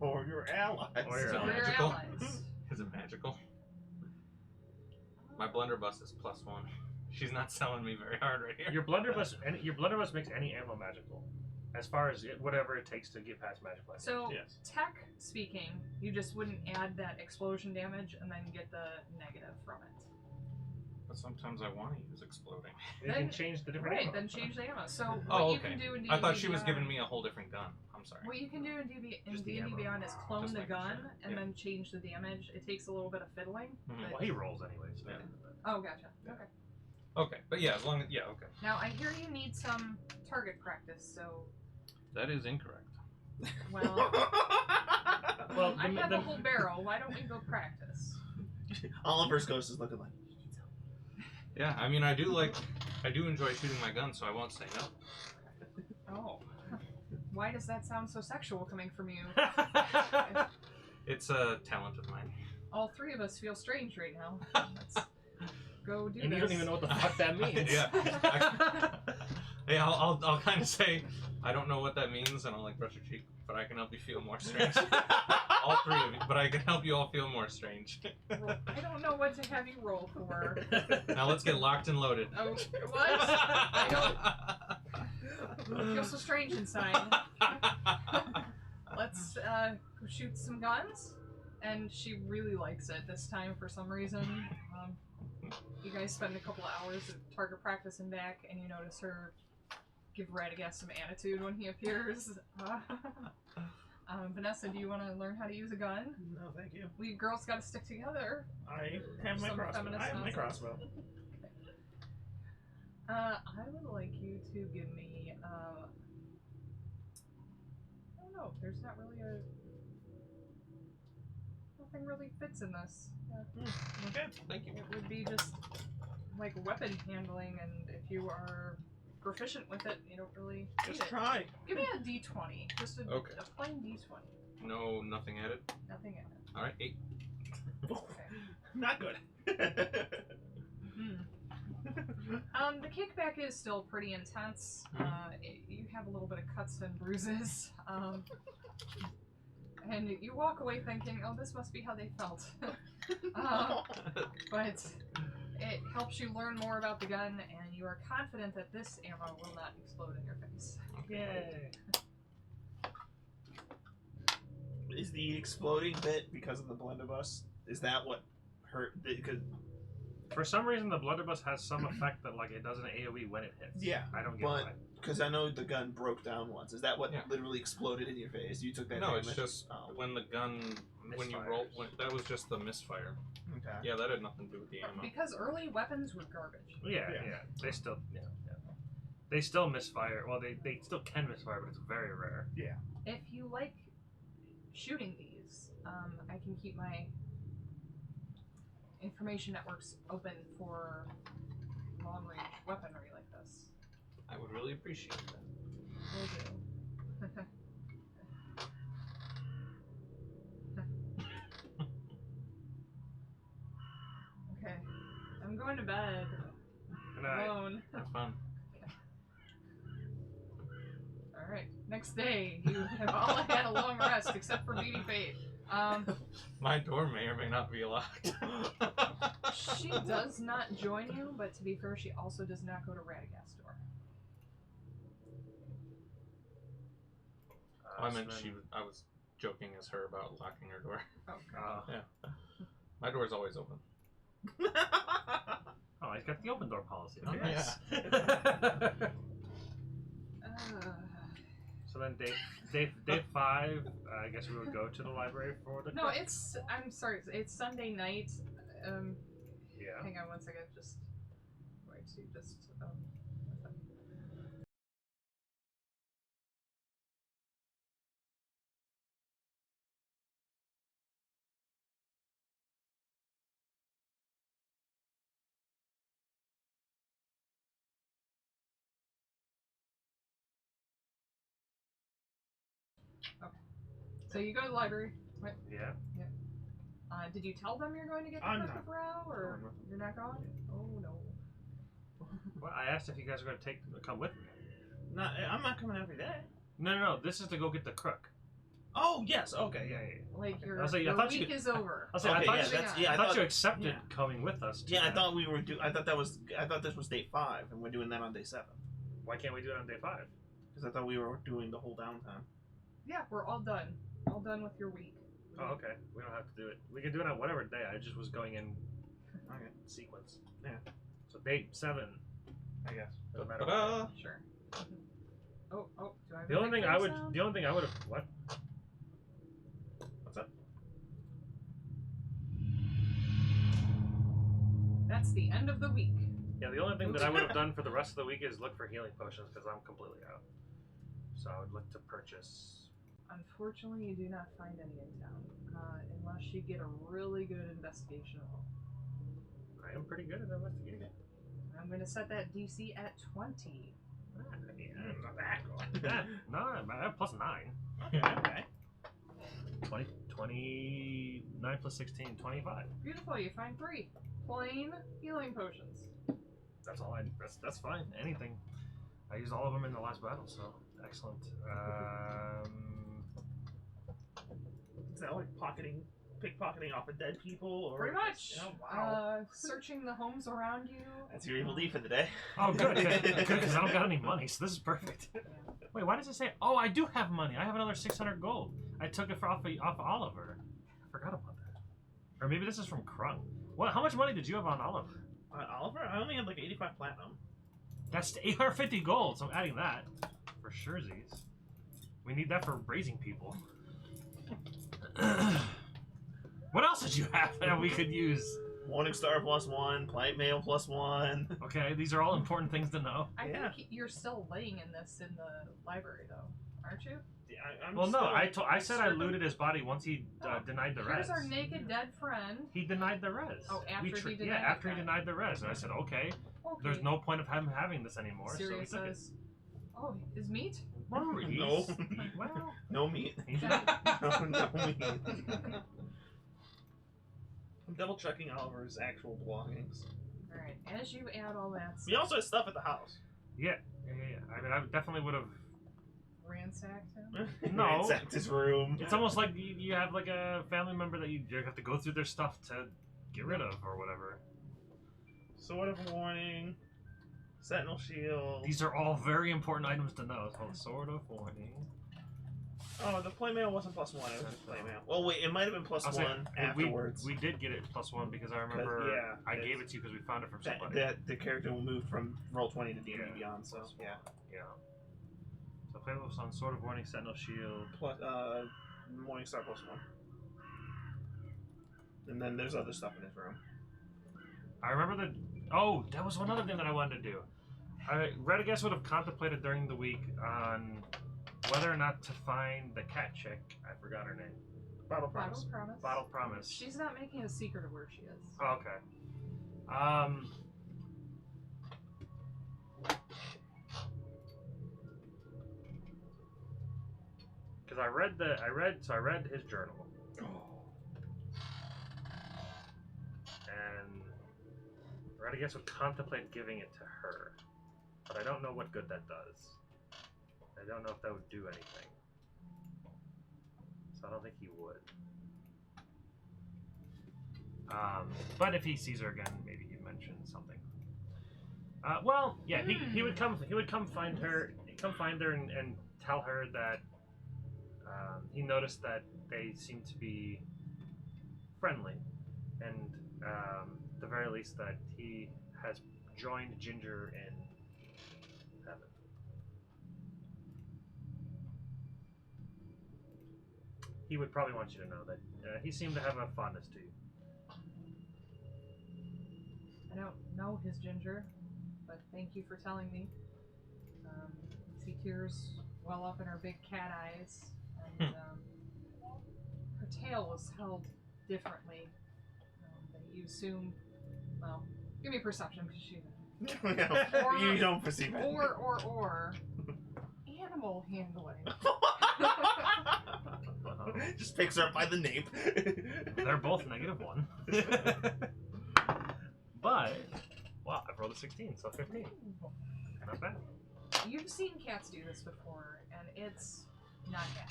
Or your allies. Or your So allies. your Magical. allies. Is it magical? My blunderbuss is +1. She's not selling me very hard right here. Your blunderbuss makes any ammo magical, as far as whatever it takes to get past magic blast. So, Yes. tech speaking, you just wouldn't add that explosion damage and then get the negative from it. But sometimes I want to use exploding. you can then- change the different Right, ammo. then change the ammo. So what Oh, you okay. can do in D&D I thought she was Beyond- giving me a whole different gun. I'm sorry. What you can do in Just the D&D ammo. Beyond is clone Just the making gun sure. and Yeah. then change the damage. It takes a little bit of fiddling. Mhm. but- Well, he rolls anyway. So Yeah. Oh, gotcha. Yeah. Okay. Okay, but yeah, as long as okay. Now I hear you need some target practice. So, That is incorrect. well, Well, I the- have the- a whole barrel. Why don't we go practice? Oliver's ghost is looking like. Yeah, I mean I do enjoy shooting my gun, so I won't say no. Oh, why does that sound so sexual coming from you? It's a talent of mine. All three of us feel strange right now. Let's go do and this. you don't even know what the fuck that means. Yeah. Hey, I'll kind of say I don't know what that means, and I'll like brush your cheek, but I can help you feel more strange. All three of you, but I can help you all feel more strange. I don't know what to have you roll for. Now let's get locked and loaded. Oh, what? I feel so strange inside. Let's go shoot some guns. And she really likes it this time for some reason. You guys spend a couple of hours of target practice and back, and you notice her give Radagast some attitude when he appears. Vanessa, do you want to learn how to use a gun? No, thank you. We girls got to stick together. I have my Some crossbow. feminist I have my nonsense. crossbow. I would like you to give me. I don't know. There's not really a. Nothing really fits in this. Okay. Thank you. It would be just like weapon handling, and if you are proficient with it, you don't really need Just it. try. Give me a D20. Just a Okay. plain D20. No, nothing added. Nothing in it. All right, 8. Okay. Not good. The kickback is still pretty intense. You have a little bit of cuts and bruises. And you walk away thinking, oh, this must be how they felt. But it helps you learn more about the gun, and you are confident that this ammo will not explode in your face. Yay. Is the exploding bit because of the blunderbuss? Is that what hurt? Because For some reason, the blunderbuss has some effect that like it does an AoE when it hits. Yeah, I don't get but- why. I know the gun broke down once. Is that what Yeah. literally exploded in your face? You took that No, damage? it's just when the gun, when you Misfires. roll, that was just the misfire. Okay. Yeah, that had nothing to do with the ammo. Because early weapons were garbage. Yeah. They still, they still misfire. Well, they still can misfire, but it's very rare. If you like shooting these, I can keep my information networks open for long-range weaponry like this. I would really appreciate that. Will do. Okay. I'm going to bed. Good night. Alone. Have fun. Alright. Next day, you have all had a long rest except for Meaty Fate. My door may or may not be locked. She does not join you, but to be fair, she also does not go to Radagast's door. I meant I was joking as her about locking her door. Okay. Yeah. My door's always open. Oh, he's got the open door policy. Oh, Yes. So then day 5, I guess we would go to the library for the. No, I'm sorry. It's Sunday night. Yeah. Hang on one second. Just going to just. One second. Okay. So you go to the library. Right? Yeah. Did you tell them you're going to get the I'm Crook not. of Rao, or you're not going? Oh no. Well, I asked if you guys are going to come with me. Not, I'm not coming every day. No. This is to go get the crook. Oh yes, okay, yeah. Like I your, was like, I your thought week you- is over. I was like, Okay, I thought, yeah, you, that's yeah. I thought you yeah. accepted coming with us. to Yeah, I that. thought we were I thought this was day 5, and we're doing that on day 7. Why can't we do it on day 5? Because I thought we were doing the whole downtime. Yeah, we're all done. All done with your week. Oh, okay. We don't have to do it. We can do it on whatever day. I just was going in Okay, sequence. Yeah. So date 7. I guess. Doesn't matter. Ta-da! Sure. Oh, do I have The only thing I would. sound? The only thing I would have. What? What's up? That's the end of the week. Yeah, the only thing that I would have done for the rest of the week is look for healing potions because I'm completely out. So I would look to purchase. Unfortunately, you do not find any in town, unless you get a really good investigation roll. I am pretty good at investigating. I'm going to set that DC at 20. Yeah, not that good. No, I have plus 9. Okay. 29 plus 16, 25. Beautiful, you find 3 plain healing potions. That's all that's fine. Anything. I used all of them in the last battle, so excellent. Is that like pickpocketing off of dead people, or Pretty much. Oh, wow. Searching the homes around you. That's your evil deed for the day. Oh, good. Good, because I don't got any money, so this is perfect. Wait, why does it say? Oh, I do have money. I have another 600 gold. I took it off Oliver. I forgot about that. Or maybe this is from Krung. What? How much money did you have on Oliver? Oliver, I only had like 85 platinum. That's 850 gold, so I'm adding that for surezies. We need that for raising people. What else did you have that we could use? Morning Star +1, Plight Mail +1. Okay, these are all important things to know. I Yeah. think you're still laying in this in the library, though, aren't you? Yeah, I'm Well, no, still I said I stripping. looted his body once he denied the res. Here's our naked dead friend. He denied the res. Oh, after he denied yeah, it after he then. denied the res, and I said, okay, Okay. there's no point of him having this anymore. Sirius so he took says, "Oh, is meat?" it. No. Well, No meat. No meat. I'm double checking Oliver's actual belongings. All right. As you add all that We also have stuff at the house. yeah. I mean, I definitely would have. ransacked him. No. Ransacked his room. It's almost like you have like a family member that you have to go through their stuff to get rid of or whatever. Sword of Warning. Sentinel Shield. These are all very important items to know. It's called Sword of Warning. Oh, the playmail wasn't +1. It was just playmail. Well, wait, it might have been I'll say, +1 afterwards. We did get it +1 because I remember yeah, I it's- gave it to you because we found it from That, somebody. the character moved from Roll20 to D&D Yeah. Beyond, so yeah. Yeah. So playable on Sword of Warning, Sentinel Shield. Plus, Morningstar +1. And then there's other stuff in his room. I remember oh, that was one other thing that I wanted to do. Radagast would have contemplated during the week on whether or not to find the cat chick. I forgot her name. Bottle Bottle Promise. promise. Bottle Promise. She's not making a secret of where she is. Oh, okay. because I read his journal, and Red, I guess, would contemplate giving it to her, but I don't know what good that does. I don't know if that would do anything, so I don't think he would. But if he sees her again, maybe he'd mention something. Well, yeah, he would come find her, and tell her that he noticed that they seem to be friendly, and the very least that he has joined Ginger in heaven. He would probably want you to know that he seemed to have a fondness to you. I don't know his Ginger, but thank you for telling me. See tears well up in her big cat eyes, and her tail was held differently. That you assume, well, give me a perception because she. You don't perceive it. Or animal handling. Just picks her up by the nape. They're both -1. But, wow, I've rolled a 16, so 15. Not bad. You've seen cats do this before, and it's not bad.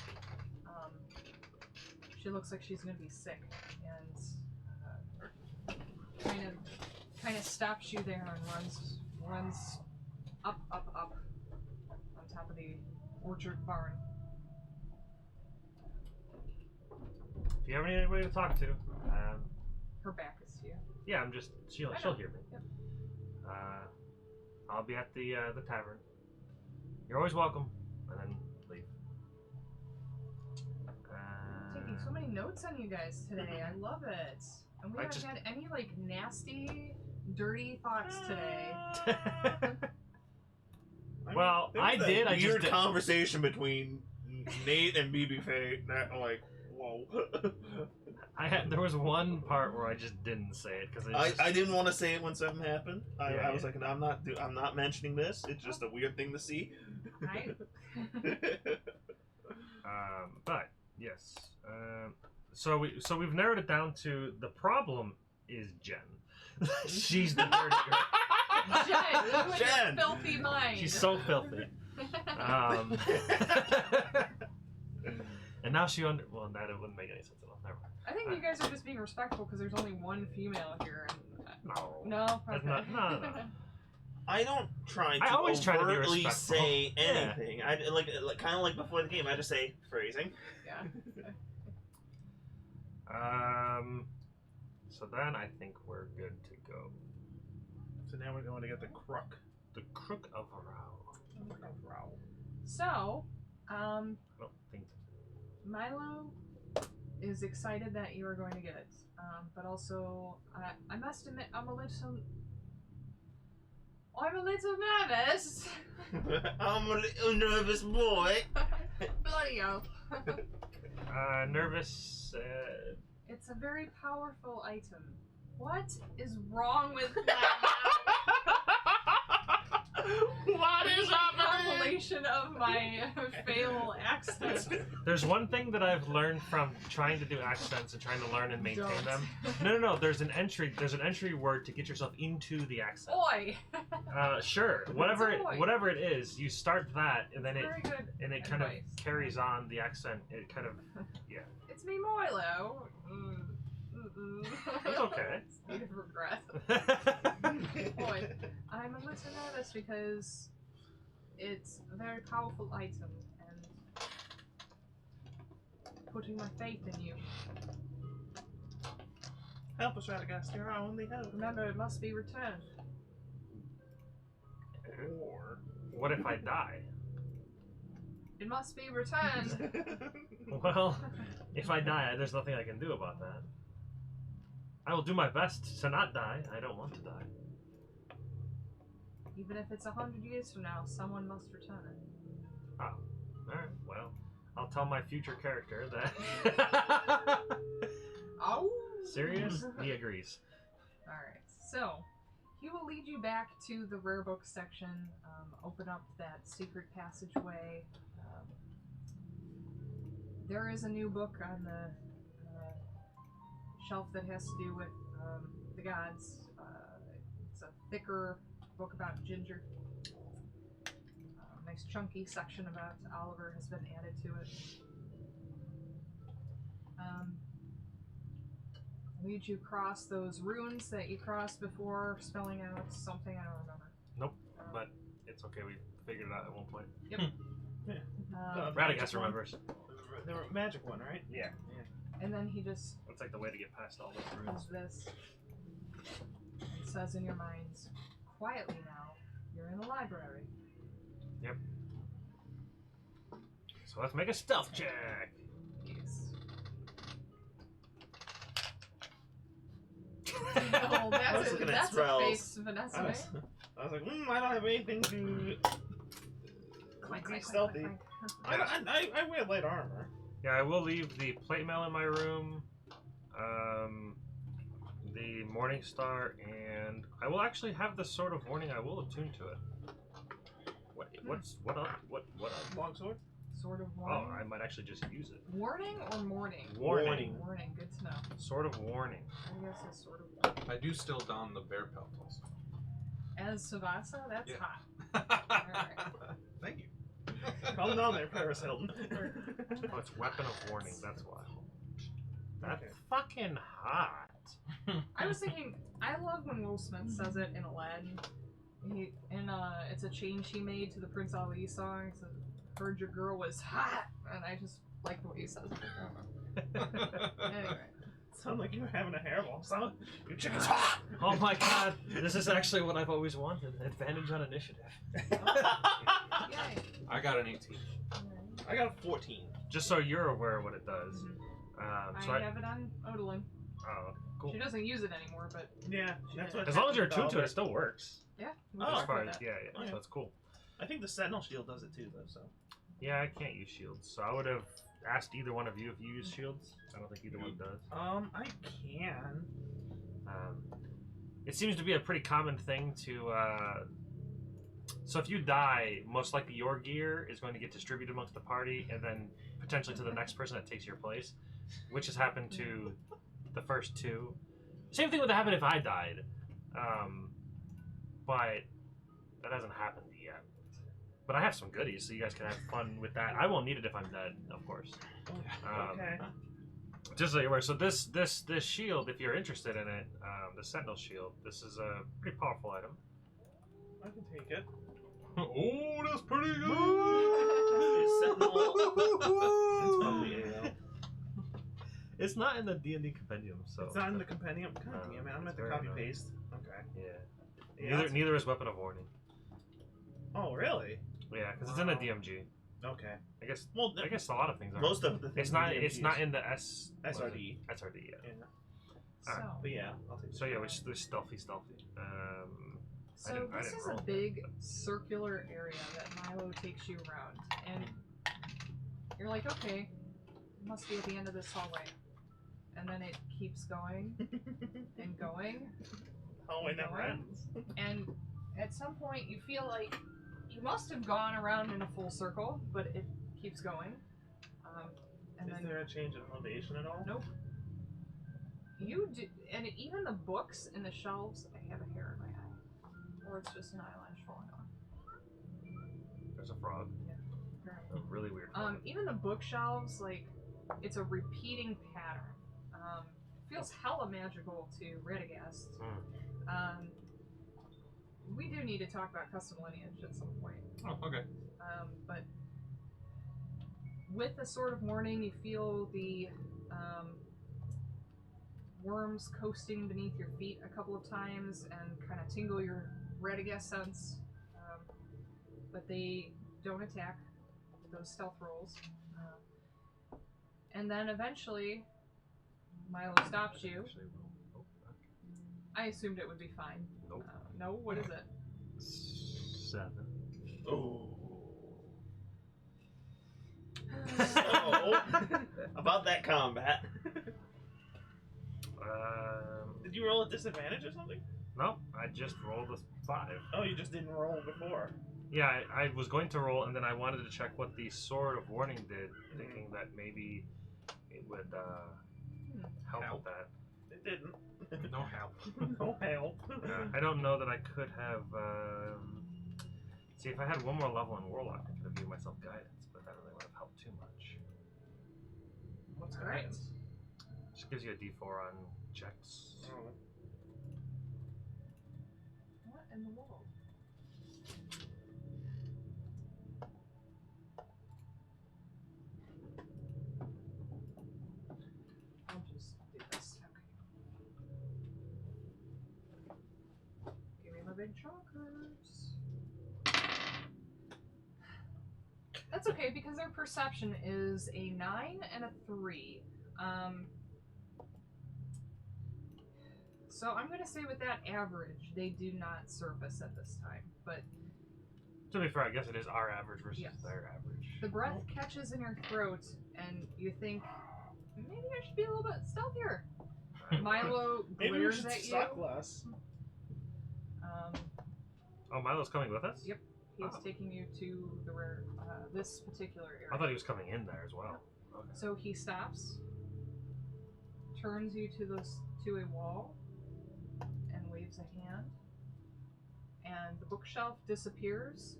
She looks like she's gonna be sick, and kind of stops you there and runs up on top of the orchard barn. If you have anybody to talk to, Her back is to you. yeah, she'll hear me. Yep. I'll be at the tavern. You're always welcome, and then leave. Taking so many notes on you guys today. I love it. And we haven't had any nasty, dirty thoughts today. Well, I did. I Weird just conversation between Nate and BB Faye. That whoa. There was one part where I just didn't say it because I didn't want to say it when something happened. I was Yeah. like, I'm not mentioning this. It's just a weird thing to see. But yes. So we've narrowed it down to the problem is Jen. She's the dirty girl. Jen, with Jen. your filthy mind. She's so filthy. And now she well, that it wouldn't make any sense at all. Never mind. I think you guys are just being respectful because there's only one female here. And, No. no? That's Okay. no. I don't try to I always try to be overtly respectful. say Yeah. anything. I like kind of like before the game. I just say phrasing. Yeah. So then I think we're good to go. So now we're going to get the crook. The Crook of Rao. So, Oh, things. Milo is excited that you are going to get it. But also, I must admit, I'm a little nervous. I'm a little nervous boy. Bloody hell. Nervous. It's a very powerful item. What is wrong with that? What is happening? Compilation of my fail accents. There's one thing that I've learned from trying to do accents and trying to learn and maintain Don't. them. No. There's an entry word to get yourself into the accent. Oi! Sure. Whatever it is, you start that, and then Very good it kind of advice. carries on the accent. It kind of, yeah. It's me, Milo. It's okay. State of regret. Boy, I'm a little nervous because it's a very powerful item and putting my faith in you. Help us, Radagast. You're our only hope. Remember, it must be returned. Or what if I die? It must be returned. Well, if I die, there's nothing I can do about that. I will do my best to not die. I don't want to die. Even if it's 100 years from now, someone must return it. Oh, alright, well, I'll tell my future character that. Oh! Serious? He agrees. Alright, so he will lead you back to the rare book section, open up that secret passageway, there is a new book on the shelf that has to do with the gods. It's a thicker book about Ginger. Nice chunky section about Oliver has been added to it. Lead you cross those runes that you crossed before, spelling out something I don't remember. Nope, but it's okay. We figured it out at one point. Yep. Radagast remembers. The magic one, right? Yeah. And then he just That's like the way to get past all those runes. does this. It says in your minds, quietly now, you're in the library. Yep. So let's make a stealth check. Yes. Oh, I was looking at that's a spells. face, Vanessa. I was like, I don't have anything to be stealthy. I wear light armor. Yeah, I will leave the plate mail in my room, the Morning Star, and I will actually have the Sword of Warning. I will attune to it. What else? Longsword? Sort of Oh, warning. I might actually just use it. Warning or morning? Warning. Warning. Good to know. Sword of Warning. I guess it's sort of warning. I do still don the bear pelt also. As Savasa, that's Yeah. hot. Thank you. Calm down there, Paris Hilton. Oh, it's Weapon of Warning. That's why. That's Okay. fucking hot. I was thinking, I love when Will Smith says it in Aladdin. It's a change he made to the Prince Ali song. So, heard your girl was hot, and I just like the way he says it. Anyway. Sound like you were having a hairball. Sound your chicken's hot. Oh my god, this is actually what I've always wanted. Advantage on initiative. Yay. I got an 18. I got a 14. Just so you're aware of what it does. So I have it on Odalyn. Oh, cool. She doesn't use it anymore, but Yeah, that's what. As long as you're attuned to it, it still works. yeah. we Oh, can As work far with as that. yeah, so it's cool. I think the Sentinel Shield does it too, though. So. Yeah, I can't use shields, so I would have asked either one of you if you use shields. I don't think either one does. I can. It seems to be a pretty common thing to. So if you die, most likely your gear is going to get distributed amongst the party, and then potentially to the next person that takes your place, which has happened to the first two. Same thing would happen if I died, but that hasn't happened yet. But I have some goodies, so you guys can have fun with that. I won't need it if I'm dead, of course. Okay. Just so you're aware, so this shield, if you're interested in it, the Sentinel Shield, this is a pretty powerful item. I can take it. Oh, that's pretty It's probably AL. It's not in the D&D compendium, so. It's not in the compendium. God damn it! I'm it's at the very copy annoying. paste. Okay. Yeah. Neither is Weapon of Warning. Oh really? Yeah, because it's in the Wow. DMG. Okay. I guess Well, a lot of things are. most of the things. It's not. in It's DMG not is in the S. SRD. SRD. Yeah. Yeah. So, But yeah, I'll take it. So yeah, we're stealthy. so I this didn't is roll a that, big but- circular area that Milo takes you around, and you're like, okay, it must be at the end of this hallway, and then it keeps going and going, Oh, it never Going. ends. and at some point you feel like you must have gone around in a full circle, but it keeps going. And Is then there a change in elevation at all? nope. You do, and even the books in the shelves. I have a hair in my eye, or it's just an eyelash falling off. There's a frog. Apparently. A really weird frog. Even the bookshelves, like, it's a repeating pattern. Feels hella magical to Radagast. We do need to talk about custom lineage at some point. Oh, okay. But with the Sword of Morning, you feel the worms coasting beneath your feet a couple of times and kind of tingle your Radagast sense. But they don't attack those stealth rolls. And then eventually, Milo stops you. I assumed it would be fine. Nope. No, what is it? 7. Oh. So, about that combat. Did you roll at disadvantage or something? No, I just rolled a 5. Oh, you just didn't roll before. Yeah, I was going to roll, and then I wanted to check what the Sword of Warning did, thinking that maybe it would help Help. with that. It didn't. No help. No help. I don't know that I could have. See, if I had one more level in Warlock, I could have given myself guidance, but that really would have helped too much. What's All right. guidance? Just gives you a D4 on checks. Oh. What in the world? I'll just do this. Okay. Give me my big chalkers. That's okay because their perception is a 9 and a 3. So I'm gonna say with that average, they do not surface at this time. But To be fair, I guess it is our average versus Yes. their average. the breath catches in your throat, and you think maybe I should be a little bit stealthier. Milo Maybe we glares should at you. suck less. Oh, Milo's coming with us? Yep. He's Oh. taking you to the this particular area. I thought he was coming in there as well. Okay. So he stops, turns you to a wall, and waves a hand, and the bookshelf disappears,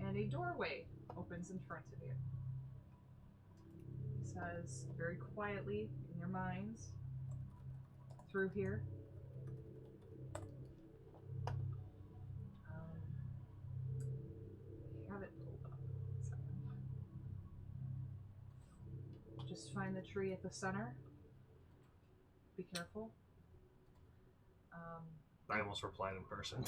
and a doorway opens in front of you. He says very quietly in your minds, through here. Have it pulled up. Just find the tree at the center. Be careful. I almost replied in person.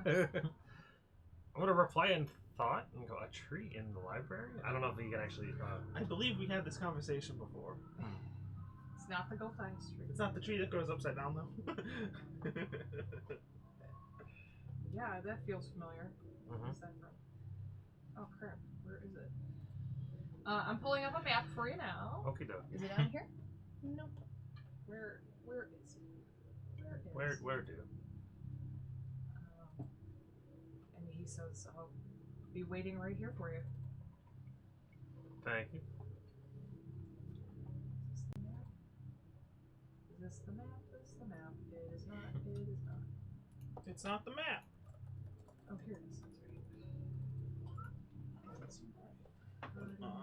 I'm gonna reply in thought and go, a tree in the library? I don't know if you can actually. I believe we had this conversation before. It's not the Golthias tree. It's not the tree that grows upside down, though. Yeah, that feels familiar. Mhm. Where's that from? Oh crap, where is it? I'm pulling up a map for you now. Okie doke. Is it on here? Nope. Where is it? Where do? And he says, I'll be waiting right here for you. Thank you. Is this the map? Is this the map? It is not. It is not. It's not the map. Oh, here it is. That's right.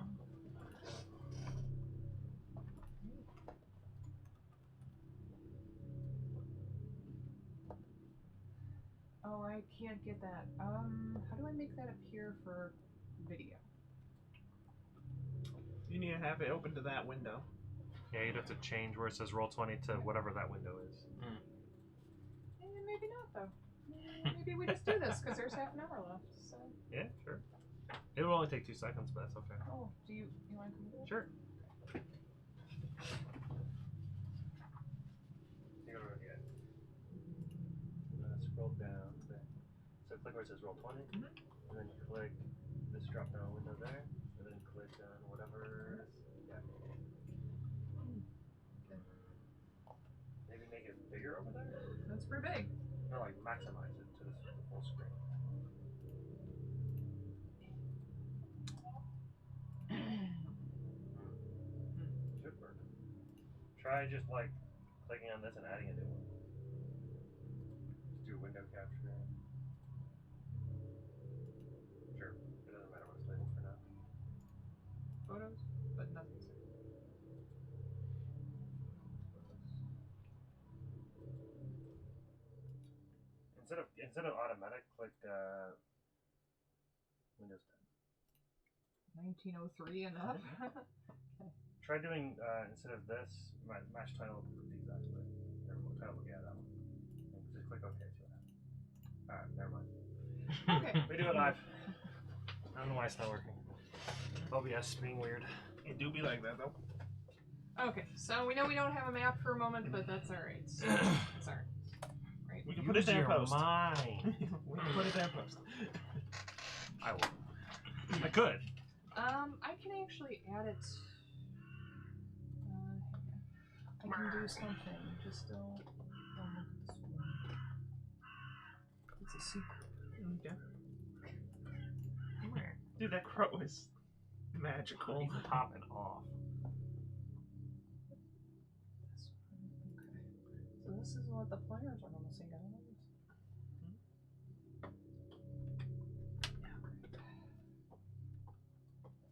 Oh, I can't get that. How do I make that appear for video? You need to have it open to that window. Yeah, you'd have to change where it says roll 20 to whatever that window is. Maybe not, though. Maybe we just do this, because there's half an hour left, so... Yeah, sure. It will only take 2 seconds, but that's okay. Oh, do you want to come do it? Sure. You go to it again. Scroll down there. So click where it says roll 20, and then click this drop down window there, and then click on whatever. Yeah. Maybe make it bigger over there? That's pretty big. Or like maximize it to the full screen. Should work. Try just like clicking on this and adding a new one. Just do window capture. Sure, it doesn't matter what it's labeled for now. Photos, but nothing's there. Instead of automatic, click Windows 10. 1903 and up. Try doing instead of this match title with the exact way. Or title, yeah, that one. And just click OK to it. Alright, never mind. Okay. We do it live. I don't know why it's not working. OBS being weird. It do be like that, though. Okay, so we know we don't have a map for a moment, but that's alright. So, it's alright. Right. We can put it there your post. mind. We can put it there post. I will. I could. I can actually add it. I can do something. Just don't look at this one. It's a secret. Okay. Dude, that crow is magical. He's popping off. So this is what the players are going to see, guys.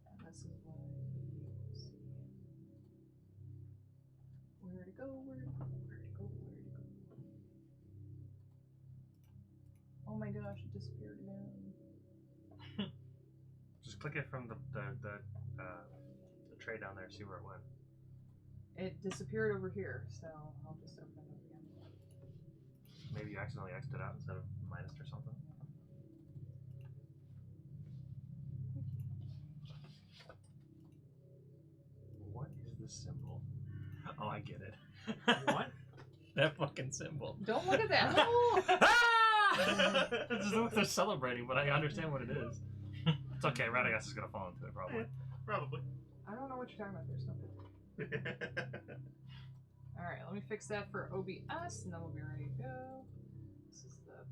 And this is what you see. Where to go, where to go, where to go, where to go. Oh my gosh, it disappeared again. Just click it from the tray down there, see where it went. It disappeared over here, so I'll just open it up again. Maybe you accidentally exited out instead of minus or something. What is this symbol? Oh, I get it. What? That fucking symbol. Don't look at that. This is what they're celebrating, but I understand what it is. It's okay, Radagast is gonna fall into it probably. Probably. I don't know what you're talking about. There's no picture. Alright, let me fix that for OBS and then we'll be ready to go. This is the.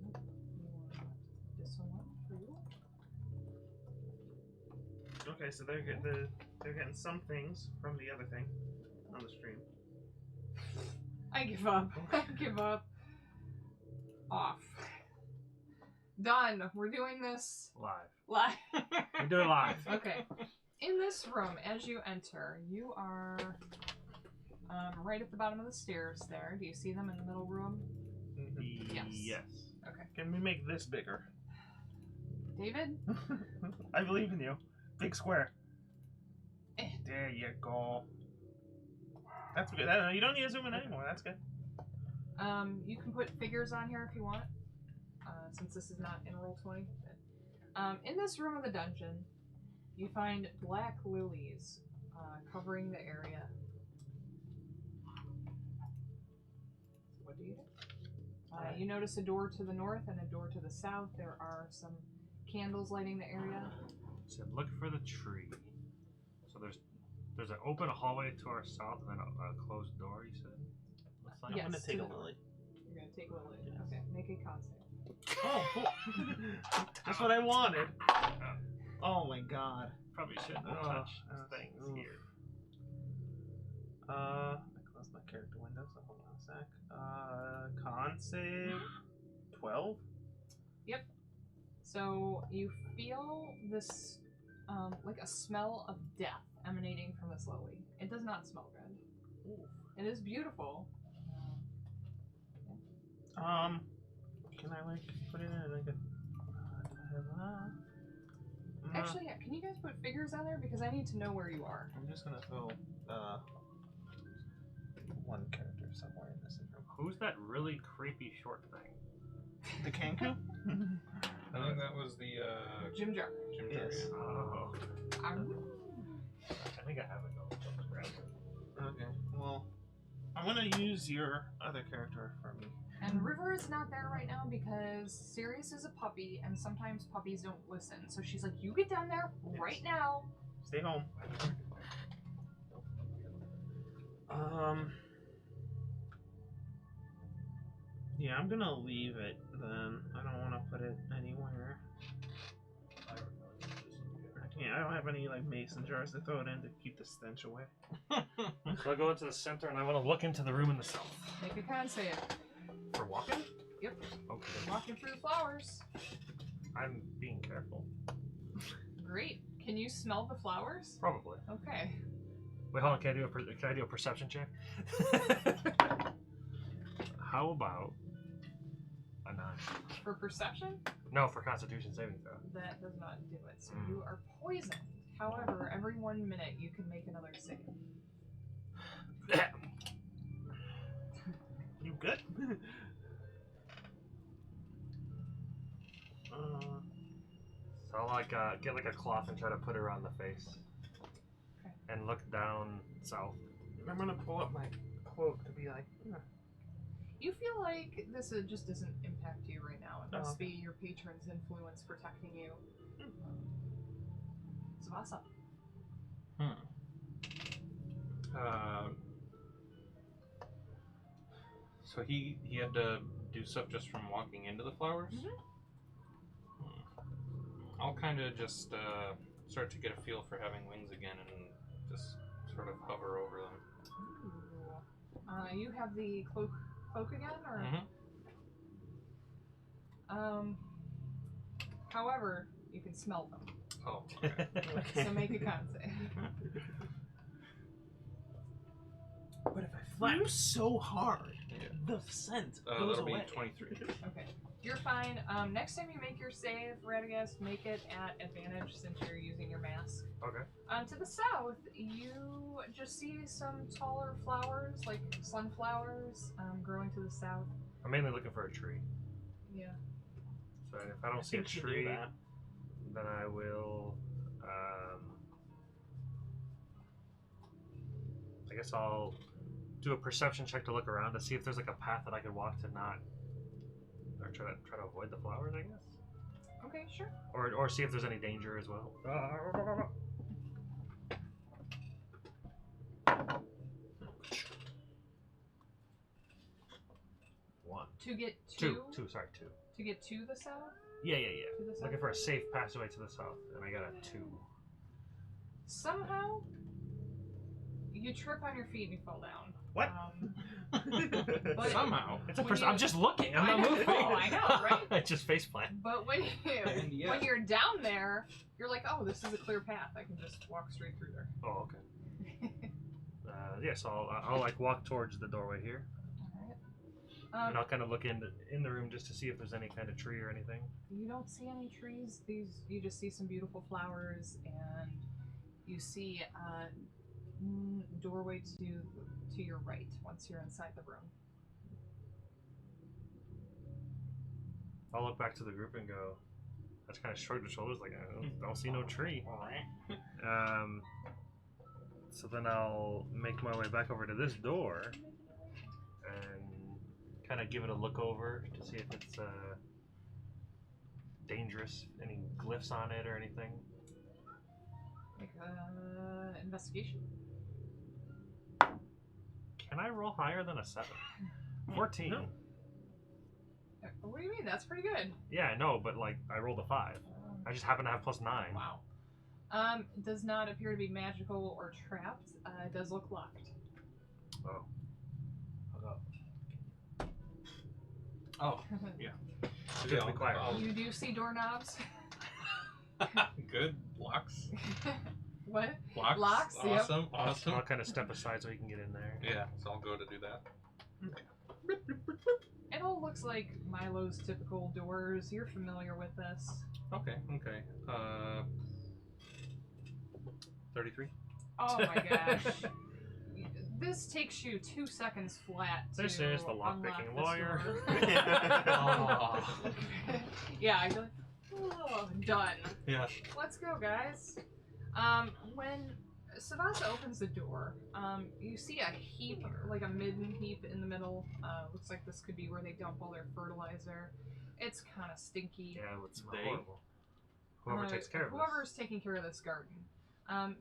We want this one for you. Okay, so they're getting some things from the other thing on the stream. I give up. I give up. Off. Done. We're doing this Live. live. We do it live. Okay. In this room, as you enter, you are right at the bottom of the stairs there. Do you see them in the middle room? Yes. Yes. Okay. Can we make this bigger? David? I believe in you. Big square. Eh. There you go. That's good. You don't need to zoom in anymore. That's good. You can put figures on here if you want, since this is not in Roll20. In this room of the dungeon, you find black lilies covering the area. What do you do? You notice a door to the north and a door to the south. There are some candles lighting the area. So look for the tree. So there's an open hallway to our south and then a closed door, you said? Looks like. Yes, I'm gonna take to a the lily. You're gonna take Lily. Yes. Okay, make a con save. Oh, cool. That's what I wanted. Oh my god. Probably shouldn't have touched things here. I closed my character window, so hold on a sec. Con save 12? Yep. So you feel this, like a smell of death emanating from this lily. It does not smell good. Ooh. It is beautiful. Can I like put it in like a? Actually, yeah, can you guys put figures on there because I need to know where you are. I'm just gonna throw one character somewhere in this room. Who's that really creepy short thing? The Kanku? I think that was the Jim Jar. Jim Yes. Jerry. Oh. I think I have it though. Okay. Well, I'm gonna use your other character for me. And River is not there right now because Sirius is a puppy and sometimes puppies don't listen. So she's like, you get down there right now. Stay home. Yeah, I'm gonna leave it then. I don't want to put it anywhere. Yeah, I don't have any like mason jars to throw it in to keep the stench away. So I go into the center and I want to look into the room in the south. Make a con save. For walking? Yep. Okay. Walking through flowers. I'm being careful. Great. Can you smell the flowers? Probably. Okay. Wait, hold on. Can I do a perception check? How about a 9? For perception, No, for Constitution saving throw. that does not do it. So you are poisoned. However, every 1 minute you can make another save. You good? So I'll like get like a cloth and try to put it around the face. Okay. And look down south. I'm gonna pull up my cloak to be like. You feel like this just doesn't impact you right now. It must okay. be your patron's influence protecting you. Savasa. So he had to do stuff just from walking into the flowers? I'll kind of just start to get a feel for having wings again and just sort of hover over them. Ooh. You have the cloak again, or? However, you can smell them. Oh, okay. So make a con save. But if I flap so hard, the scent goes that'll away. be 23. Okay. You're fine. Next time you make your save, Radagast, make it at advantage since you're using your mask. Okay. To the south, you just see some taller flowers, like sunflowers, growing to the south. I'm mainly looking for a tree. Yeah. So if I don't see a think you do tree, that. then I will. I guess I'll do a perception check to look around to see if there's like a path that I could walk to not, or try to avoid the flowers. I guess. Okay, sure. Or see if there's any danger as well. 1. To get to 2. Sorry, 2. To get to the south? Yeah. To the south? Looking for a safe passageway to the south, and I got a 2. Somehow, you trip on your feet and you fall down. What? But Somehow. It's a when person. you- I'm just looking. I'm I not know, moving. I know, right? I just face plant. But when And yet- when you're down there, you're like, oh, this is a clear path. I can just walk straight through there. Oh, okay. Yeah, so I'll like walk towards the doorway here, Alright. and I'll kind of look in the room just to see if there's any kind of tree or anything. You don't see any trees. You just see some beautiful flowers, and you see a doorway to your right once you're inside the room. I'll look back to the group and go. I just kind of shrug the shoulders like I don't see no tree. So then I'll make my way back over to this door and kind of give it a look over to see if it's dangerous, any glyphs on it or anything. Make investigation. Can I roll higher than a 7? 14. No. What do you mean? That's pretty good. Yeah, I know, but like I rolled a 5. I just happen to have +9. Wow. It does not appear to be magical or trapped. It does look locked. Oh. Oh, yeah. Just be quiet. You do see doorknobs. Good. Locks. What? Locks. Locks, yep. Awesome. Awesome. I'll kind of step aside so he can get in there. Yeah, so I'll go to do that. It all looks like Milo's typical doors. You're familiar with this. Okay. 33. Oh my gosh. This takes you 2 seconds flat to This is the unlock lockpicking this lawyer. door. Yeah, I feel like, oh, done. Yeah. Let's go, guys. When Savasa opens the door, you see a heap, like a midden heap in the middle. Looks like this could be where they dump all their fertilizer. It's kind of stinky. Yeah, it would smell They- horrible. Whoever takes care of Whoever's taking care of this garden.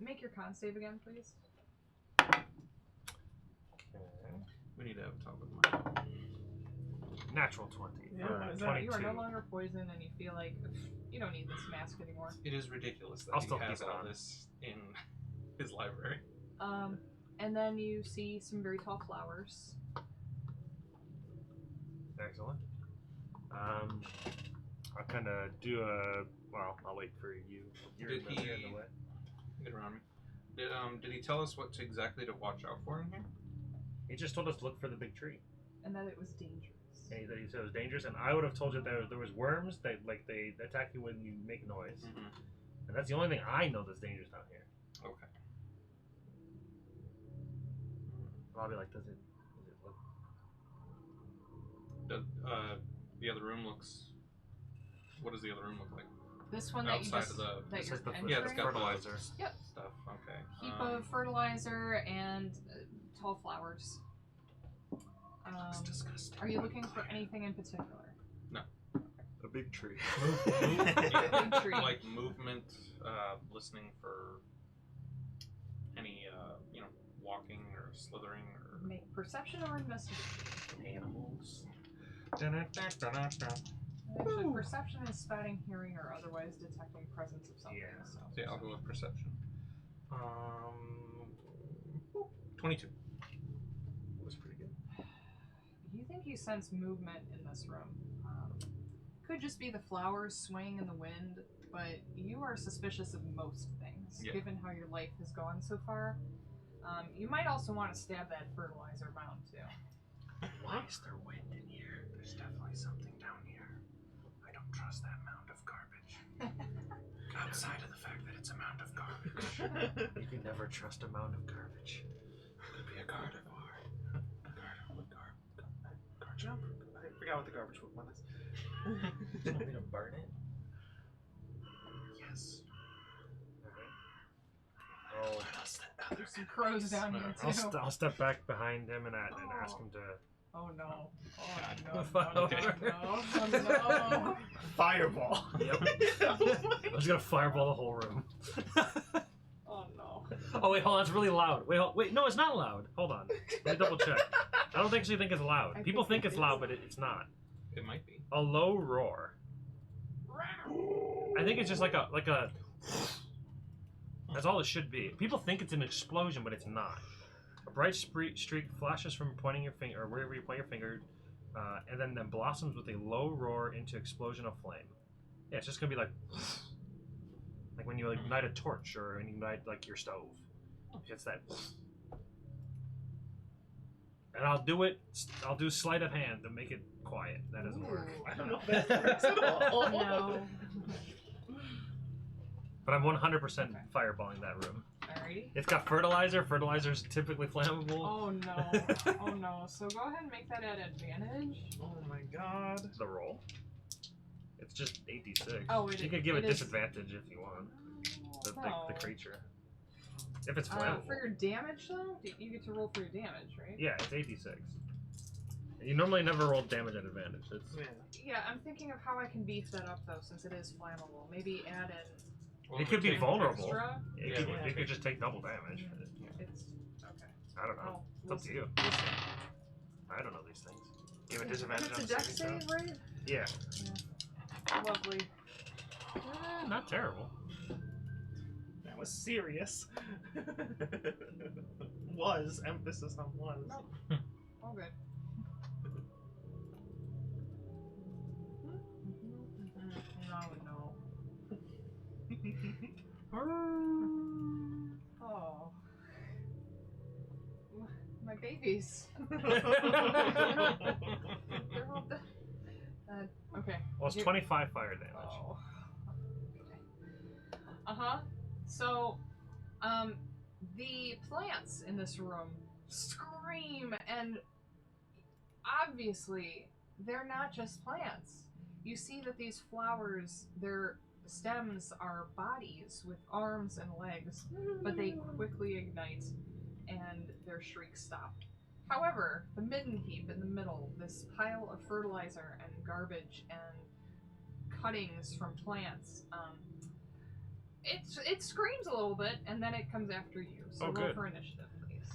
Make your con save again, please. this. Okay. We need to have a talk with Mike. Natural 20. Yeah, or what is that? 22. You are no longer poisoned, and you feel like you don't need this mask anymore. It is ridiculous that I'll he still has keep it all on. this in his library. And then you see some very tall flowers. Excellent. I'll kind of do a. Well, I'll wait for you. You're Did in the he- way. Get around me. Did he tell us what to exactly to watch out for in here? He just told us to look for the big tree. And that it was dangerous. And he said it was dangerous, and I would have told you that there was worms that they attack you when you make noise, and that's the only thing I know that's dangerous down here. Okay. And I'll be like, does it look? The other room looks. What does the other room look like? This one that you Outside just of the. that This you're is the entering? Yeah, it's got fertilizer. Yep. Stuff. Okay. Heap of fertilizer and tall flowers. It's disgusting. Are you looking for anything in particular? A big tree. Big tree. Like movement, listening for any, walking or slithering or. Make perception or investigation. Animals. Actually, perception is spotting, hearing, or otherwise detecting presence of something. Yeah. So. Yeah, I'll go with perception. 22. Was pretty good. You think you sense movement in this room. Could just be the flowers swaying in the wind, but you are suspicious of most things, Yeah. given how your life has gone so far. You might also want to stab that fertilizer mound, too. Why is there wind in here? There's definitely something down here. I don't trust that mound of garbage. Outside of the fact that it's a mound of garbage. You can never trust a mound of garbage. Could be a carnivore. Jump. I forgot what the garbage Pokemon is. Do you want me to burn it? Yes. Oh, There's some crows down here, too. I'll step back behind him and ask him to. Oh, no. Oh, no. Fire. No, no, no. Fireball. Yep. I was gonna fireball the whole room. Oh, no. Oh wait, hold on, it's really loud. Wait, no, it's not loud. Hold on, let me double check. I don't actually think it's loud. I People think think it's loud, but it's not. It might be. A low roar. I think it's just like a. That's all it should be. People think it's an explosion, but it's not. A bright streak flashes from pointing your finger, or wherever you point your finger, and then blossoms with a low roar into explosion of flame. Yeah, it's just gonna be like when you ignite a torch or when you ignite like your stove. It's that. And I'll do sleight of hand to make it quiet. That doesn't work. I don't know if that works at all. No. But I'm 100% fireballing that room. Alrighty. It's got fertilizer. Fertilizer's typically flammable. Oh, no. Oh, no. So go ahead and make that at advantage. Oh my god. The roll. It's just 8d6. Oh, it You is- could give it it is- disadvantage if you want. No. The creature. If it's flammable. For your damage, though? You get to roll for your damage, right? Yeah, it's 8d6. You normally never roll damage at advantage. It's Yeah. Yeah, I'm thinking of how I can beef that up, though, since it is flammable. Maybe add in Well, It could be take vulnerable. extra. it Yeah, could, yeah. it could just take double damage. It's... Okay. I don't know. Oh, It's up to you. we'll see. I don't know these things. You have a And disadvantage it's on a the dex saving save, throw? right? Yeah. Lovely. Not terrible. That was serious. Was. Emphasis on was. Nope. All good. No, no. Oh. My babies. They're all dead. Okay. Well, it's Here- 25 fire damage. Oh. Uh-huh. So, the plants in this room scream, and obviously, they're not just plants. You see that these flowers, their stems are bodies with arms and legs, but they quickly ignite, and their shrieks stop. However, the midden heap in the middle, this pile of fertilizer and garbage and cuttings from plants, it screams a little bit, and then it comes after you. So Oh, roll good. for initiative, please.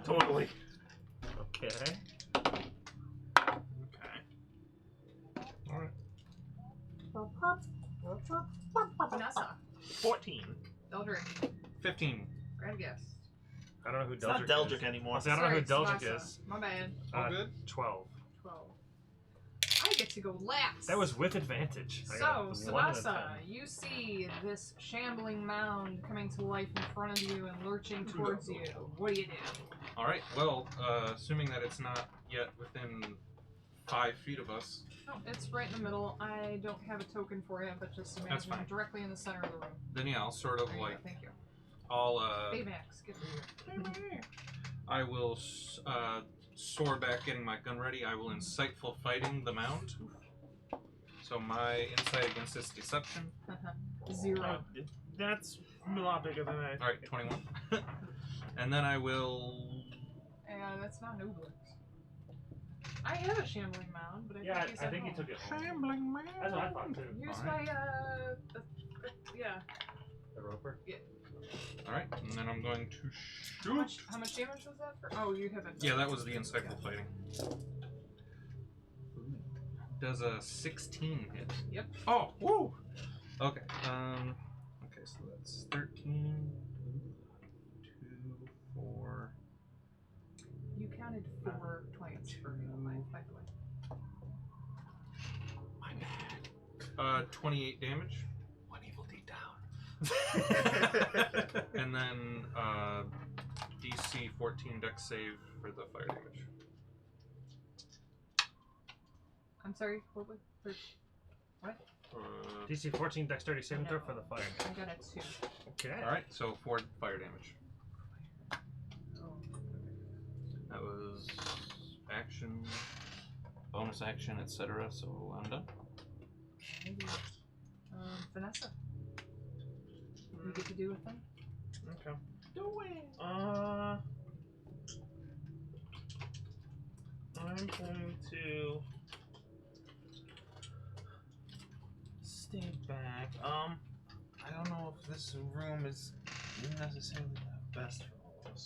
Totally. Okay. Okay. Alright. Vanessa, 14. Eldrick, 15. Gradgus. I don't know who It's not Deldrick Deldrick is. anymore. See, I don't know who Sorry, Deldrick Tsubasa. is. My bad. All good? 12. 12. I get to go last. That was with advantage. I got So, a 1 and a Tsubasa, 10. you see this shambling mound coming to life in front of you and lurching towards you. What do you do? Alright, well, assuming that it's not yet within 5 feet of us, No, it's right in the middle. I don't have a token for you, but just That's imagine fine. directly in the center of the room. then yeah, I'll sort of There you go, like, thank you. I'll, Baymax, get over here. I will soar back, getting my gun ready. I will insightful fighting the mound. So my insight against its deception. 0. That's a lot bigger than I. Alright, 21. And then I will... That's not Nublix. I have a shambling mound, but I Yeah, think he's I at think he home. took it home. Shambling man. That's what I thought too. Here's Alright. my, yeah. The roper. Alright, and then I'm going to How shoot. much damage was that for? Oh, you have it. Yeah, that was the insightful fighting. Does a 16 hit? Yep. Oh, woo! Okay. Okay, so that's 13, 2, 4. You counted 4 points for real life, by the way. My bad. 28 damage. One evil deep down. And then DC 14 dex save for the fire damage. I'm sorry, what was what? DC 14 dexterity saving throw for the fire. I got a 2. Okay. Alright, so 4 fire damage. Oh. That was action, bonus action, etc. So I'm done. Maybe. Vanessa. What do you get to do with them? Okay. Do it! I'm going to stay back. I don't know if this room is necessarily the best for all of us.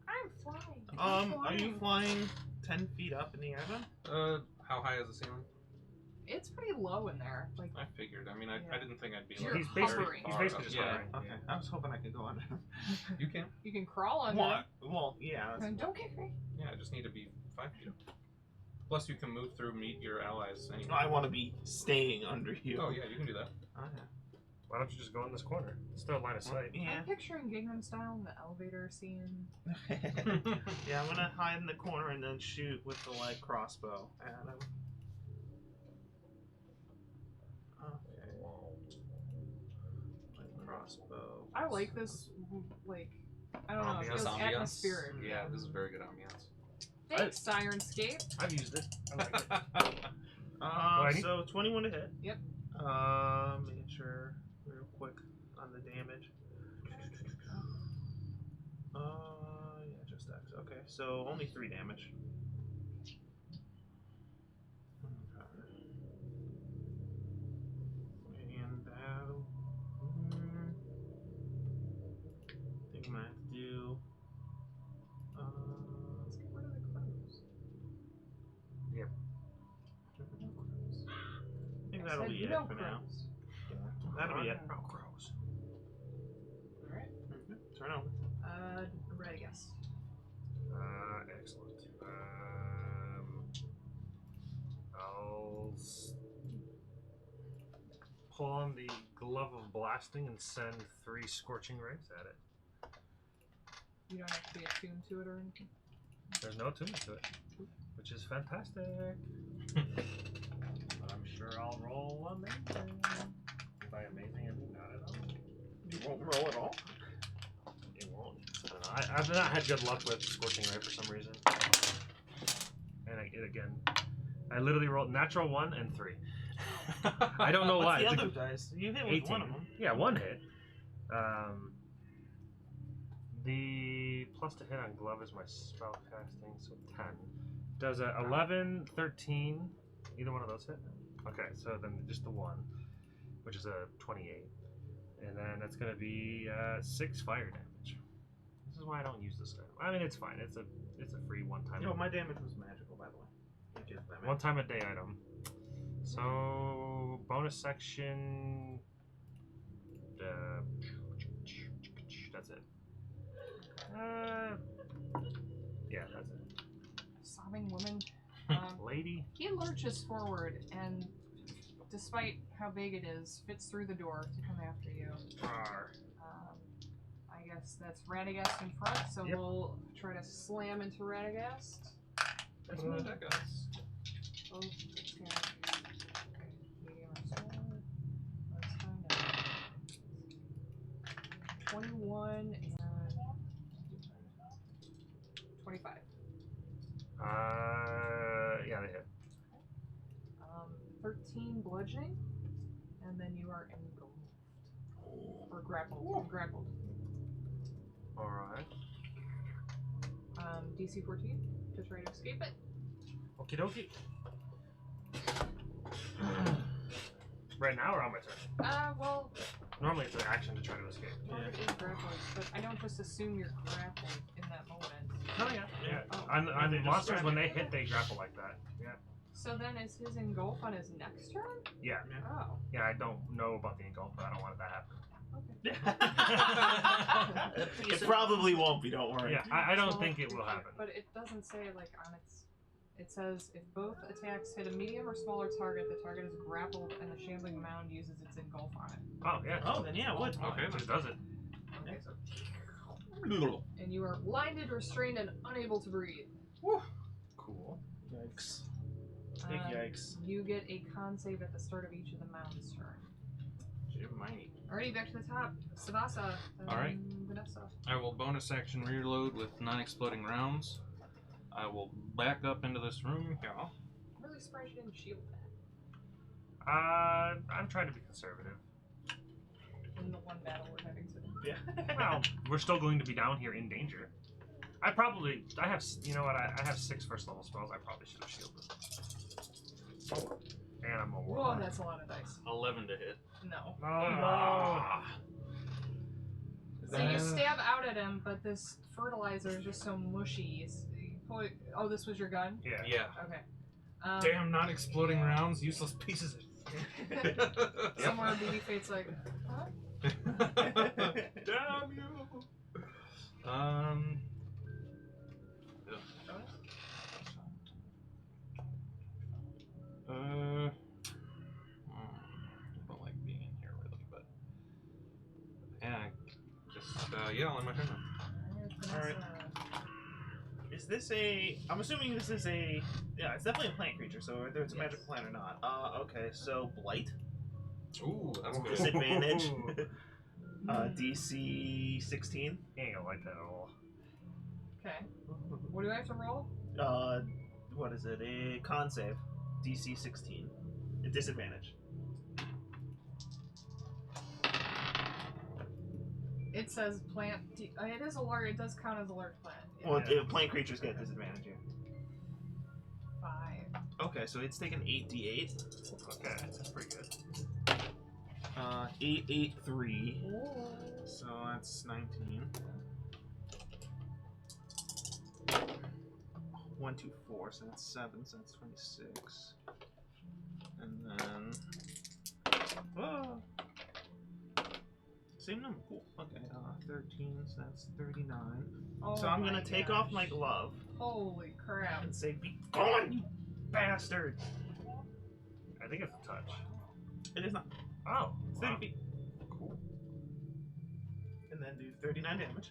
I'm flying. Are you flying 10 feet up in the air then? How high is the ceiling? It's pretty low in there. Like I figured. I mean, I didn't think I'd be You're like He's basically, hovering. he's basically just Yeah. hovering. Okay. I was hoping I could go under. You can. you can crawl under. What? Well, yeah. it. And don't kick me. Yeah, I just need to be 5 feet up. Plus, you can move through, meet your allies anyway. I want to be staying under you. Oh yeah, you can do that. Okay. Why don't you just go in this corner? It's still line of sight. Yeah. I'm picturing Gangnam Style in the elevator scene. Yeah, I'm gonna hide in the corner and then shoot with the light crossbow at him. Okay. Light crossbow. I like this, like, I don't know, it feels Ambiance. atmospheric. Yeah, this is very good ambiance. Thanks, Sirenscape. I've used it. I like it. So 21 to hit. Yep. Making sure real quick on the damage. Yeah, just X. Okay, so only 3 damage. And that'll. I think I might have to do. Let's get rid of the crows. Yep. No crows. I think I that'll said be it no for now. crows. That'll be it. No crows. Alright. Turn over. Ready, yes. Excellent. I'll pull on the glove of blasting and send 3 scorching rays at it. You don't have to be attuned to it or anything. There's no attunement to it, which is fantastic. But I'm sure I'll roll amazing. By amazing, I mean not at all. You won't roll at all? It won't. I don't know. I've not had good luck with scorching ray for some reason. And it again. I literally rolled natural 1 and 3. I don't know why. What's the It's a other dice? You hit with 18. one of them. Yeah, 1 hit. The plus to hit on glove is my spell casting, so 10. Does a 11, 13, either one of those hit? Okay, so then just the 1, which is a 28. And then that's going to be 6 fire damage. This is why I don't use this guy. I mean, it's fine. It's a free one-time. No, my damage was magical, by the way. It is that One time a day item. So bonus section. That's it. Yeah, that's it. Sobbing woman. Lady. He lurches forward and, despite how big it is, fits through the door to come after you. Arr. I guess that's Radagast in front, so Yep. we'll try to slam into Radagast. That's what that goes. Oh, it's gonna. Okay, medium or sword. Let's find out. 21 and 25. Yeah, they hit. 13 bludgeoning, and then you are engulfed. Or grappled. Grappled. Alright. DC 14 to try to escape it. Okie dokie. Right now or on my turn? Well, Normally it's an action to try to escape. it is grappled, but I don't just assume you're grappled in that moment. Oh, yeah. Oh. On They just monsters, when they grapple. hit, they grapple like that. Yeah. So then is his engulf on his next turn? Yeah. Oh. Yeah, I don't know about the engulf, but I don't want it to happen. It probably won't be. Don't worry. Yeah, I don't So- think it will happen. But it doesn't say like on its. It says if both attacks hit a medium or smaller target, the target is grappled and the shambling mound uses its engulf on it. Oh, yeah. Oh, then yeah, it would. Okay. It does it. Okay, so. And you are blinded, restrained, and unable to breathe. Cool. Yikes. Big Um, yikes. You get a con save at the start of each of the mound's turn. Mighty. Alrighty, back to the top. Savasa. Alright. Vanessa. I will bonus action reload with non-exploding rounds. I will back up into this room here. I'm really surprised you didn't shield that I'm trying to be conservative. in the one battle we're having today. Yeah. Well, we're still going to be down here in danger. I have, you know what, I have 6 first level spells. I probably should have shielded. And I'm a Whoa, warlock. that's a lot of dice. 11 to hit. No. No. So you stab out at him, but this fertilizer is just so mushy. Oh, this was your gun? Yeah. Yeah. Okay. Damn non-exploding rounds, useless pieces of Somewhere BB Fate's like, huh? Damn you! I don't like being in here really, but yeah, I'll end my turn now. Alright. Is this a... I'm assuming this is a... Yeah, it's definitely a plant creature, so whether it's a magic plant or not. Okay, so Blight. Ooh, that's good. Disadvantage. DC 16. You ain't gonna like that at all. Okay. What do I have to roll? What is it? A con save. DC 16. A disadvantage. It says plant. It is a large. It does count as a large plant. Yeah. Well, plant creatures get disadvantage here. 5. Okay, so it's taken 8d8. Okay, that's pretty good. 8, 8, 3. Ooh. So that's 19. 1, 2, 4. So that's 7. So that's 26. And then. Oh. Same number. Cool. Okay. 13. So that's 39. Oh So I'm gonna my take gosh. off my glove Holy crap! and say, "Be gone, you bastard!" I think it's a touch. It is not. Oh, It's 30 wow. feet. Cool. And then do 39 damage.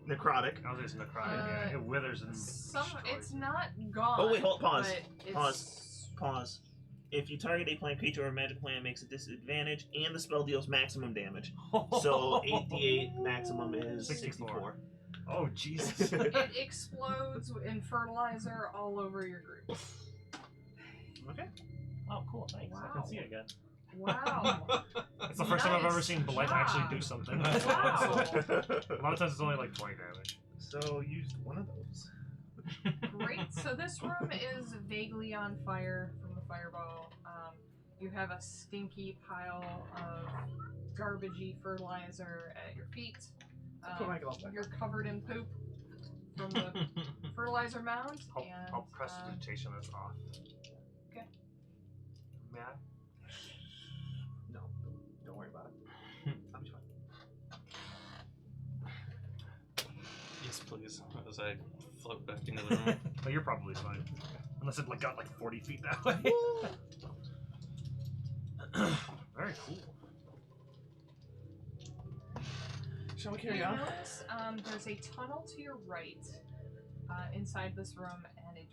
Necrotic. I was just necrotic. Yeah. It withers and destroys. It's not gone. Oh, wait, hold- pause. but it's- Pause. Pause. If you target a plant creature or a magic plant, it makes a disadvantage, and the spell deals maximum damage. So 8d8 maximum is 64. Oh, Jesus. It explodes in fertilizer all over your group. Okay. Oh, cool. Thanks. I can see it again. Wow. It's the first time I've ever Nice seen Blight job. actually do something. Wow. A lot of times it's only like 20 damage. So used one of those. Great. So this room is vaguely on fire from the fireball. You have a stinky pile of garbagey fertilizer at your feet. Put my glove back. You're covered in poop from the fertilizer mound. I'll press vegetation that's off. Okay. May I? No, don't worry about it. I'll be fine. Yes, please. As I float back into the room. Oh, you're probably fine. Unless it got like 40 feet that way. Very cool. Shall we You carry on? notice there's a tunnel to your right inside this room and a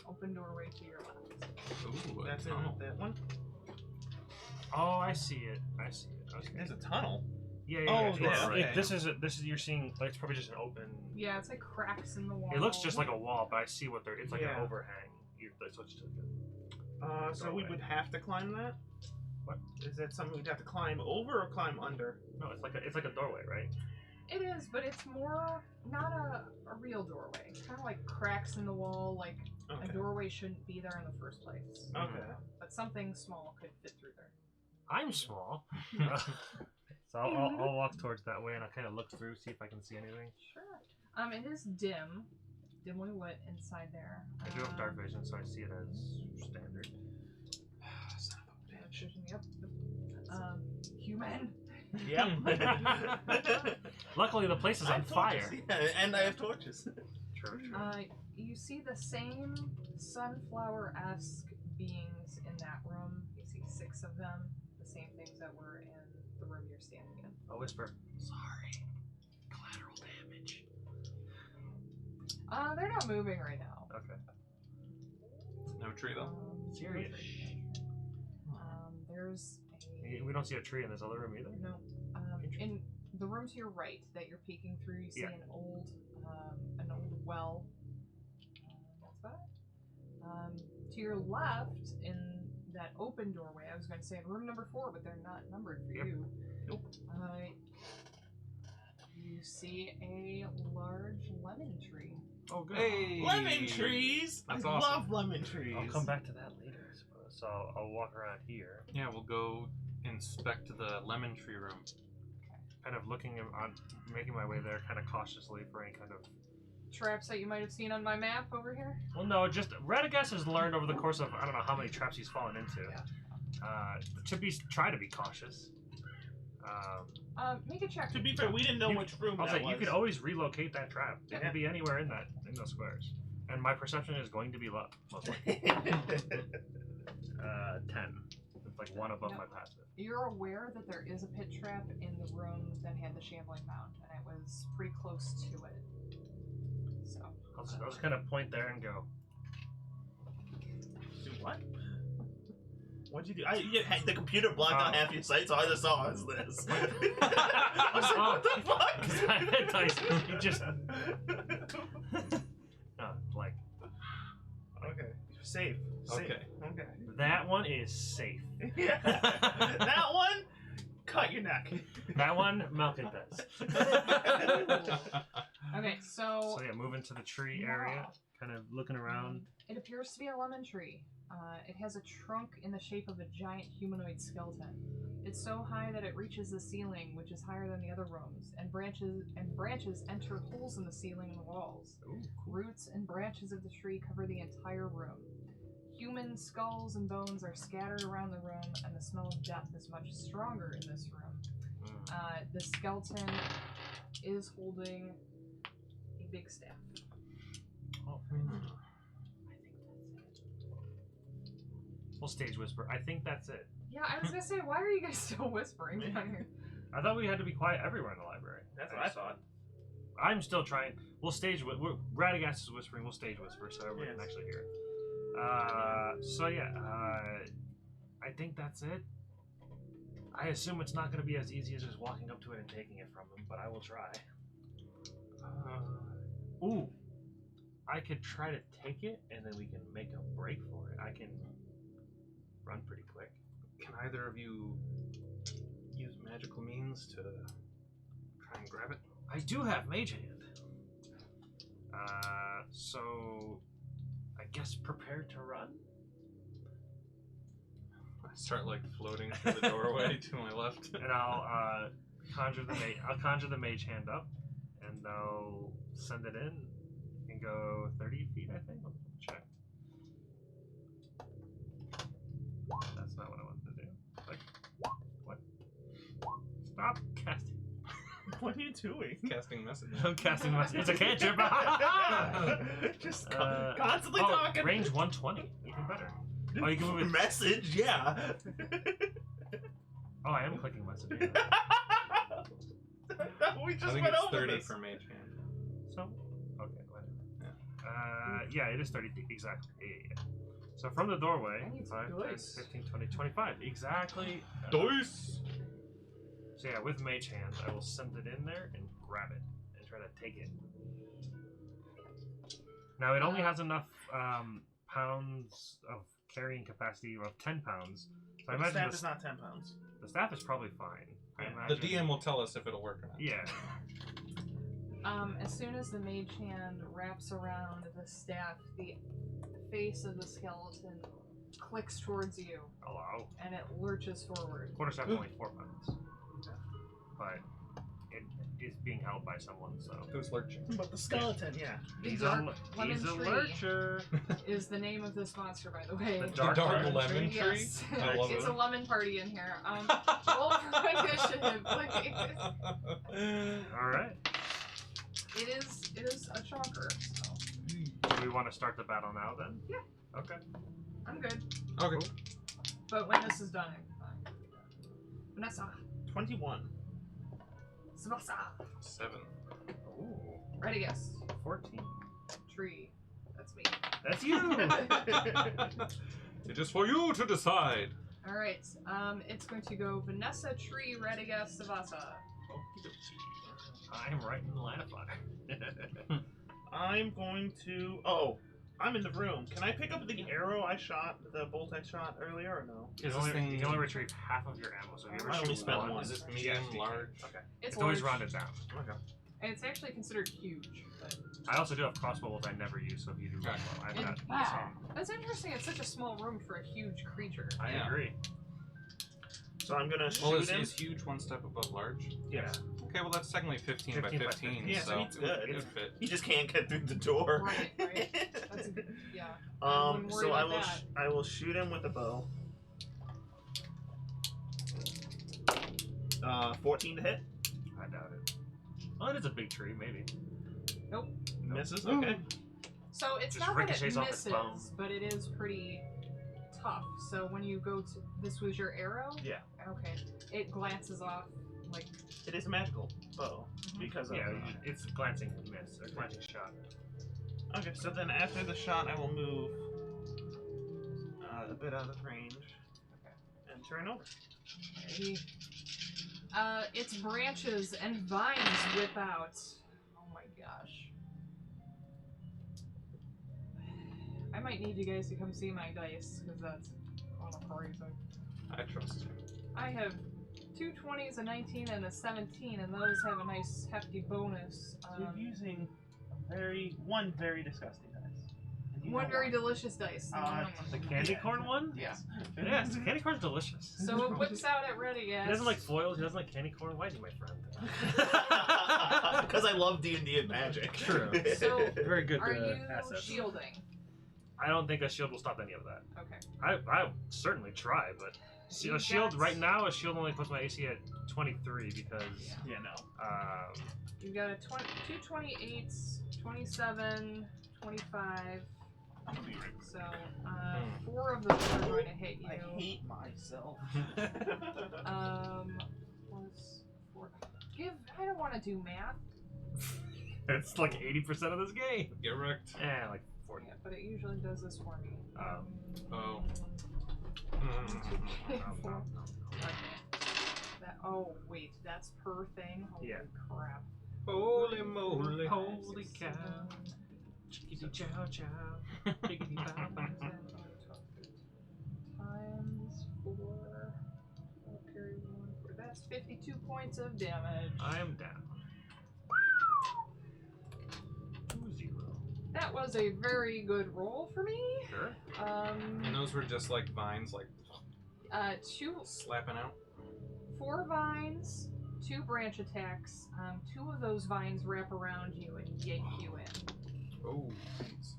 open doorway to your left. Ooh, a That's in tunnel. that one. Oh, I see it. I see it. Okay. There's a tunnel. Yeah, Oh, yeah. yeah, It's- okay. This is you're seeing. Like, it's probably just an open. Yeah, it's like cracks in the wall. It looks just like a wall, but I see what they're. It's like Yeah. an overhang. That's what you took. So we would have to climb that. What? Is that something we'd have to climb over or climb under? No, it's like a doorway, right? It is, but it's more not a real doorway. It's kind of like cracks in the wall, like Okay. a doorway shouldn't be there in the first place. Okay. But something small could fit through there. I'm small. So I'll walk towards that way and I'll kind of look through, see if I can see anything. Sure. It is dim. dimly lit inside there. I do have dark vision, so I see it as standard. Son of a bitch. Yep. Human. Yep. Luckily, the place is I on have fire. torches, yeah, and I have torches. True. You see the same sunflower-esque beings in that room. You see 6 of them, the same things that were in the room you're standing in. I'll whisper. Sorry. Collateral damage. They're not moving right now. Okay. No tree though. Serious. There's We don't see a tree in this other room either. no. In the room to your right that you're peeking through, you see Yeah. an old well. That's about it. To your left, in that open doorway, I was going to say in room number 4, but they're not numbered for Yep. you. Nope. You see a large lemon tree. Oh, good. Hey! Lemon trees! That's I awesome. love lemon trees. I'll come back to that later, I suppose. So I'll walk around here, Yeah, we'll go inspect the lemon tree room. kind of looking on, making my way there, kind of cautiously for any kind of. Traps that you might have seen on my map over here. Well, no, just Radagast has learned over the course of I don't know how many traps he's fallen into. Try to be cautious. Make a check. To be fair, we didn't know which room I'll that say was. you could always relocate that trap. It Yeah. can be anywhere in those squares. And my perception is going to be low, most likely. 10. It's like 1 above No. my passive. You're aware that there is a pit trap in the room that had the shambling mound, and it was pretty close to it. So I'll just kind of point there and go. Do what? What'd you do? The computer blocked out half your sight, so all I just saw was this. I was like, what the fuck? I had dice. You just. Like. Okay. Safe. Okay. Okay. That one is safe. Yeah. That one, cut your neck. That one, Malkin does. okay, So yeah, move into the tree area, kind of looking around. it appears to be a lemon tree. It has a trunk in the shape of a giant humanoid skeleton. It's so high that it reaches the ceiling, which is higher than the other rooms, and branches enter holes in the ceiling and the walls. Ooh, Roots and branches of the tree cover the entire room. Human skulls and bones are scattered around the room, and the smell of death is much stronger in this room. The skeleton is holding a big staff. Oh, we'll stage whisper. I think that's it. Yeah, I was gonna say, why are you guys still whispering down here? I thought we had to be quiet everywhere in the library. That's what I thought. I'm still trying. We'll stage. Radagast is whispering. We'll stage whisper so everyone can Yes. actually hear it. I think that's it. I assume it's not going to be as easy as just walking up to it and taking it from him, but I will try. Ooh, I could try to take it, and then we can make a break for it. I can run pretty quick. Can either of you use magical means to try and grab it? I do have Mage Hand. So I guess prepare to run. I start like floating through the doorway to my left. And I'll conjure the Mage Hand up, and I'll send it in and go 30 feet. I think. I'll check. That's not what I wanted to do. Like, what? Stop casting. What are you doing? Casting message. I'm casting message. It's a cantrip. Just constantly oh, talking. Range 120. Even better. Oh, you can move it. Message, yeah. Oh, I am clicking message. We I just think went it's over 30 this. for mage hand. So, okay, whatever. Yeah, it is 30 feet. Exactly. Yeah. So from the doorway, I need some 5, 10, dice. 15, 20, 25. Exactly. Dice! So yeah, with Mage Hand, I will send it in there and grab it and try to take it. Now it only has enough pounds of carrying capacity of 10 pounds. So I The imagine staff is not 10 pounds. the staff is probably fine. I The imagine, DM will tell us if it'll work or not. Yeah. As soon as the mage hand wraps around the staff, the face of the skeleton clicks towards you, Hello. and it lurches forward. Quarter staff only 4 pounds. But is being held by someone, so. Who's lurching? But the skeleton, yeah. The He's dark a, lemon he's a tree lurcher. is the name of this monster, by the way. The Dark lemon tree? Yes. I love It's it. a lemon party in here. Roll for initiative. Like, Alright. it is a shocker. So Do we want to start the battle now then? Yeah. Okay. I'm good. Okay. But when this is done, I'm fine. Vanessa. 21. Savasa. 7. Ooh. Ready, guess. 14. Tree. That's me. That's you! It is for you to decide. Alright. It's going to go Vanessa, Tree, Radagast, Savasa. I'm right in the line of fire. I'm going to. Oh, I'm in the room. Can I pick up the arrow I shot, the bolt I shot earlier, or no? You can only retrieve half of your ammo, so if you ever I only shoot spent one, one. Is this yeah, medium, you can. large? Okay. It's always large. rounded down. Okay. And it's actually considered huge. But I also do have crossbow bolts I never use, so if you do run low, I've got some. that's interesting. It's such a small room for a huge creature. I Yeah. agree. So I'm gonna Well, shoot him. is huge one step above large? Yeah. Okay, well that's technically 15 by 15 by 15, 15. Yeah, so so it's good. it would fit. He just can't get through the door. Right, right. That's a good, yeah. I wouldn't worry So I about will that. I will shoot him with a bow. 14 to hit. I doubt it. Well, it is a big tree, maybe. Nope. Misses. Okay. So it's Just not that it ricochets off its bone. misses, but it is pretty tough. So when you go to this was your arrow? Yeah. Okay. It glances off like It is a magical bow because of. Yeah, it's a glancing miss, or glancing shot. Okay, so then after the shot, I will move a bit out of range. And turn over. okay. Its branches and vines whip out. Oh my gosh. I might need you guys to come see my dice, because that's crazy. I trust you. I have 2 20s, a 19, and a 17, and those have a nice hefty bonus. You're using one very disgusting dice. And you One know very why. delicious dice. The candy corn one? Yes. Yes, the candy corn's delicious. So it whips out at ready, He doesn't like foils, he doesn't like candy corn. Why is he my friend? Because I love D&D and magic. True. So, Very good are you assets. shielding? I don't think a shield will stop any of that. Okay. I certainly try, but You a shield got- right now, a shield only puts my AC at 23 because Yeah, no. You've got a 2 28s, 27, 25. So, 4 of those are going to hit you. I hate myself. Plus 4. I don't want to do math. it's like 80% of this game. Get wrecked. Like 40. Yeah, but it usually does this for me. Oh. Four. Okay. Oh, wait, that's per thing? Holy Yeah. crap. Holy moly. Holy cow. Chickadee chow chow. Biggity bow bow. Times 4. Carry 1. That's 52 points of damage. I am down. 2-0. That was a very good roll for me. Sure. And those were just like vines, like 2, slapping out. 4 vines, 2 branch attacks. 2 of those vines wrap around you and yank you in. Oh, jeez.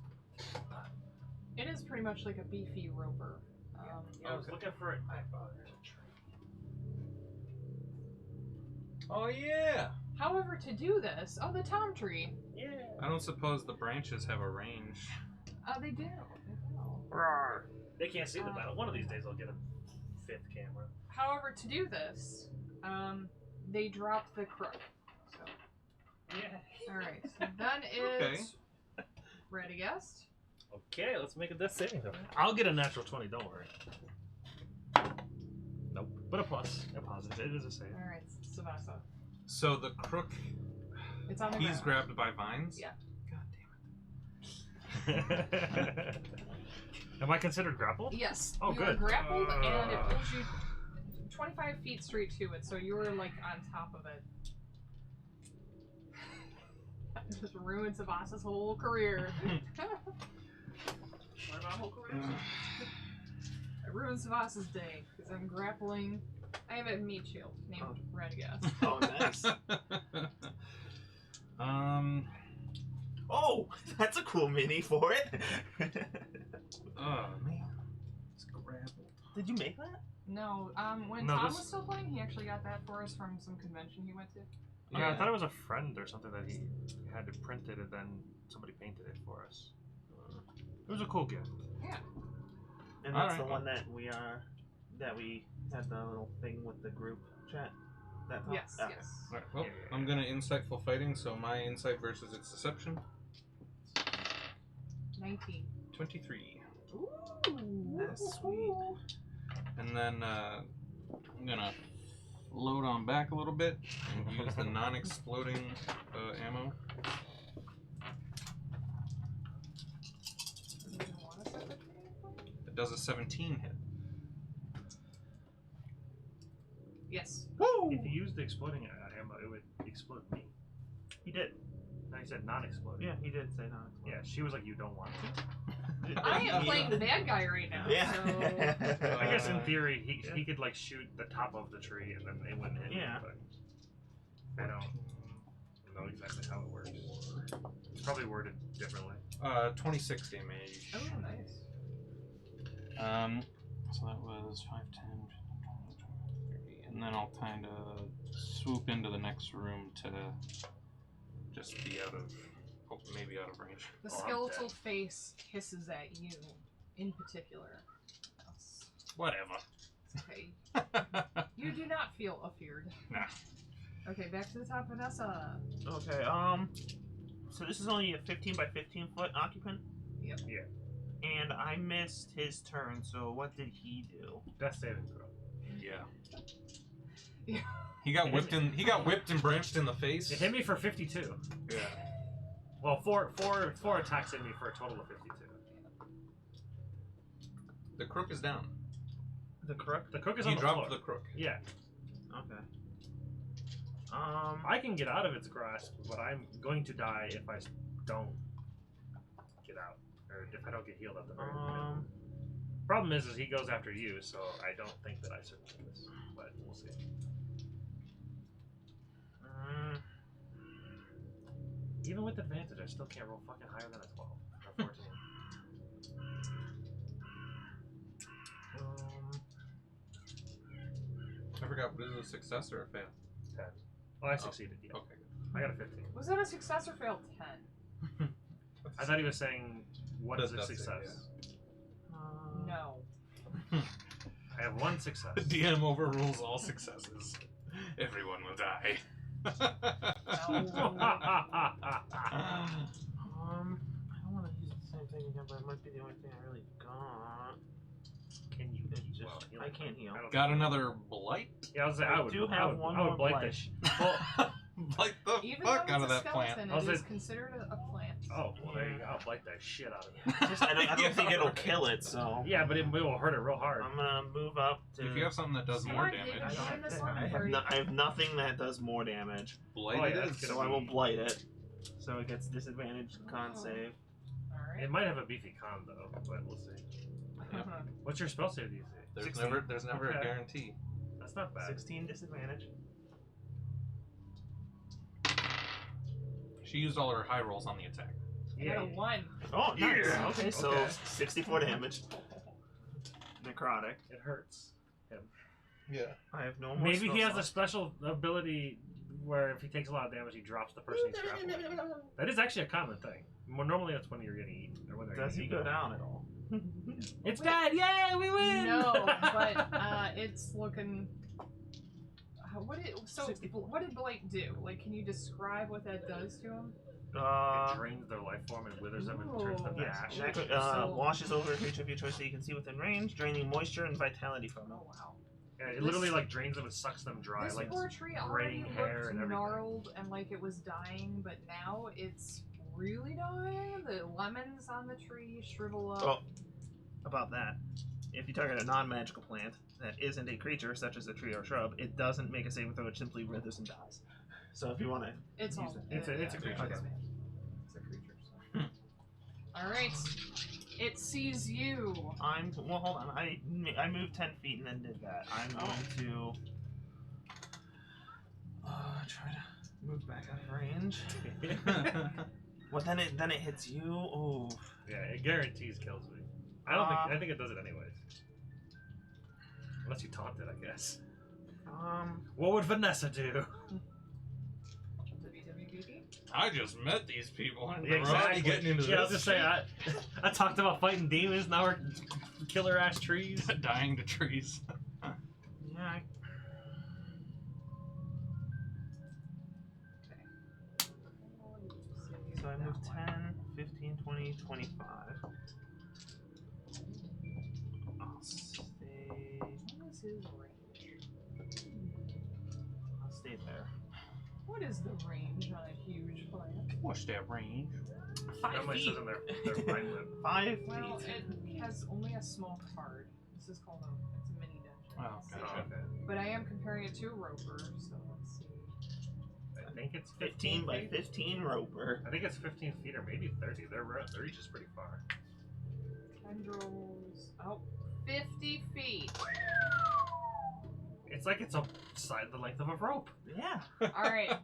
It is pretty much like a beefy roper. I was looking for it. Oh, yeah. However, to do this, the tom tree. Yeah. I don't suppose the branches have a range. They do. They can't see the battle. One of these days I'll get a 5th camera. However, to do this, they drop the crook. So, Yeah. alright, so that is Radagast. Okay, let's make a death saving throw. I'll get a natural 20, don't worry. Nope. But a plus. A positive. It is a save. Alright, Savasa. So the crook, It's on the he's ground. grabbed by vines? Yeah. God damn it. Am I considered grappled? Yes. Oh, you are good. grappled, and it pulls you 25 feet straight to it, so you're like on top of it. That just ruins Savasa's whole career. What about whole career? It ruins Savasa's day, because I'm grappling. I have a meat shield named Radagast. Oh, nice. Oh, that's a cool mini for it. Oh man, it's grappled. Did you make that? No, when No, Tom this- was still playing, he actually got that for us from some convention he went to. Yeah, I thought it was a friend or something that he had it printed and then somebody painted it for us. It was a cool gift. And that's Alright, the one that we had the little thing with the group chat. That talk? Yes, Okay. yes. Alright, well, Yeah. I'm gonna insightful fighting, so my insight versus its deception. 19. 23. Ooh. That's sweet. And then I'm gonna load on back a little bit and use the non-exploding ammo. You don't want to set the table? It does a 17 hit. Yes. If you used the exploding ammo, it would explode me. He did. No, he said non-exploding. Yeah, he did say no. Yeah, she was like, you don't want to. I am playing the bad guy right now, Yeah. so... I guess in theory, he could like shoot the top of the tree and then it wouldn't hit me, Yeah. but I don't know exactly how it works. It's probably worded differently. 26 damage. Oh, nice. So that was 5, 10, 20, 30. And then I'll kind of swoop into the next room to just be out of, maybe out of range. The Oh, I'm skeletal face hisses at you, in particular. Yes. Whatever. It's okay. You do not feel afeared. Nah. Okay, back to the top, Vanessa. Okay, so this is only a 15 by 15 foot occupant? Yep. Yeah. And I missed his turn, so what did he do? Death saving throw. Yeah. Yeah. He got whipped in. He got whipped and branched in the face. It hit me for 52. Yeah. Well, four attacks hit me for a total of 52. The crook is down. The crook? The crook is He on the dropped floor. the crook. Yeah. Okay. I can get out of its grasp, but I'm going to die if I don't get out, or if I don't get healed at the very minimum. Problem is he goes after you, so I don't think that I survive this, but we'll see. Even with advantage, I still can't roll fucking higher than a 12 or 14. I forgot. What is it, a success or a fail? 10. Oh, I succeeded. Yeah, Okay. I got a 15. Was that a success or failed 10? I thought he was saying, "What is a That's it, success?" No. I have one success. The DM overrules all successes. Everyone will die. I don't want to use the same thing again, but it might be the only thing I really got. Can you? Just- Well, heal. I can't heal. I don't Got think- another blight? Yeah, I was like, I I would do I have would, one I would more blight blight. this. Well, Blight the Even fuck though out of it's a that plant. skeleton, I was it is like- considered a plant. oh, well, there you go. I'll blight the shit out of it. I don't think it'll kill it, so. Yeah, but it will hurt it real hard. I'm gonna move up to. If you have something that does Come more on, damage, David, I, you're in this don't- one I have party. I have nothing that does more damage, blight Oh, yeah, it that's is. gonna so I will be- blight it. So it gets disadvantage con Oh. save. Alright. It might have a beefy con though, but we'll see. What's your spell save DC? There's 16. there's never Okay. a guarantee. That's not bad. 16 disadvantage. She used all her high rolls on the attack. I got a 1. Oh, nice. Yeah. Okay, so Okay. 64 damage. Necrotic. It hurts. Yeah. I have no more. Maybe he spell has a slots. special ability where if he takes a lot of damage, he drops the person he's grappling. That is actually a common thing. More normally, that's when you're getting eaten or when they're Does getting he go eaten. down at all? It's dead! Yay! We win! No, but it's looking. What did Blight do? Like, can you describe what that does to him? It drains their life form and withers them and turns them to Yes. ash. Washes over a creature of your choice that you can see within range, draining moisture and vitality from it. Oh wow. Yeah, it literally like drains them and sucks them dry. This Like poor tree already graying hair looked and everything. gnarled and like it was dying, but now it's really dying. The lemons on the tree shrivel up. Oh, about that. If you target a non-magical plant that isn't a creature, such as a tree or shrub, it doesn't make a saving throw, it simply withers and dies. So if you want to... It's all. It's a creature. Okay. It's a creature. So. All right. It sees you. Well, hold on. I moved 10 feet and then did that. I'm going to... try to... Move back out of range. Well, then it hits you. Oh. Yeah, it guarantees kills me. I think it does it anyways. Unless you taunt it, I guess. What would Vanessa do? WWBD? I just met these people and Yeah, they're already exactly. getting into Yeah, I was this just saying, I talked about fighting demons, now we're killer ass trees. shit. Dying to trees. Yeah. So I move 10, 15, 20, 25. I'll stay. What is his range? I'll stay there. What is the range on a huge plant? What's that range? 5 That might feet. says in their fine whip. 5 Well, feet. it has only a small card. This is called it's a mini dungeon. Oh, So- gotcha. Okay. But I am comparing it to a roper, so let's see. I think it's 15 by feet. 15 roper. I think it's 15 feet or maybe 30. Their reach is pretty far. Tendrils. Oh, 50 feet. It's like it's a side the length of a rope. Yeah. Alright.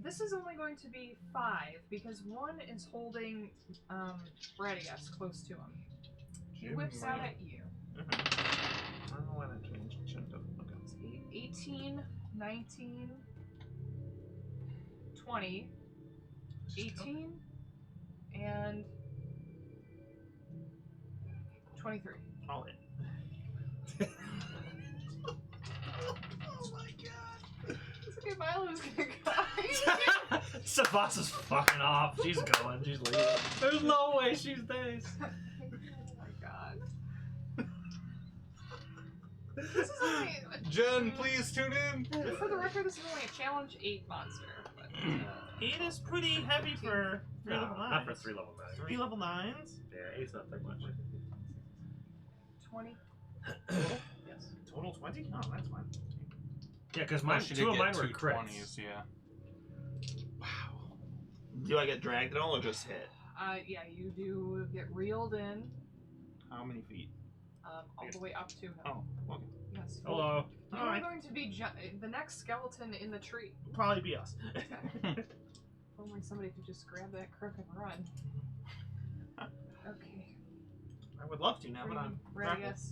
This is only going to be 5 because one is holding Radigas close to him. He whips out at you. I don't know why that changed. Shouldn't have. Okay. It's 18, 19, 20, 18, and 23. All in. Oh my god. It's okay, Milo's gonna go. Savassa's fucking off. She's going. She's leaving. There's no way she's this. Oh my god. This is only Jen, please tune in. for the record, this is only a challenge 8 monster. But, 8 is pretty heavy for 3 No, level 9s. not for 3 level 9. 3 level 9s? Yeah, 8's not that much. 20. Yes. Total 20? Oh, that's fine. Yeah, because Oh, she did 2 of get mine were two crits. 20s, yeah. Do I get dragged at all or just hit? Yeah, you do get reeled in How many feet? all the way up to him. Oh, okay. Yes. Hello. You're Alright. going to be the next skeleton in the tree. Probably be us. If only somebody could just grab that crook and run. Okay. I would love to now, but I'm grappled. Radius.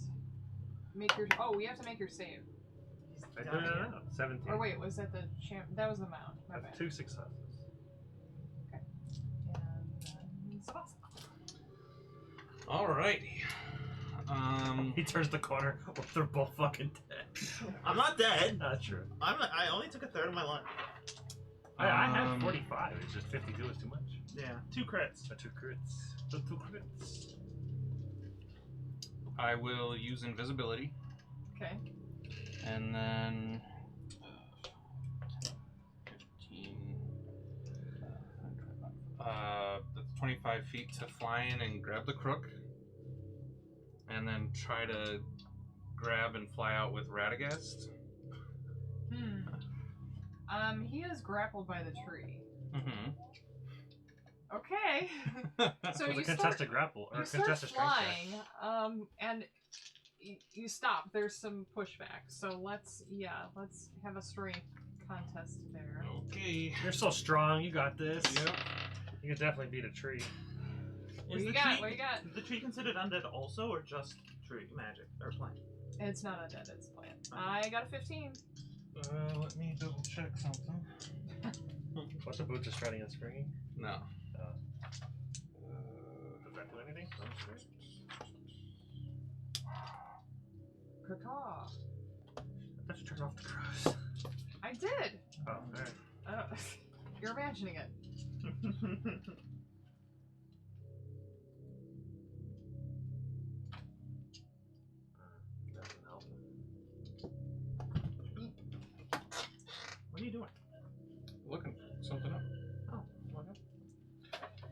Make your. Oh, we have to make your save. I did it. 17. Or wait, was that the champ? That was the mount. My That's bad. 2 successes. And Savassa. Alrighty. He turns the corner. Oh, they're both fucking dead. I'm not dead. That's true. I only took a third of my life. I had 45. It's just 52 is too much. Yeah. 2 crits. 2 crits. The 2 crits. I will use invisibility, Okay. and then 15. That's 25 feet to fly in and grab the crook, and then try to grab and fly out with Radagast. He is grappled by the tree. Mm-hmm. Okay. So It was you a contested grapple or you a start contested strength flying, and you stop. There's some pushback. So let's have a strength contest there. Okay. check. You're so strong. You got this. Yep. You can definitely beat a tree. What you got? What you got? Is the tree considered undead also, or just tree magic or plant? It's not undead. It's plant. I got a 15. Let me double check something. What's the boots of shredding and springing? No. Does that do anything? Caw. I thought you turned off the crows. I did. Oh, alright. You're imagining it. Doesn't help. What are you doing? Looking something up. Oh, okay.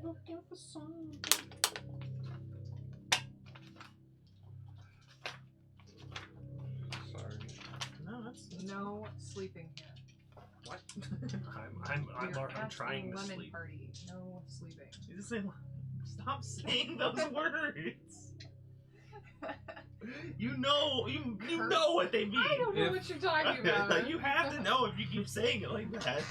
Looking for something. Sorry. No, that's No sleeping here. what? I'm trying to lemon sleep. Party. No sleeping. You just say, stop saying those words. You know what they mean. I don't know If- what you're talking about. You have to know if you keep saying it like that.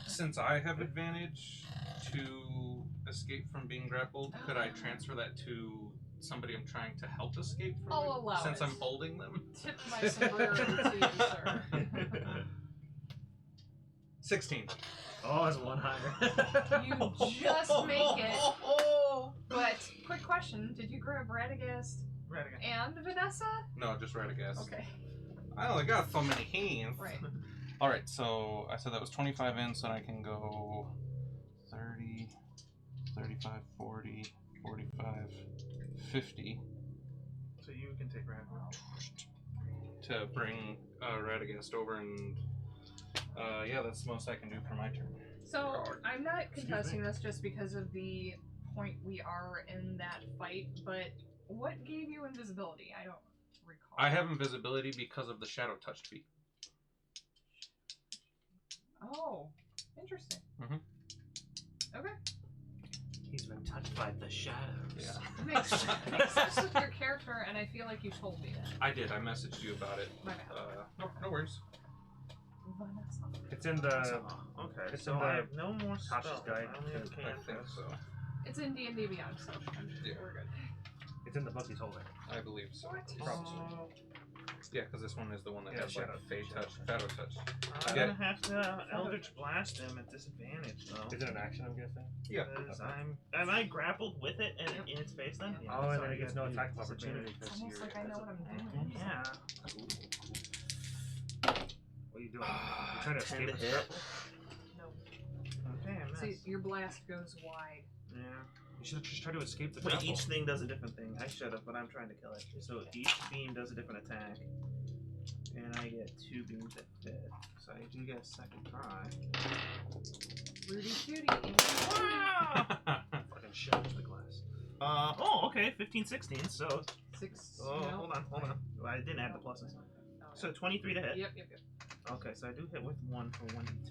Since I have advantage to escape from being grappled, could I transfer that to somebody I'm trying to help escape from? I'll allow since it. I'm holding them. Tip my sombrero to you, sir. 16. Oh, that's one higher. You just make it. But, quick question, did you grab Radagast and Vanessa? No, just Radagast. Okay. I only got so many hands. Right. Alright, so I said that was 25 in, so I can go 30, 35, 40, 45, 50 So you can take Rand. to bring Radagast over, and yeah, that's the most I can do for my turn. So, I'm not contesting this just because of the point we are in that fight, but what gave you invisibility? I don't recall. I have invisibility because of the shadow touched feat. Oh, interesting. Mhm. Okay. He's been touched by the shadows. Yeah. Makes sense with your character, and I feel like you told me that. I did. I messaged you about it. My bad. No worries. Vanessa. It's in the. Okay, It's so in the I have no more Tasha's spells. guide I only have to- I think cantrips. so. It's in D&D Beyond, so Yeah. we're good. It's in the book he's holding. I believe so. What? Probably. Yeah, because this one is the one that Yeah, has like shadow. Fey touch, shadow touch. I'm Yeah. gonna have to Eldritch Blast him at disadvantage, though. Is it an action, I'm guessing? Yeah. Because am I grappled with it in its face then? Yeah, Oh, and so then I it gets get no the attack of disadvantage. opportunity It's because almost you're. like I know what I'm doing. Yeah. What are you doing? You're trying to 10 escape to a hit. grapple? No. Okay, I See, missed. your blast goes wide. Yeah. You should just try to escape the Wait, grapple. each thing does a different thing. I should have, but I'm trying to kill it. So each beam does a different attack. And I get 2 beams that fit. So I do get a second try. Rudy Cutie. Fucking shatters the glass. Oh, okay, 15, 16, so... 6. Oh, no. hold on. Well, I didn't add the pluses. Oh, So 23 to hit. Yep. Okay, so I do hit with 1 for 1d10.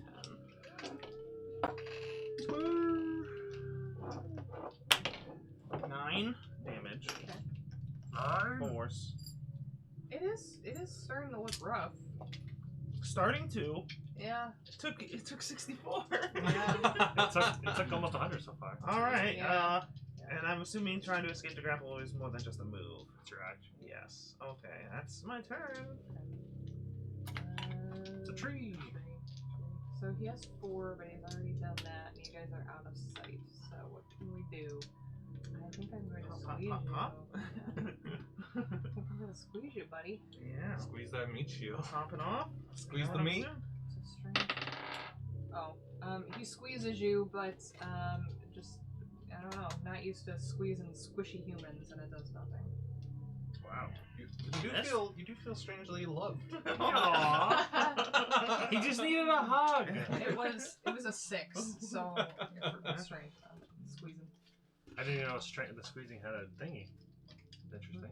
9 damage. Force. It is starting to look rough. Starting to. Yeah. It took 64. It took almost 100 so far. Alright, Yeah. and I'm assuming trying to escape the grapple is more than just a move. That's your action. Yes. Okay, that's my turn. It's a tree. So he has 4, but he's already done that, and you guys are out of sight. So what can we do? I think I'm going to squeeze you. I think I'm going to squeeze you, buddy. Yeah. Squeeze that meat shield. Hopping off. Squeeze the meat. It's a strange. Oh, he squeezes you, but just I don't know, not used to squeezing squishy humans, and it does nothing. Wow. You do feel strangely loved. Aww. He just needed a hug. It was a 6, so for strength, squeezing. I didn't even know the squeezing had a thingy. Interesting.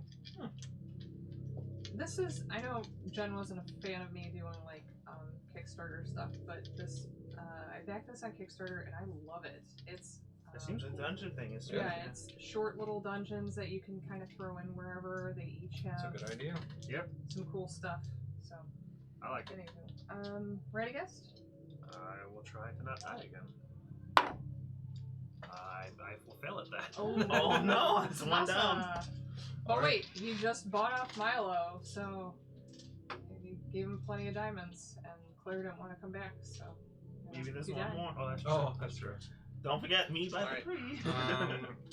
This is, I know Jen wasn't a fan of me doing like Kickstarter stuff, but this I backed this on Kickstarter and I love it. It's It seems the dungeon thing is yeah, it's short little dungeons that you can kind of throw in wherever. They each That's have a good idea. some cool stuff. So I like it. anywho, Radagast? I will try to not die again. I will fail at that. Oh no, it's one down. But wait, he just bought off Milo, so he gave him plenty of diamonds, and Claire didn't want to come back, so Maybe there's he one died. more. Oh, that's true. Oh, that's true. Don't forget me by Alright. the tree.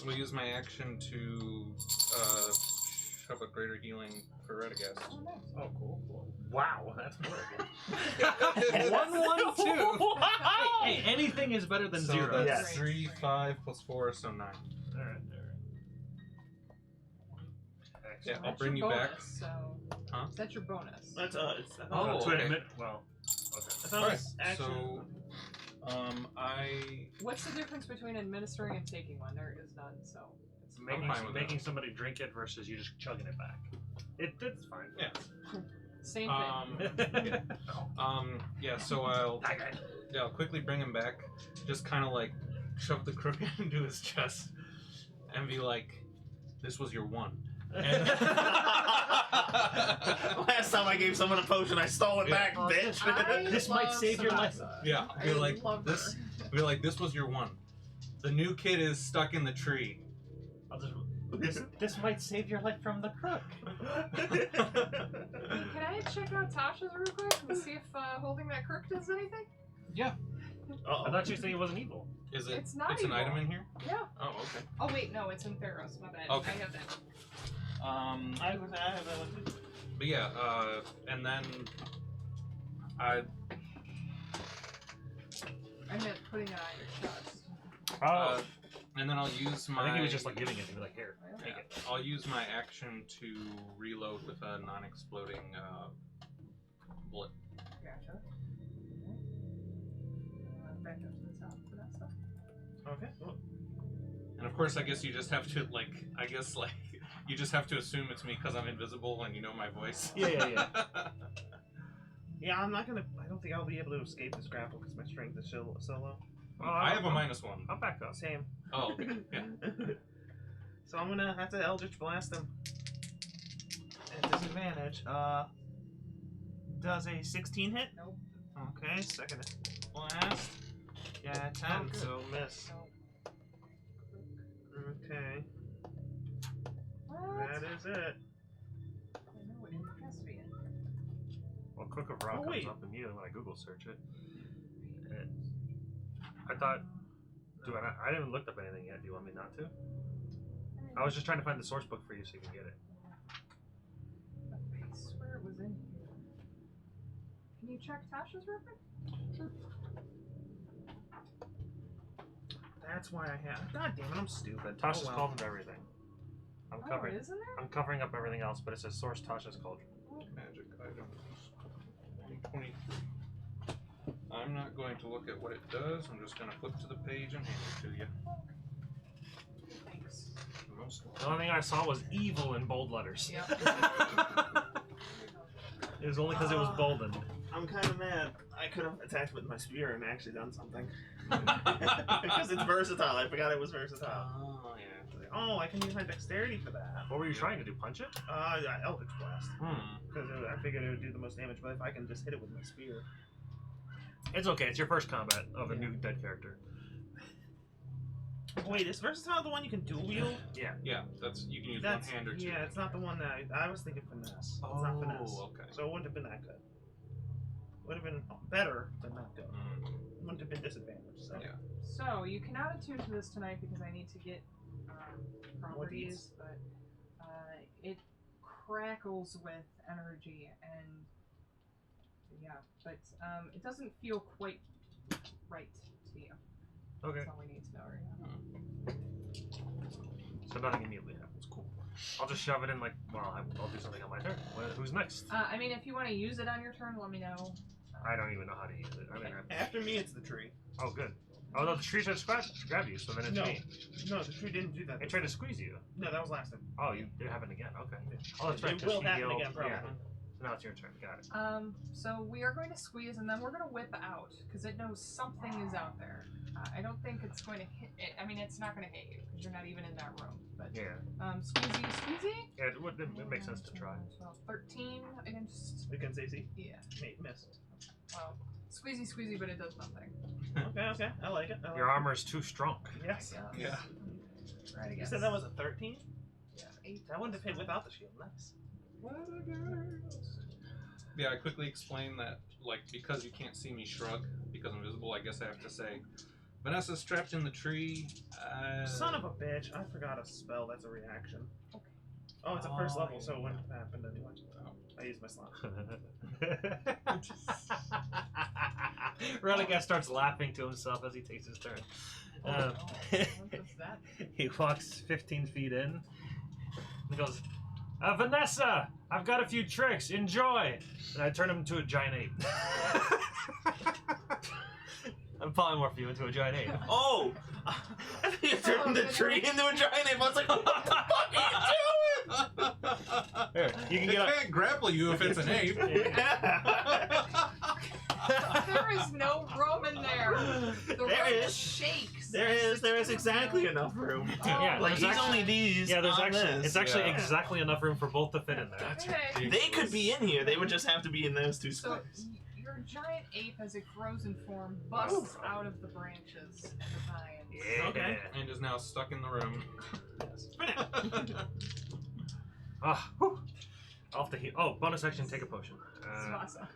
We'll use my action to shove a greater healing for Radagast. Oh, nice. Oh, cool. Wow, that's horrible. 1, 1, 2. Hey, anything is better than So 0. that's Yes. 3, 5 plus 4, so 9. Alright. Yeah, So I'll that's bring your you bonus, back. So Huh? that's your bonus. That's it's. Oh, To okay. admit, well, okay. I thought it Alright, was action. so I What's the difference between administering and taking one? There is none, so it's fine with Making somebody drink it versus you just chugging it back. It's fine. Yeah. same thing. Yeah, so I'll quickly bring him back, just kind of like shove the crook into his chest and be like, this was your one. And- Last time I gave someone a potion, I stole it back, Oh, bitch. I This might love save your life. Samantha. Yeah, I be like love this. her. Be like, this was your one. The new kid is stuck in the tree. I'll just, this might save your life from the crook. Hey, can I check out Tasha's real quick and see if holding that crook does anything? Uh-oh. I thought you were saying it wasn't evil. Is it? It's not It's an evil. item in here. Yeah. Oh, okay. Oh wait, no, it's in Theros. My bad. Okay. I have that. I have that one too. But yeah, and then I meant putting it on your chest. Oh, and then I'll use my. I think he was just like giving it to me, like, here, Yeah. take it. I'll use my action to reload with a non-exploding bullet. Gotcha. Okay. Back up to the top for that stuff. Okay. Well, And of course, I guess you just have to you just have to assume it's me because I'm invisible and you know my voice. Yeah. yeah, I'm not gonna. I don't think I'll be able to escape this grapple because my strength is so low. I have a -1. I'll back up. Same. Oh, okay. Yeah. So I'm gonna have to Eldritch Blast him at disadvantage. Does a 16 hit? Nope. Okay, second blast. Yeah, 10. good. So miss. Nope. Okay, What? that is it. I know it has to be in. Well, Crook of Rock Oh, wait. comes up immediately when I Google search it. I thought, I didn't even look up anything yet. Do you want me not to? I was just trying to find the source book for you so you can get it. I swear it was in here. Can you check Tasha's real quick? That's why I have. God damn it, I'm stupid. Tasha's Oh, well. Cauldron everything. I'm Oh, covering. it is in there? I'm covering up everything else, but it says source Tasha's Cauldron. Magic items. 23. I'm not going to look at what it does. I'm just going to flip to the page and hand it to you. Thanks. Most The only thing I saw was evil in bold letters. Yep. It was only because it was boldened. I'm kind of mad. I could have attacked with my spear and actually done something. Because it's versatile. I forgot it was versatile. Oh, yeah. Oh, I can use my dexterity for that. What were you trying to do? Punch it? Yeah, Eldritch Blast. Hmm. Because I figured it would do the most damage, but if I can just hit it with my spear. It's okay. It's your first combat of a new dead character. Wait, is versatile the one you can dual wield? Yeah, that's you can use That's, one hand or two. yeah, it's not the one that I was thinking finesse. It's not finesse. okay. So it wouldn't have been that good. Would have been better, but not good. Mm. Wouldn't have been disadvantaged. So. Yeah. So, you cannot attune to this tonight because I need to get Properties. properties, but it crackles with energy and yeah, but it doesn't feel quite right to you. Okay. That's all we need to know right now. So nothing immediately happens. Cool. I'll just shove it in like, well, I'll do something on my turn. Who's next? I mean, if you want to use it on your turn, let me know. I don't even know how to use it. I mean, After me, it's the tree. oh, good. Oh, no, the tree tried to grab you, so then it's No. me. No, the tree didn't do that. It tried to squeeze you. No, that was last time. Oh, it happened again. Okay. Oh, that's right. It will 'cause you happen yelled- again, probably. Yeah. So now it's your turn. Got it. So we are going to squeeze and then we're going to whip out because it knows something is out there. I don't think it's going to hit it. I mean, it's not going to hit you because you're not even in that room. But Yeah. squeezy. Yeah, it makes sense to try. 13 against. Against AC? Yeah. Mate, missed. Well, squeezy, but it does nothing. Okay, I like it. I like Your it. armor is too strong. Yes. Yeah. Right, I You guess. said that was a 13? Yeah, 8. That wouldn't have hit without the shield. Nice. Yeah, I quickly explained that, like, because you can't see me shrug, because I'm visible, I guess I have to say, Vanessa's trapped in the tree. Son of a bitch. I forgot a spell that's a reaction. Okay. Oh, it's a first Oh, level, yeah. so it wouldn't happen anyway. Oh. I used my slot. Renegade starts laughing to himself as he takes his turn. Oh, no. What does that mean? He walks 15 feet in. He goes, Vanessa, I've got a few tricks. Enjoy. And I turn him into a giant ape. I'm polymorph you into a giant ape. Oh! I think you turned the tree into a giant ape. I was like, what the fuck are you doing? Here, you can It get can't grapple you if it's an ape. There is no room in there. The There room is. shakes. There as is the exactly two of them- enough room. Yeah, Like there's he's actually- only these. Yeah, there's on actually this. it's actually Yeah. exactly enough room for both to fit in there. That's Okay. ridiculous. They could be in here. They would just have to be in those two So squares. your giant ape, as it grows in form, busts out of the branches and the vines. Yeah. Okay. And is now stuck in the room. Ah, whew. Off the heat. Oh, bonus action, take a potion. Svasa.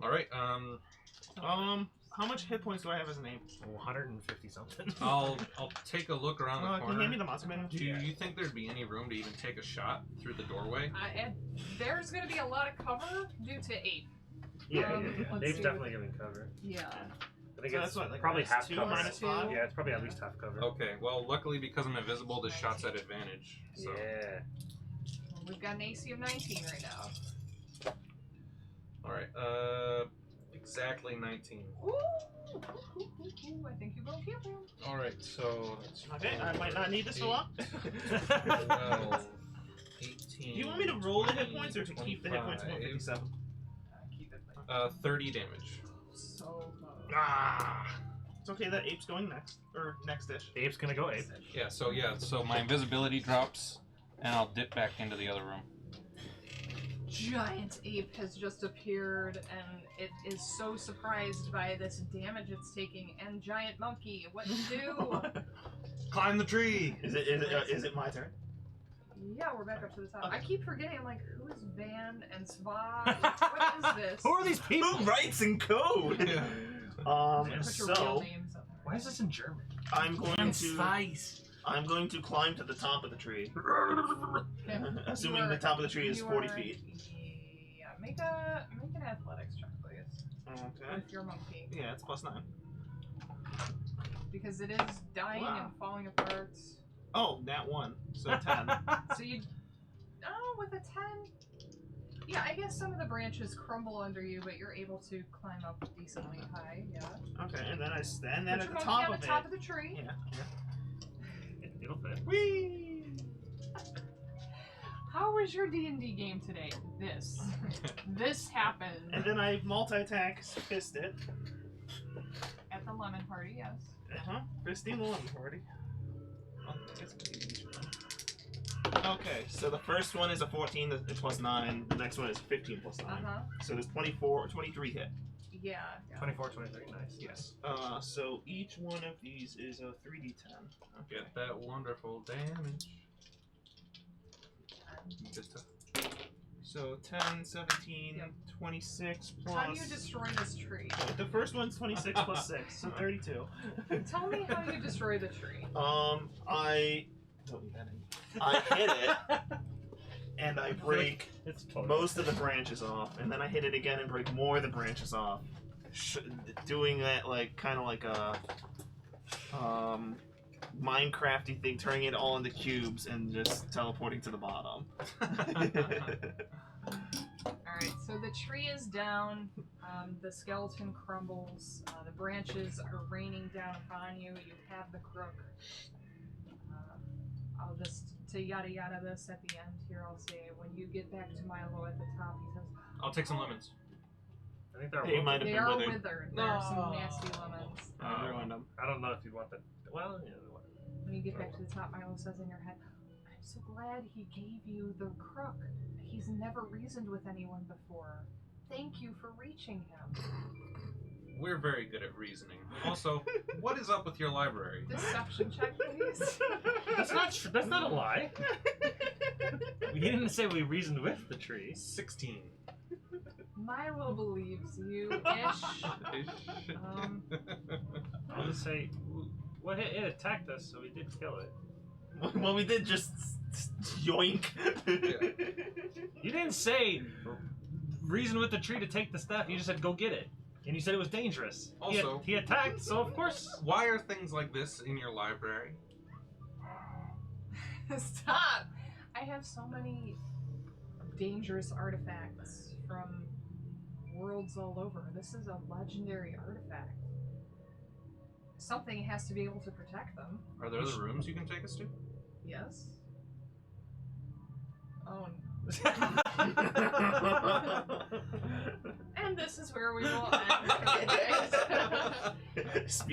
All right. How much hit points do I have as an ape? 150 something. I'll take a look around the Can you corner. hand me the monster manual? Do you think there'd be any room to even take a shot through the doorway? And there's going to be a lot of cover due to ape. Yeah, let's Dave's see definitely giving cover. Yeah. I think So it's that's what, like, probably minus half 2, cover. minus 5? Yeah, it's probably at least half cover. Okay. Well, luckily because I'm invisible, this shot's at advantage. So. Yeah. Well, we've got an AC of 19 right now. All right. Exactly 19. Ooh, I think you will kill him. All right. So that's Okay, I might not need this for long. 12, 18. Do you want me to roll the hit points or to keep the hit points at 157? Keep it. 30 damage. So low. Ah! It's okay, that ape's going next. Or next-ish. Dave's gonna go ape. Yeah. So my invisibility drops, and I'll dip back into the other room. Giant ape has just appeared, and it is so surprised by this damage it's taking. And giant monkey, what to do? Climb the tree. Is it my turn? Yeah, we're back up to the top. Okay. I keep forgetting. I'm like, who is Van and Sva? What is this? Who are these people? Who writes in code? Put your real So names up there. Why is this in German? I'm going to Spice. I'm going to climb to the top of the tree. Okay. Assuming You the are- top of the tree is you 40 are- feet. Yeah, make an athletics check, please, Okay. with your monkey, Yeah, it's +9. because it is dying Wow. and falling apart. Oh, that one. So 10. So you, with a 10. Yeah, I guess some of the branches crumble under you, but you're able to climb up decently high. Yeah. Okay, and then I stand Put at your the monkey top on of the it. top of the tree. Yeah. It'll fit. Whee! How was your D&D game today? This happened And then I multi-attack fist it. at the lemon party. Yes. Fisting the lemon party. Oh, it's huge. Okay, so the first one is a 14 +9. The next one is 15 +9. So there's 23 hit. Yeah. 24, 23, nice. Yes. So each one of these is a 3d10. Get that wonderful damage. Good stuff. So 10, 17, Yep. 26 plus. How do you destroy this tree? The first one's 26 plus 6, so 32. Tell me how you destroy the tree. I don't need that anymore. I hit it, and I break It's totally most of the branches off, and then I hit it again and break more of the branches off. Doing that like kind of like a Minecrafty thing, turning it all into cubes and just teleporting to the bottom. Alright, so the tree is down, the skeleton crumbles, the branches are raining down upon you, you have the crook. I'll just, to yada yada this at the end here, I'll say, when you get back to Milo at the top, he says, I'll take some lemons. I think they're They might have they been are withered. withered. There are some No. nasty lemons. I ruined them. I don't know if you'd want that. Well, yeah. When you get back to the top, Milo says in your head, I'm so glad he gave you the crook. He's never reasoned with anyone before. Thank you for reaching him. We're very good at reasoning. Also, what is up with your library? Deception check, please. That's not true. That's not a lie. We didn't say we reasoned with the tree. 16. Milo believes you-ish. I'll just say, well, it attacked us, so we did kill it. Well, we did just yoink. You didn't say reason with the tree to take the stuff. You just said go get it, and you said it was dangerous. Also- he attacked, so of course. Why are things like this in your library? Stop! I have so many dangerous artifacts from worlds all over. This is a legendary artifact. Something has to be able to protect them. Are there other rooms you can take us to? Yes? Oh, and this is where we will end. Speed